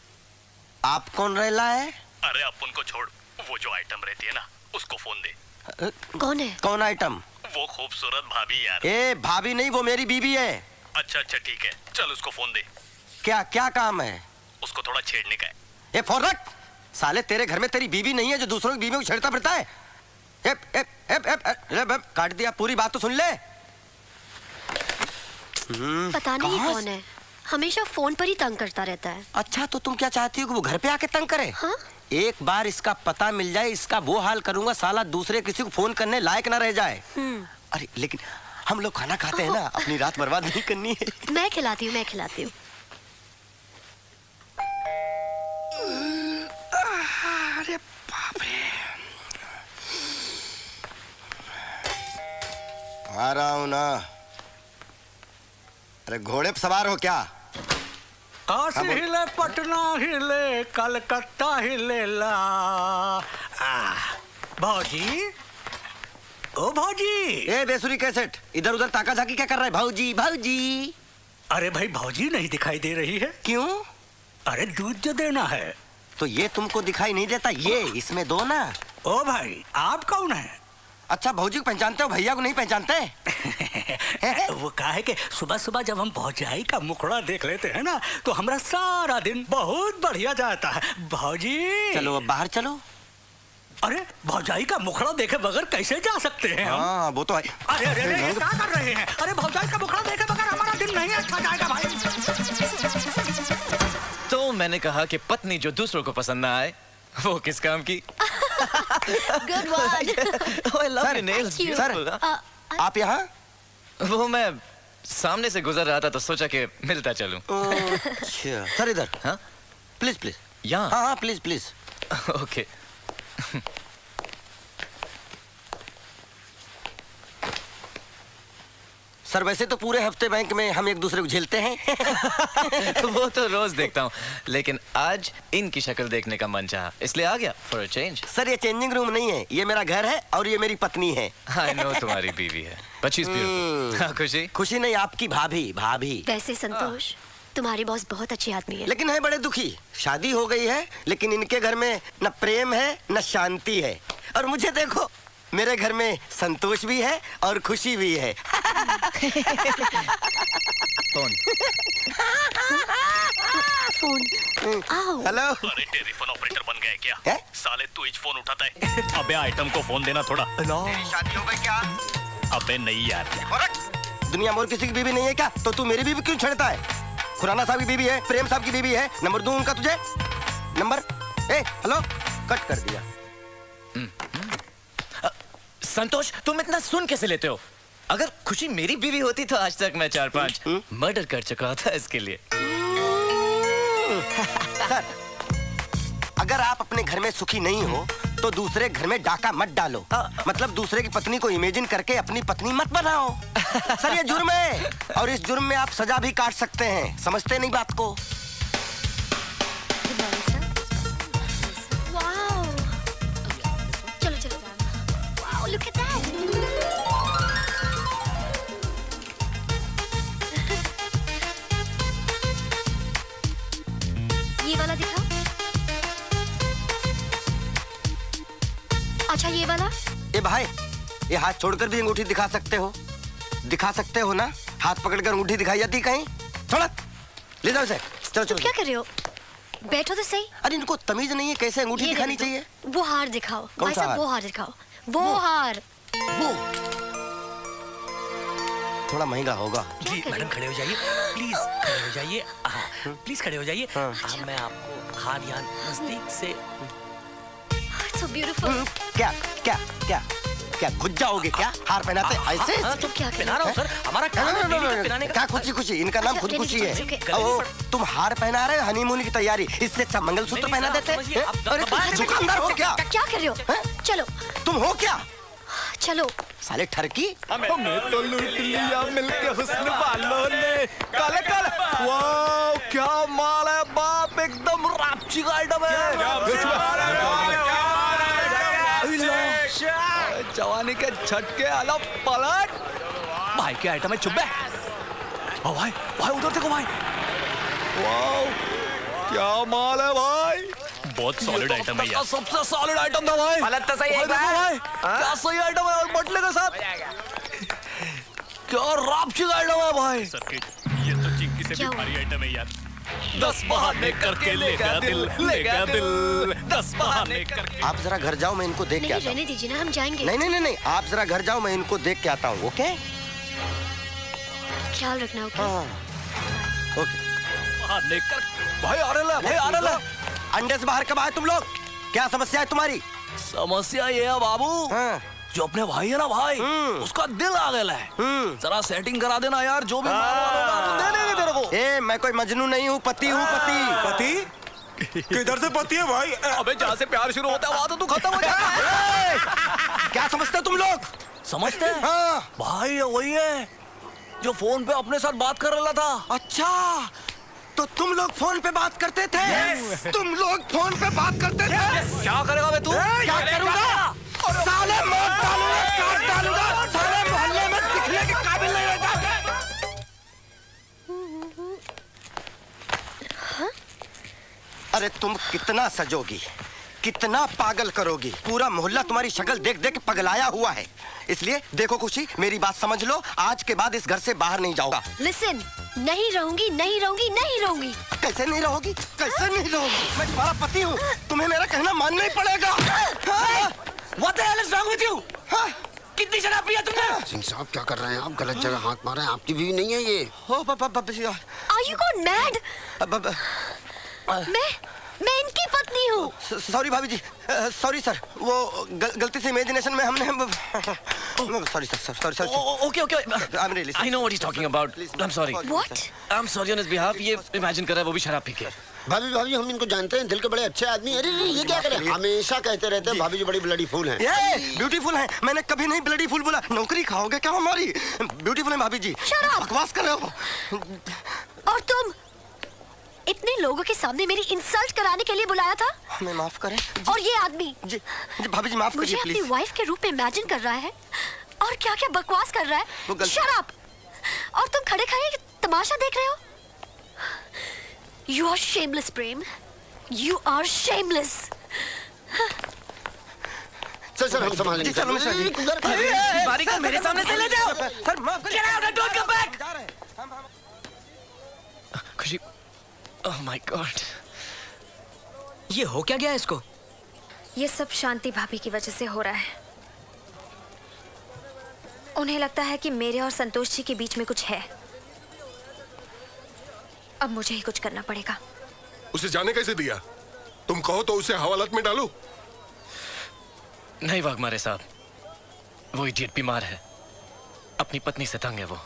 आप कौन रहला है? अरे अपन को छोड़, वो जो आइटम रहती है ना उसको फोन दे। कौन है? कौन आइटम? वो खूबसूरत भाभी यार। ए भाभी नहीं, वो मेरी बीवी है। अच्छा ठीक है, चल उसको फोन दे। क्या काम है? उसको थोड़ा छेड़ने का है। ए फोन रख। साले तेरे घर में तेरी बीवी नहीं है जो दूसरों की बीवी को छेड़ता फिरता है? काट दिया, पूरी बात तो सुन ले। पता नहीं कौन है, हमेशा फोन पर ही तंग करता रहता है। अच्छा तो तुम क्या चाहती हो कि वो घर पे आके तंग करे? हाँ? एक बार इसका पता मिल जाए, इसका वो हाल करूंगा साला दूसरे किसी को फोन करने लायक ना रह जाए। अरे लेकिन हम लोग खाना खाते हैं ना, अपनी रात बर्बाद नहीं करनी है। मैं खिलाती हूँ। अरे बाप रे, आ रहा हूं ना। अरे घोड़े पे सवार हो क्या? काशी हिले, पटना हिले, कलकत्ता हिले ला। भौजी, ओ भौजी। ए बेसुरी कैसेट, इधर उधर ताका झाकी क्या कर रहा है? भौजी। अरे भाई भौजी नहीं दिखाई दे रही है। क्यों? अरे दूध जो देना है। तो ये तुमको दिखाई नहीं देता, ये इसमें दो ना। ओ भाई आप कौन है? अच्छा भौजी को पहचानते हो, भैया को नहीं पहचानते? वो कहा है कि सुबह सुबह जब हम भौजाई का मुखड़ा देख लेते हैं ना तो हमारा सारा दिन बहुत बढ़िया जाता है। भौजी चलो अब बाहर चलो। अरे भौजाई का मुखड़ा देखे बगैर कैसे जा सकते हैं हम? हाँ वो तो है। अरे क्या कर रहे हैं? अरे भौजाई का मुखड़ा देखे बगैर हमारा दिन नहीं अच्छा जाएगा भाई। तो मैंने कहा कि पत्नी जो दूसरों को पसंद ना आए वो किस काम की? Good one. Oh, I love your nails. Sir, आप यहाँ? वो मैं सामने से गुजर रहा था तो सोचा कि मिलता चलूं। अच्छा सर इधर। हाँ प्लीज। यहाँ? हाँ प्लीज। ओके। सर वैसे तो पूरे हफ्ते बैंक में हम एक दूसरे को झेलते हैं। वो तो रोज देखता हूँ, लेकिन आज इनकी शक्ल देखने का मन चाहा इसलिए आ गया फॉर अ चेंज। सर ये चेंजिंग रूम नहीं है, ये मेरा घर है और ये मेरी पत्नी है। I know तुम्हारी बीवी है, but she's beautiful। खुशी नहीं, आपकी भाभी। वैसे संतोष तुम्हारी बॉस बहुत अच्छी आदमी है, लेकिन है बड़े दुखी। शादी हो गई है लेकिन इनके घर में न प्रेम है न शांति है। और मुझे देखो, मेरे घर में संतोष भी है और खुशी भी है। फोन। हेलो। अरे टेलीफोन ऑपरेटर बन गए क्या? साले तू ही फोन उठाता है। अबे आइटम को फोन देना थोड़ा। तेरी शादी हो गई क्या? अबे नहीं यार। दुनिया में और किसी की बीवी नहीं है क्या? तो तू मेरी बीवी क्यों छेड़ता है? खुराना साहब की बीवी है, प्रेम साहब की बीवी है। नंबर दूं उनका तुझे? नंबर? हेलो, कट कर दिया। संतोष तुम इतना सुन कैसे लेते हो? अगर खुशी मेरी बीवी होती तो आज तक मैं 4-5 मर्डर कर चुका था इसके लिए। सर, अगर आप अपने घर में सुखी नहीं हो तो दूसरे घर में डाका मत डालो। मतलब दूसरे की पत्नी को इमेजिन करके अपनी पत्नी मत बनाओ। सर ये जुर्म है और इस जुर्म में आप सजा भी काट सकते हैं। समझते नहीं बात को? चलो चलो। Wow, look at that. ये वाला दिखाओ। अच्छा ये वाला? ए भाई, ये हाथ छोड़कर भी अंगूठी दिखा सकते हो? दिखा सकते हो ना? हाथ पकड़कर अंगूठी दिखाई जाती कहीं? थोड़ा ले जाओ इसे। चलो चलो। क्या कर रहे हो? बैठो तो सही। अरे इनको तमीज नहीं है कैसे अंगूठी दिखानी चाहिए? वो हार दिखाओ। कौन सा हार? वो हार दिखाओ। वो हार। वो थोड़ा महंगा होगा। जी मैडम खड़े हो जाइए प्लीज, खड़े हो जाइए। प्लीज खड़े हो जाइए। मैं आपको हार यहाँ नजदीक से। So beautiful. क्या क्या क्या क्या खुद जाओगे क्या हार पहनाते ऐसे? तो क्या पहना रहा हूँ सर, हमारा काम है बीवी को पहनाने का। क्या खुशी खुशी? इनका नाम खुद खुशी है। ओ, तुम हार पहना रहे हो हनीमून की तैयारी, इससे अच्छा मंगलसूत्र पहना देते। अरे तुम दुकानदार हो क्या? क्या कर रहे हो? चलो। तुम हो क्या? चलो। साले ठरकी। हमें तो लूट लिया मिलके हुस्न वालों ने। काले काले, वाह क्या माल है बाप, एकदम रापची का आइटम है। जवानी के झटके अलग पलट। भाई क्या आइटम है, चुप्पे। ओ भाई, भाई उधर देखो भाई। वाह क्या माल है भाई, बहुत सॉलिड आइटम है यार। सबसे सॉलिड आइटम था भाई। पलट तो सही है भाई, क्या सही आइटम है और बटले के साथ क्या रापची का आइटम है भाई। सर्किट, ये तो चिंकी से भी भारी आइटम है यार। 10 बहाने करके ले गया दिल, ले गया दिल। 10 बहाने करके। आप जरा घर जाओ, मैं इनको देख के आता हूँ। रहने दीजिए ना, हम जाएंगे। नहीं, आप जरा घर जाओ, मैं इनको देख के आता हूँ। ओके? ख्याल रखना। ओके? ओके। बहाने कर भाई, आ रहे। अंडे से बाहर कब आए तुम लोग? क्या समस्या है तुम्हारी? समस्या ये है बाबू, जो अपने भाई है ना भाई, उसका दिल आ गया है। जरा सेटिंग करा देना यार, जो भी दे देंगे तेरे को। ए, मैं कोई मजनू नहीं हूँ, पति हूँ। पति? किधर से पति है भाई? अबे जहाँ से प्यार शुरू होता है वहाँ तो तू खत्म हो जाता है। क्या समझते हो तुम लोग? समझते हैं? हाँ। भाई ये वही है जो फोन पे अपने साथ बात कर रहा था। अच्छा, तो तुम लोग फोन पे बात करते थे? तुम लोग फोन पे बात करते थे? क्या करेगा बे तू? क्या करूँगा? साले मार डालूंगा, काट डालूंगा, साले मोहल्ले में दिखने के काबिल नहीं रहता। अरे तुम कितना सजोगी, कितना पागल करोगी? पूरा मोहल्ला तुम्हारी शक्ल देख देख के पगलाया हुआ है। इसलिए देखो खुशी, मेरी बात समझ लो, आज के बाद इस घर से बाहर नहीं जाऊंगा। लिसन, नहीं रहूंगी। कैसे नहीं रहोगी? कैसे नहीं रहोगी? मैं तुम्हारा पति हूँ, तुम्हें मेरा कहना मानना ही पड़ेगा। What the hell is wrong with you? कितनी शराब पिया तुमने? सिंह साहब क्या कर रहे हैं आप? गलत जगह हाथ मारे हैं, आपकी बीवी नहीं है ये। Are you gone mad? मैं इनकी पत्नी हूँ। सॉरी भाभी जी, सॉरी सर, वो गलती से इमेजिनेशन में हमने sorry sir. Okay I'm really sorry. I know what he's talking about. I'm sorry. What? I'm sorry on his behalf. ये इमेजिन कर रहा है वो भी शराब पी के। भाभी हम इनको जानते हैं, दिल के बड़े अच्छे आदमी। अरे ये क्या करे, हमेशा कहते रहते हैं भाभी जी बड़ी ब्लडी फूल हैं। ये ब्यूटीफुल हैं, मैंने कभी नहीं ब्लडी फूल बोला। नौकरी खाओगे क्या हमारी? ब्यूटीफुल हैं भाभी जी। बकवास कर रहे हो। और तुम इतने लोगों के सामने मेरी इंसल्ट कराने के लिए बुलाया था? हमें माफ करें। और ये आदमी जी भाभी जी माफ मुझे करिए अपनी प्लीज। वाइफ के रूप में इमेजिन कर रहा है और क्या क्या बकवास कर रहा है। Shut up. और तुम खड़े खड़े तमाशा देख रहे हो। You are shameless, Prem. You are shameless. Sir हम संभालेंगे। चलो मिश्रा जी। बारी को मेरे सामने से ले जाओ। सर माफ करिए। Get out and don't come back. खुशी, oh my God. ये हो क्या गया इसको? ये सब शांति भाभी की वजह से हो रहा है। उन्हें लगता है कि मेरे और संतोष जी के बीच में कुछ है। अब मुझे ही कुछ करना पड़ेगा। उसे जाने कैसे दिया? तुम कहो तो उसे हवालात में डालो। नहीं वाघमारे साहब, वो इडियट बीमार है, अपनी पत्नी से तंग है वो।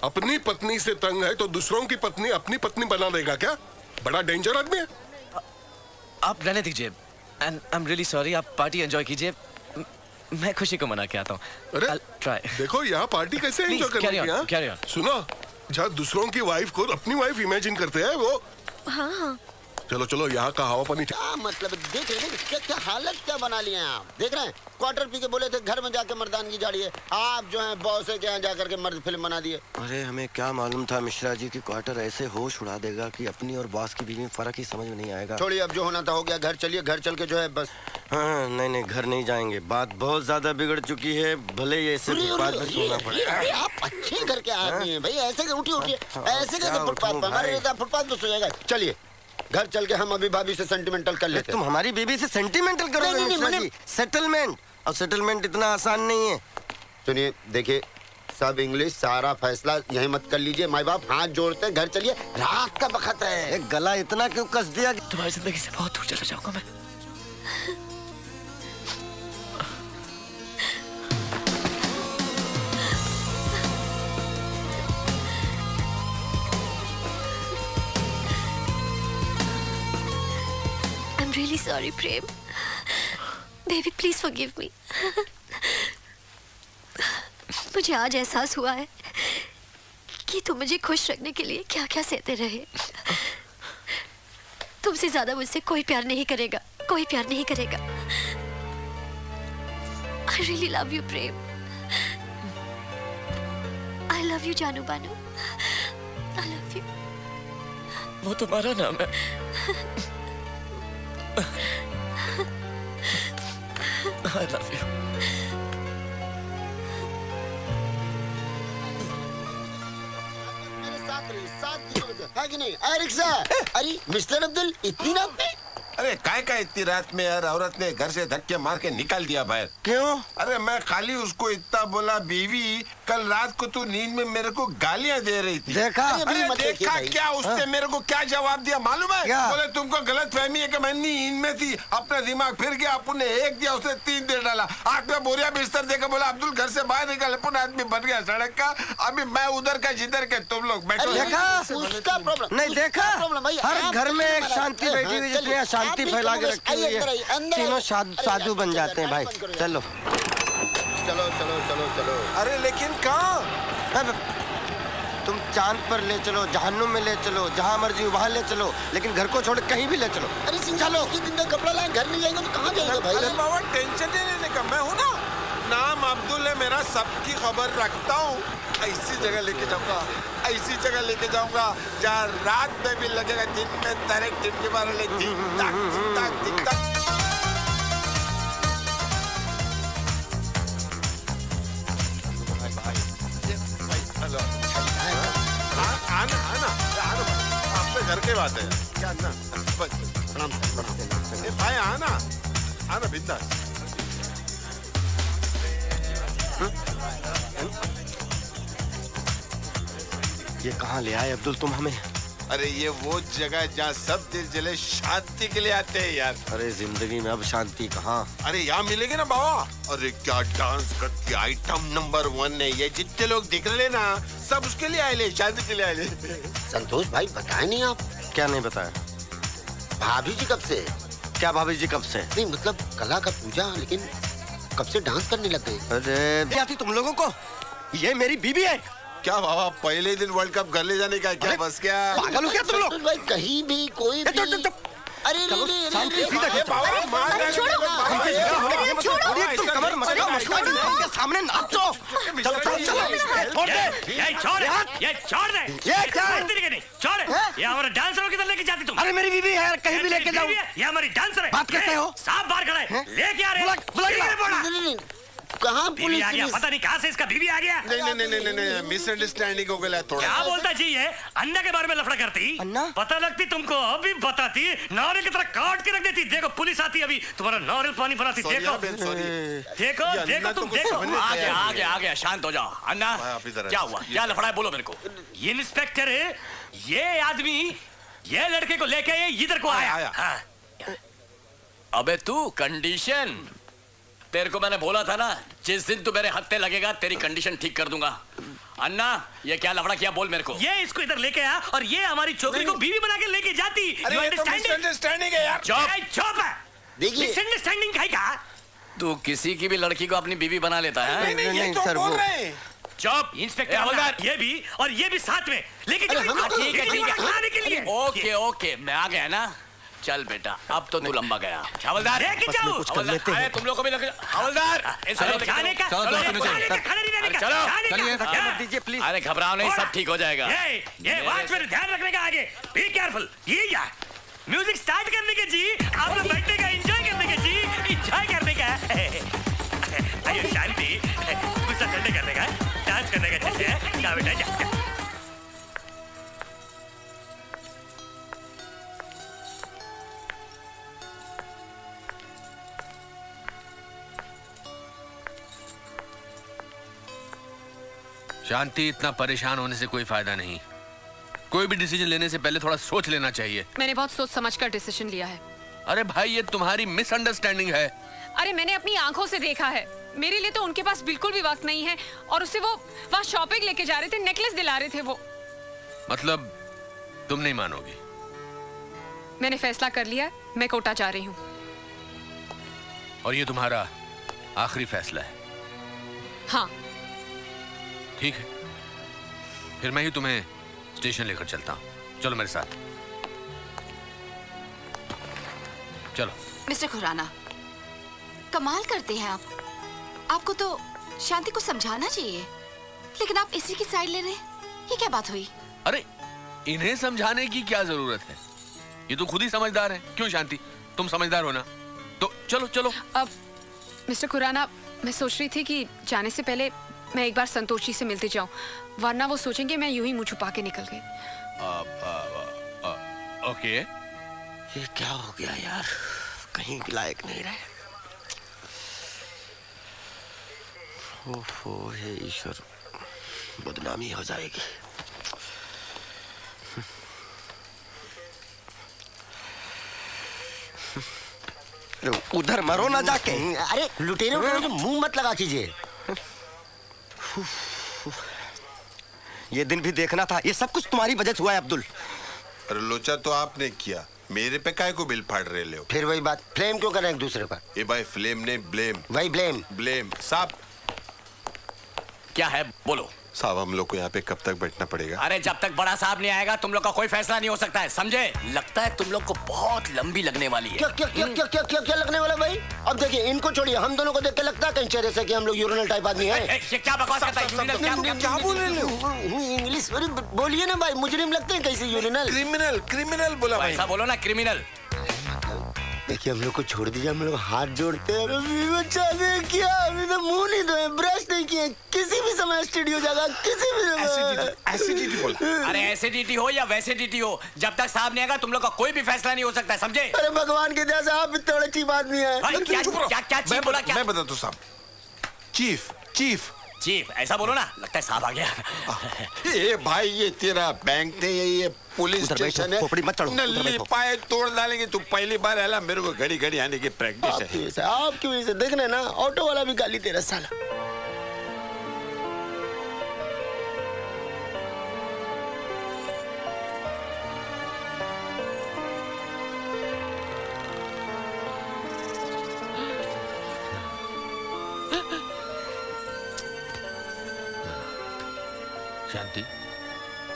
अपनी पत्नी से तंग है तो दूसरों की पत्नी अपनी पत्नी बना देगा क्या? बड़ा डेंजर आदमी है। आप रहने दीजिए। And I am really sorry, आप पार्टी एंजॉय कीजिए। मैं खुशी को मना के आता हूँ। अरे ट्राई। देखो यहाँ पार्टी कैसे एंजॉय करनी है। Carry on. सुनो, जहाँ दूसरों की वाइफ को अपनी वाइफ इमेजिन करते हैं वो। हाँ हाँ। चलो चलो, यहाँ का हवा पानी। क्या मतलब, देख रहे हैं क्या क्या हालत क्या बना लिए हैं आप। देख रहे हैं, क्वार्टर पी के बोले थे घर में जाके मर्दानगी झाड़िए, आप जो है बॉस के यहाँ जाकर के मर्द फिल्म बना दिए। अरे हमें क्या मालूम था मिश्रा जी की क्वार्टर ऐसे होश उड़ा देगा कि अपनी और बॉस की बीवी में फर्क ही समझ में नहीं आएगा। छोड़िए, अब जो होना था हो गया, घर चलिए, घर चल के जो है बस। हाँ नहीं नहीं, घर नहीं जाएंगे, बात बहुत ज्यादा बिगड़ चुकी है, भले ही ऐसे फुटपाथ पे सोना पड़े। आप अच्छे घर के आदमी हैं भाई, ऐसे उठिए उठिए, ऐसे कैसे फुटपाथ पर, हमारे फुटपाथ पे सो जाएगा। चलिए घर चल के हम अभी भाभी से सेंटिमेंटल कर लेते हैं। तुम हमारी बीबी से सेंटिमेंटल करोगे मिश्रा जी? सेटलमेंट, और सेटलमेंट इतना आसान नहीं है। सुनिए, देखिए सब इंग्लिश, सारा फैसला यही मत कर लीजिए, माँ बाप हाथ जोड़ते हैं, घर चलिए, रात का वक्त है। एक गला इतना क्यों कस दिया? तुम्हारी जिंदगी से बहुत दूर चला जाऊंगा मैं। Really sorry, Prem. Baby, please forgive me. मुझे आज एहसास हुआ है कि तुम मुझे खुश रखने के लिए क्या-क्या सहते रहे। तुमसे ज्यादा मुझसे कोई प्यार नहीं करेगा, कोई प्यार नहीं करेगा। I really love you, Prem. I love you, जानू बानू। I love you. वो तुम्हारा नाम है। I love you. है कि नहीं? अरे रिक्शा, अरे मिस्टर अब्दुल, इतनी रात में? अरे काय का इतनी रात में यार, औरत ने घर से धक्के मार के निकाल दिया बाहर। क्यों? अरे मैं खाली उसको इतना बोला, बीवी कल रात को तू नींद में मेरे को गालियां दे रही थी। देखा? अरे देखा क्या? उसने मेरे को क्या जवाब दिया मालूम है? बोले तुमको गलत फहमी है कि मैं नींद में थी, अपना दिमाग फिर गया, अपने एक दिया, उसने 3 दे डाला। आंख में बोरिया बिस्तर देखा, बोला अब्दुल घर से बाहर निकल, अपन आदमी बन गया सड़क का। अभी मैं उधर का जिधर के तुम लोग बैठो। देखा? उसका प्रॉब्लम नहीं देखा? हर घर में एक शांति बैठी हुई, जिसने शांति फैला के रखी हुई है। तीनों साधु बन जाते हैं भाई। चलो चलो चलो चलो चलो। अरे लेकिन कहाँ? तुम चांद पर ले चलो, जहन्नुम में ले चलो, जहाँ मर्जी वहाँ ले चलो, लेकिन घर को छोड़ कहीं भी ले चलो। अरे चलो, दिन का कपड़ा लाए, घर नहीं जाएगा तो कहाँ जाएगा भाई? अरे बाबा टेंशन नहीं लेने का, मैं हूँ ना। नाम अब्दुल है मेरा, सबकी खबर रखता हूँ। ऐसी जगह लेके जाऊंगा, ऐसी जगह लेके जाऊंगा जहाँ रात में भी लगेगा दिन में तारे टिमके मारे ले। ठीक ठाक ठीक ठाक ठीक ठाक। आना आना आना, आपके घर के बात है क्या ना? भाई आना आना बिंदास। ये कहाँ ले आए अब्दुल तुम हमें? अरे ये वो जगह जहाँ सब दिल जले शांति के लिए आते हैं यार। अरे जिंदगी में अब शांति कहाँ? अरे यहाँ मिलेगी ना बाबा। अरे क्या डांस करती, आइटम नंबर 1 है ये। जितने लोग दिख रहे ना, सब उसके लिए आए ले, शादी के लिए आए ले। संतोष भाई बताए नहीं आप? क्या नहीं बताया? भाभी जी कब से? क्या भाभी जी कब से? नहीं मतलब कला का पूजा, लेकिन कब से डांस करने लग गए? अरे क्या थी तुम लोगों को? ये मेरी बीबी है। क्या बाबा पहले दिन वर्ल्ड कप घर ले जाने का क्या बस? क्या पागल हो क्या तुम लोग? भाई कहीं भी कोई भी... अरे सामने नाचो। चलो ये हमारा डांसर किधर लेके जाती तुम? अरे मेरी बीवी है, कहीं भी लेके जाओ। ये हमारी डांसर है। बात करते हो? साफ बाहर खड़ा है, लेके आ रहे। कहाँ बीवी आ गया? पता नहीं कहाँ से इसका बीवी आ गया। नहीं मिसअंडरस्टैंडिंग हो गया थोड़ा। क्या बोलता जी ये? अन्ना के बारे में लफड़ा करती, पता लगती तुमको, अभी बताती, नारियल की तरह काट के रख देती। देखो पुलिस आती अभी, तुम्हारा नारियल पानी बनाती। देखो देखो देखो तुम देखो। आ गया शांत हो जाओ। अन्ना क्या हुआ? क्या लफड़ा है बोलो मेरे को। इंस्पेक्टर ये आदमी ये लड़के को लेके इधर को आया। अबे तू कंडीशन तेरे को मैंने बोला था ना, जिस दिन तू मेरे हत्थे लगेगा तेरी कंडीशन ठीक कर दूंगा। अन्ना, ये क्या लफड़ा किया बोल मेरे को। ये इसको इधर लेके आ और ये हमारी छोकरी को बीवी बना के लेके जाती। अरे ये तो मिसअंडरस्टैंडिंग है यार। चुप है। देखिए मिसअंडरस्टैंडिंग है क्या? तू किसी की भी लड़की को अपनी बीवी बना लेता है? नहीं सर वो चुप। इंस्पेक्टर हवलदार, ये भी और ये भी साथ में लेके जाओ। ठीक है ठीक खाने के लिए। है। ओके ओके, मैं आ गया ना। चल बेटा, अब तो तू लंबा गया। हवलदार लेके जाओ। हवलदार, अरे तुम लोग को भी लगे। हवलदार, जाने का खड़ा नहीं रहने का। चलो दीजिए प्लीज। अरे घबराओ नहीं, सब ठीक हो जाएगा। ये वॉच में ध्यान रखने का आगे। Be careful. ये या म्यूजिक स्टार्ट करने के जी, आप लोग बैठने का, एंजॉय करने का जी, एंजॉय करने का। आइए शांति, गुस्सा ठंडे करने का, डांस करने का। जैसे जा बेटा जा। शांति, इतना परेशान होने से कोई फायदा नहीं। कोई भी डिसीजन लेने से पहले थोड़ा सोच लेना चाहिए। मैंने बहुत सोच समझकर डिसीजन लिया है। अरे भाई, ये तुम्हारी मिसअंडरस्टैंडिंग है। अरे मैंने अपनी आंखों से देखा है। मेरे लिए तो उनके पास बिल्कुल भी वक्त नहीं है और उससे वो वहाँ शॉपिंग लेके जा रहे थे, नेकलेस दिला रहे थे वो। मतलब तुम नहीं मानोगी? मैंने फैसला कर लिया, मैं कोटा जा रही हूँ। और ये तुम्हारा आखिरी फैसला है? हाँ। ठीक है, फिर मैं ही तुम्हें स्टेशन लेकर चलता हूँ। चलो मेरे साथ, चलो। मिस्टर खुराना, कमाल करते हैं आप। आपको तो शांति को समझाना चाहिए, लेकिन आप इसी की साइड ले रहे हैं। ये क्या बात हुई? अरे इन्हें समझाने की क्या जरूरत है, ये तो खुद ही समझदार है। क्यों शांति, तुम समझदार हो ना, तो चलो चलो। अब मिस्टर खुराना, मैं सोच रही थी कि जाने से पहले मैं एक बार संतोषी से मिलते जाऊं, वरना वो सोचेंगे मैं यूं ही मुंह छुपा के निकल गई। ओके। ये क्या हो गया यार, कहीं लायक नहीं रहे। ओहो, हे ईश्वर, बदनामी हो जाएगी। उधर मरो ना जाके। अरे लुटेरे उधर मुंह मत लगा कीजिए। ये दिन भी देखना था। ये सब कुछ तुम्हारी वजह से हुआ है अब्दुल। अरे लोचा तो आपने किया, मेरे पे काहे को बिल फाड़ रहे ले हो? फिर वही बात, फ्लेम क्यों कर रहे हैं एक दूसरे पर? ये भाई फ्लेम ने ब्लेम। वही ब्लेम। ब्लेम साहब। क्या है बोलो। साहब, हम लोग को यहाँ पे कब तक बैठना पड़ेगा? अरे जब तक बड़ा साहब नहीं आएगा तुम लोग का कोई फैसला नहीं हो सकता है, समझे? लगता है तुम लोग को बहुत लंबी लगने वाली है। क्या क्या क्या क्या क्या क्या क्या लगने वाला भाई? अब देखिए, इनको छोड़िए, हम दोनों को देख के लगता है कहीं चेहरे से कि हम लोग यूरिनल टाइप आदमी हैं। ये क्या बकवास करता है? यूरिनल क्या बोल रहे हो? इंग्लिश बोलिए ना भाई, मुजरिम लगते हैं कैसे यूरिनल? क्रिमिनल, क्रिमिनल बोला भाई। ऐसा बोलो ना, क्रिमिनल। देखिए, हम लोग को छोड़ दीजिए, हम लोग हाथ जोड़ते हैं। अभी बच्चा ने क्या, अभी तो मुंह नहीं धोए, ब्रश नहीं किए, किसी भी समय स्टूडियो जाएगा, किसी भी समय। एसिडिटी बोला। अरे एसिडिटी हो या वैसिडिटी हो, जब तक साहब नहीं आएगा तुम लोग का कोई भी फैसला नहीं हो सकता है, समझे? अरे भगवान की दया से आप थोड़ा चीप आदमी है। क्या चीफ बोला? क्या मैं बताता हूँ साहब। चीफ चीफ चीफ, ऐसा बोलो ना, लगता है साहब आ गया। ये भाई, ये तेरा बैंक नहीं है, ये पुलिस स्टेशन है। नल्ली पाए तोड़ डालेंगे। तू पहली बार आला, मेरे को घड़ी घड़ी आने की प्रैक्टिस है। आपकी वजह से देखने ना, ऑटो वाला भी गाली दे रहा साला। शांति,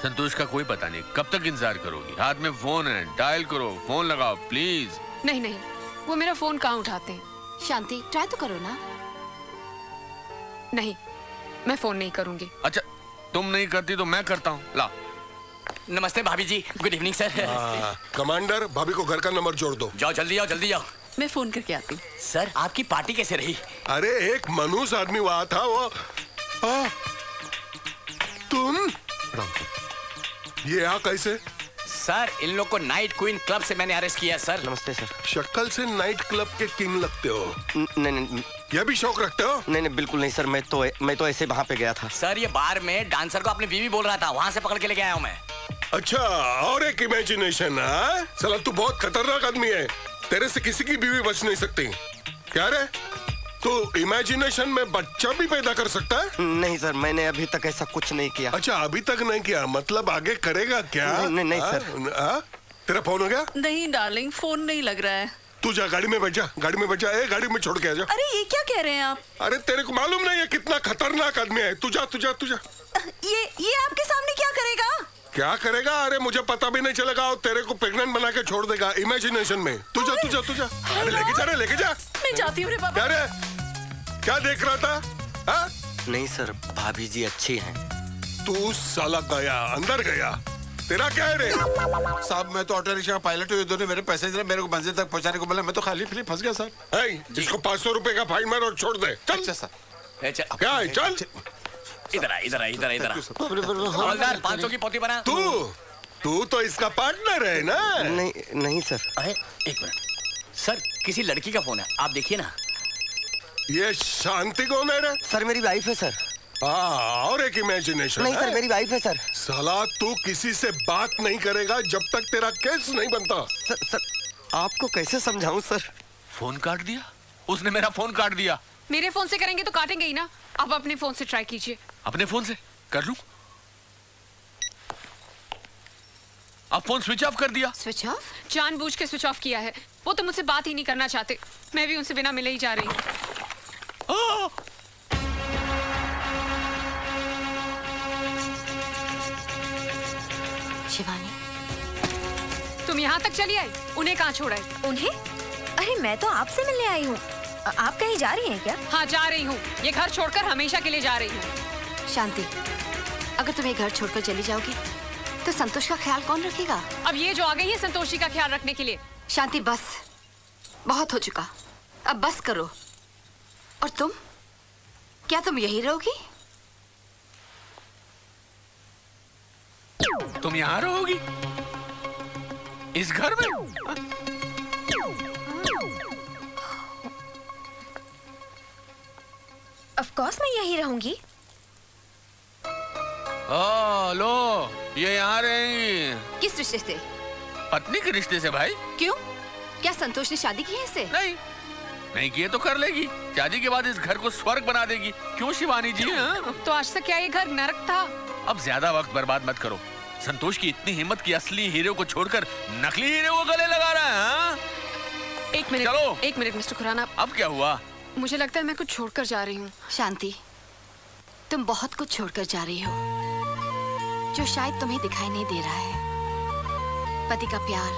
संतोष का कोई पता नहीं, कब तक इंतजार करोगी? हाथ में फोन है, डायल करो, फोन लगाओ प्लीज। नहीं नहीं, वो मेरा फोन कहाँ उठाते हैं। शांति, ट्राई तो करो ना। नहीं, मैं फोन नहीं करूंगी। अच्छा, तुम नहीं करती तो मैं करता हूँ। ला। नमस्ते भाभी जी, गुड इवनिंग सर। कमांडर, भाभी को घर का नंबर जोड़ दो। जाओ जल्दी, आओ जल्दी जाओ। मैं फोन करके आती हूँ। सर, आपकी पार्टी कैसे रही? अरे एक मनूस आदमी वहां था, वो तुम ये यहाँ कैसे? सर, इन लोग को नाइट क्वीन क्लब से मैंने अरेस्ट किया सर। नमस्ते सर। शक्ल से नाइट क्लब के किंग लगते हो। नहीं नहीं, यह भी शौक रखते हो? नहीं नहीं, बिल्कुल नहीं सर, मैं तो ऐसे वहाँ पे गया था। सर, ये बार में डांसर को अपनी बीवी बोल रहा था, वहाँ से पकड़ के लेके आया हूँ मैं। अच्छा, और एक इमेजिनेशन है। साला तू बहुत खतरनाक आदमी है, तेरे से किसी की बीवी बच नहीं सकती। क्या रे? तो इमेजिनेशन में बच्चा भी पैदा कर सकता है? नहीं सर, मैंने अभी तक ऐसा कुछ नहीं किया। अच्छा, अभी तक नहीं किया, मतलब आगे करेगा क्या? नहीं सर। तेरा फोन हो गया? नहीं डार्लिंग, फोन नहीं लग रहा है। तू जा, गाड़ी में बैठ जा, गाड़ी में बैठ जा। गाड़ी में छोड़ के आ जा। अरे ये क्या कह रहे हैं आप? अरे तेरे को मालूम नहीं है कितना खतरनाक आदमी है। तू जा। ये आपके सामने क्या करेगा? क्या करेगा? अरे मुझे पता भी नहीं चलेगा और तेरे को प्रेग्नेंट बना के छोड़ देगा इमेजिनेशन में। तू जा। अरे लेके जा। मैं जाती हूँ रे बाबा। क्या देख रहा था? हा? नहीं सर, भाभी जी अच्छी हैं। तू साला गया, अंदर गया। तेरा क्या है रे? साहब मैं तो ऑटो रिक्शा पायलट हूँ, ये दोनों मेरे पैसेंजर मेरे को मंजिल तक पहुंचाने को बोला, मैं तो खाली फिर फंस गया सर। इसको 500 रुपए का फाइन मार और छोड़ दे। चल। अच्छा सर। क्या है? चल। इधर हवलदार 500 की पोती बना। तू तो इसका पार्टनर है ना? नहीं सर। एक मिनट सर, किसी लड़की का फोन है, आप देखिए ना। ये शांति कौन है रे? सर मेरी वाइफ है सर। और एक इमेजिनेशन। नहीं सर, मेरी वाइफ है सर। साला तू किसी से बात नहीं करेगा जब तक तेरा केस नहीं बनता। सर आपको कैसे समझाऊं सर? फोन काट दिया उसने, मेरा फोन काट दिया। मेरे फोन से करेंगे तो काटेंगे ही ना। आप अपने फोन से ट्राई कीजिए। अपने फोन से कर लूं? अब फोन स्विच ऑफ कर दिया। Switch off? जानबूझ के स्विच ऑफ किया है। वो तो मुझसे बात ही नहीं करना चाहते। मैं भी उनसे बिना मिले ही जा रही हूँ। शिवानी, तुम यहाँ तक चली आई, उन्हें कहाँ छोड़ा? उन्हें? अरे मैं तो आपसे मिलने आई हूँ। आप कहीं जा रही हैं क्या? हाँ जा रही हूँ, ये घर छोड़कर हमेशा के लिए जा रही हूँ। शांति, अगर तुम ये घर छोड़कर चली जाओगी तो संतोष का ख्याल कौन रखेगा? अब ये जो आ गई है संतोष जी का ख्याल रखने के लिए। शांति बस, बहुत हो चुका, अब बस करो। और तुम, क्या तुम यही रहोगी? तुम यहाँ रहोगी इस घर में? ऑफ कोर्स मैं यही रहूंगी। लो, ये यहाँ रहेंगी। किस रिश्ते से? पत्नी के रिश्ते से भाई। क्यों? क्या संतोष ने शादी की है इससे? नहीं किए तो कर लेगी। शादी के बाद इस घर को स्वर्ग बना देगी। क्यों शिवानी जी? तो आज तक क्या ये घर नरक था? अब ज्यादा वक्त बर्बाद मत करो। संतोष की इतनी हिम्मत की असली हीरो को छोड़कर नकली हीरो को गले लगा रहा है। एक मिनट, चलो। एक मिनट मिस्टर खुराना। अब क्या हुआ? मुझे लगता है मैं कुछ छोड़कर जा रही हूँ। शांति, तुम बहुत कुछ छोड़कर जा रही हो जो शायद तुम्हें दिखाई नहीं दे रहा है। पति का प्यार,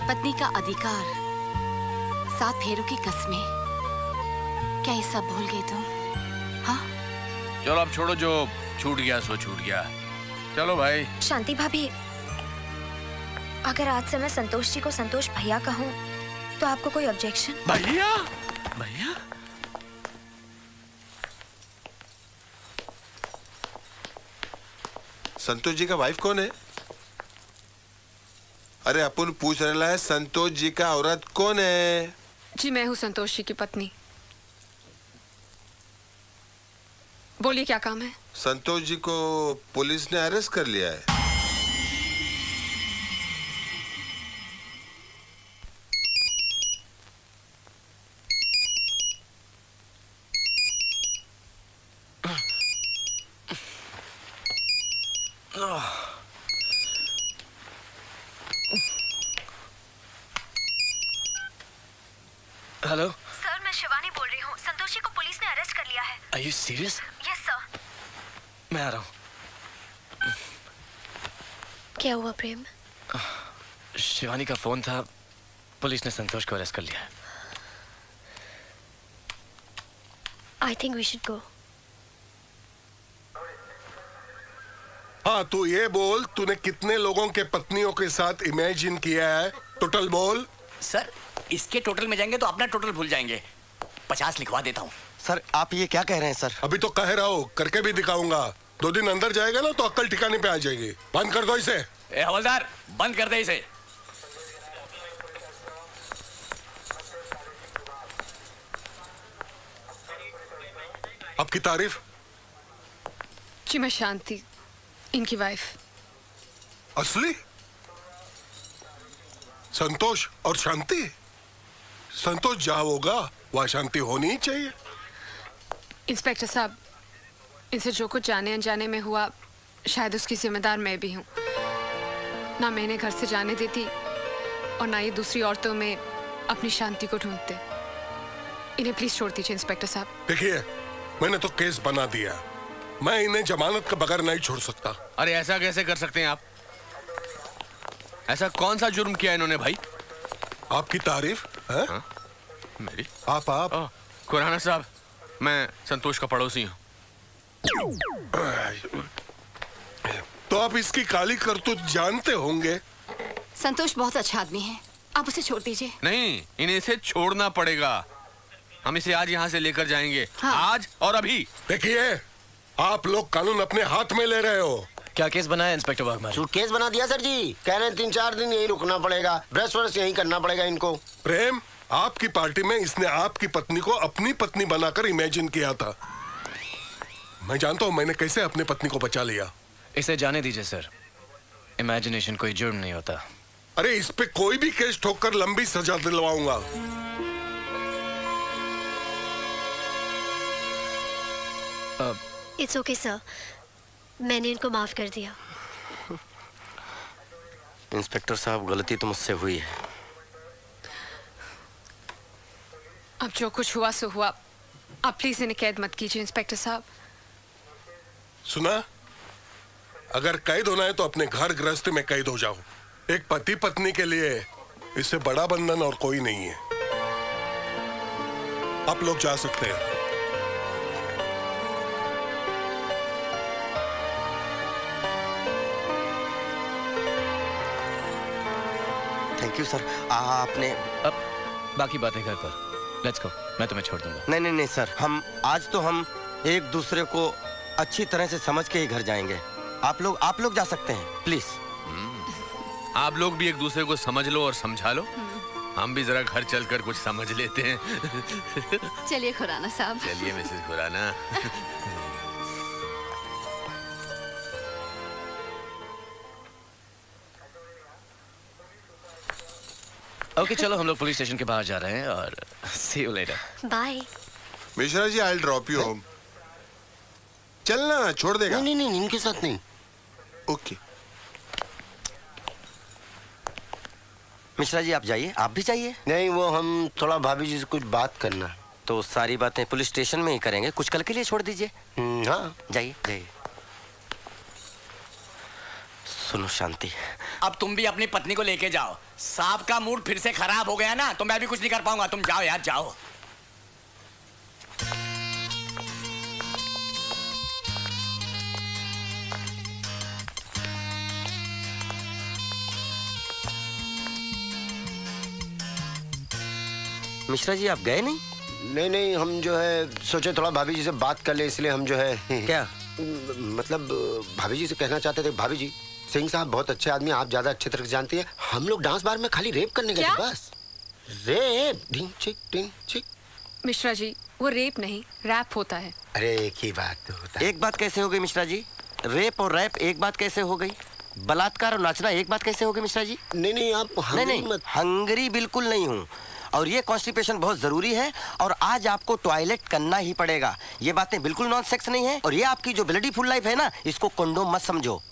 पत्नी का अधिकार, 7 फेरों की कस्में, क्या ये सब भूल गए तुम? हाँ? चलो अब छोड़ो, जो छूट गया सो छूट गया। चलो भाई। शांति भाभी, अगर आज से मैं संतोष जी को संतोष भैया कहूँ तो आपको कोई ऑब्जेक्शन? भैया? भैया? संतोष जी का वाइफ कौन है? अरे अपन पूछ रहा है संतोष जी का औरत कौन है? जी मैं हूँ संतोष जी की पत्नी। बोलिए क्या काम है? संतोष जी को पुलिस ने अरेस्ट कर लिया है। हेलो सर, मैं शिवानी बोल रही हूँ। संतोष जी को पुलिस ने अरेस्ट कर लिया है। Are you serious? Yes sir. मैं आ रहा हूँ। क्या हुआ प्रेम? शिवानी का फोन था, पुलिस ने संतोष को अरेस्ट कर लिया है। I think we should go. हाँ, तू ये बोल, तूने कितने लोगों के पत्नियों के साथ इमेजिन किया है? टोटल बोल। सर इसके टोटल में जाएंगे तो अपना टोटल भूल जाएंगे। 50 लिखवा देता हूँ। सर आप ये क्या कह रहे हैं सर? अभी तो कह रहा हूँ, करके भी दिखाऊंगा। 2 दिन अंदर जाएगा ना तो अक्ल ठिकाने पे आ जाएगी। बंद कर दो इसे। हवलदार बंद कर दे इसे। आपकी तारीफ? जी मैं शांति, इनकी वाइफ। असली? संतोष और शांति? संतोष जहाँ होगा वहाँ शांति होनी ही चाहिए। इंस्पेक्टर साहब, इनसे जो कुछ जाने अनजाने में हुआ, शायद उसकी जिम्मेदार मैं भी हूँ। ना मैं इन्हें घर से जाने देती और ना ये दूसरी औरतों में अपनी शांति को ढूंढते। इन्हें प्लीज छोड़ दीजिए इंस्पेक्टर साहब। देखिए, मैंने तो केस बना दिया, मैं इन्हें जमानत के बगैर नहीं छोड़ सकता। अरे ऐसा कैसे कर सकते हैं आप? ऐसा कौन सा जुर्म किया इन्होंने भाई? आपकी तारीफ है? हाँ? मेरी? आप खुराना साहब, मैं संतोष का पड़ोसी हूँ। तो आप इसकी काली करतूत जानते होंगे। संतोष बहुत अच्छा आदमी है, आप उसे छोड़ दीजिए। नहीं, इन्हें इसे छोड़ना पड़ेगा। हम इसे आज यहाँ से लेकर जाएंगे। हाँ। आज और अभी। देखिए, आप लोग कानून अपने हाथ में ले रहे हो। क्या केस बनाया इंस्पेक्टर वाघमारे? सूटकेस बना दिया सर जी। कह रहे हैं 3-4 दिन यही रुकना पड़ेगा, ब्रश वर्श यही करना पड़ेगा इनको। प्रेम, आपकी पार्टी में इसने आपकी पत्नी को अपनी पत्नी बनाकर इमेजिन किया था। मैं जानता हूँ मैंने कैसे अपनी पत्नी को बचा लिया। इसे जाने दीजिए सर, इमेजिनेशन कोई जुर्म नहीं होता। अरे इस पे कोई भी केस ठोककर लंबी सजा दिलवाऊंगा। इट्स ओके सर, मैंने इनको माफ कर दिया। इंस्पेक्टर साहब, गलती तो मुझसे हुई है। अब जो कुछ हुआ सो हुआ, आप प्लीज इन्हें कैद मत कीजिए इंस्पेक्टर साहब। सुना, अगर कैद होना है तो अपने घर गृहस्थी में कैद हो जाओ। एक पति पत्नी के लिए इससे बड़ा बंधन और कोई नहीं है। आप लोग जा सकते हैं। Thank you sir. आपने अब बाकी बातें घर पर। लेट्स गो, मैं तुम्हें छोड़ दूंगा। नहीं नहीं नहीं सर, हम आज तो हम एक दूसरे को अच्छी तरह से समझ के ही घर जाएंगे। आप लोग जा सकते हैं, प्लीज। आप लोग भी एक दूसरे को समझ लो और समझा लो। हम भी जरा घर चलकर कुछ समझ लेते हैं। चलिए खुराना साहब। चलिए मिसेस खुराना। ओके चलो, हम लोग पुलिस स्टेशन के बाहर जा रहे हैं और see you later. Bye. Mishra ji, I will drop you home. चलना, छोड़ देगा? नहीं नहीं, इनके साथ नहीं। ओके। मिश्रा जी आप जाइए, आप भी जाइए। नहीं, वो हम थोड़ा भाभी जी से कुछ बात करना। तो सारी बातें पुलिस स्टेशन में ही करेंगे, कुछ कल के लिए छोड़ दीजिए। हाँ, जाइए जाइए। सुनो शांति, अब तुम भी अपनी पत्नी को लेके जाओ। साहब का मूड फिर से खराब हो गया ना, तो मैं भी कुछ नहीं कर पाऊंगा। तुम जाओ यार, जाओ। मिश्रा जी आप गए नहीं? नहीं नहीं, हम जो है सोचे थोड़ा भाभी जी से बात कर ले, इसलिए हम जो है क्या मतलब भाभी जी से कहना चाहते थे। भाभी जी, सिंह साहब बहुत अच्छे आदमी, आप ज्यादा अच्छे तरह से जानती हैं। हम लोग डांस बार में खाली रेप करने गए थे, बस रेप। ढिंग चिक ढिंग चिक। मिश्रा जी, वो रेप नहीं, रैप होता है। अरे एक ही बात तो होता है। एक बात कैसे हो गई मिश्रा जी? रेप और रैप एक बात कैसे हो गई? बलात्कार और नाचना एक बात कैसे हो गई मिश्रा जी? नहीं नहीं, आप नहीं, हंगरी बिल्कुल नहीं हूँ। और ये कॉन्स्टिपेशन बहुत जरूरी है और आज आपको टॉयलेट करना ही पड़ेगा। ये बातें बिल्कुल नॉन सेक्स नहीं है। और ये आपकी जो ब्लडी फुल लाइफ है ना, इसको कंडोम मत समझो।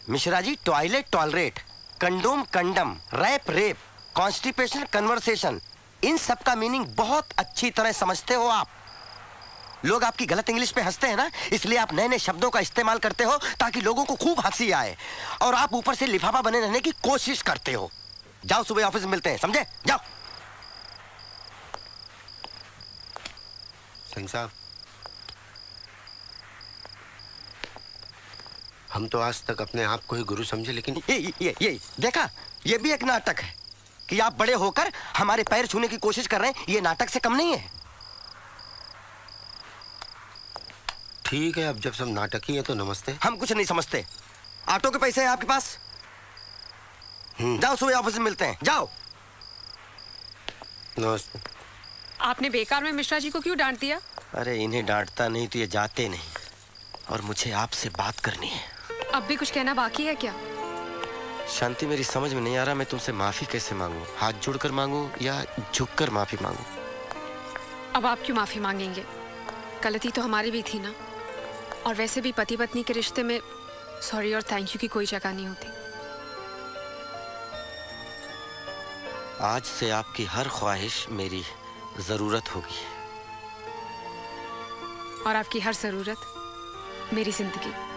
Mishra ji, toilet tolerate, condom condemn, wrap rape, constipation conversation, इन सब का मीनिंग बहुत अच्छी तरह समझते हो आप। लोग आपकी गलत इंग्लिश पे हंसते हैं ना, इसलिए आप नए नए शब्दों का इस्तेमाल करते हो ताकि लोगों को खूब हंसी आए। और आप ऊपर से लिफाफा बने रहने की कोशिश करते हो। जाओ, सुबह ऑफिस में मिलते हैं, समझे? जाओ। सिंह साहब, हम तो आज तक अपने आप को ही गुरु समझे, लेकिन ये देखा, ये भी एक नाटक है कि आप बड़े होकर हमारे पैर छूने की कोशिश कर रहे हैं। ये नाटक से कम नहीं है। ठीक है, अब जब सब नाटक ही है तो नमस्ते। हम कुछ नहीं समझते। ऑटो के पैसे हैं आपके पास? जाओ, सुबह ऑफिस में मिलते हैं, जाओ। नमस्ते। आपने बेकार में मिश्रा जी को क्यों डांट दिया? अरे इन्हें डांटता नहीं तो ये जाते नहीं। और मुझे आपसे बात करनी है। अब भी कुछ कहना बाकी है क्या? शांति, मेरी समझ में नहीं आ रहा मैं तुमसे माफी कैसे मांगू? हाथ जोड़कर मांगू या झुककर माफी मांगू? अब आप क्यों माफी मांगेंगे? गलती तो हमारी भी थी ना। और वैसे भी पति पत्नी के रिश्ते में सॉरी और थैंक यू की कोई जगह नहीं होती। आज से आपकी हर ख्वाहिश मेरी जरूरत होगी। और आपकी हर जरूरत मेरी जिंदगी।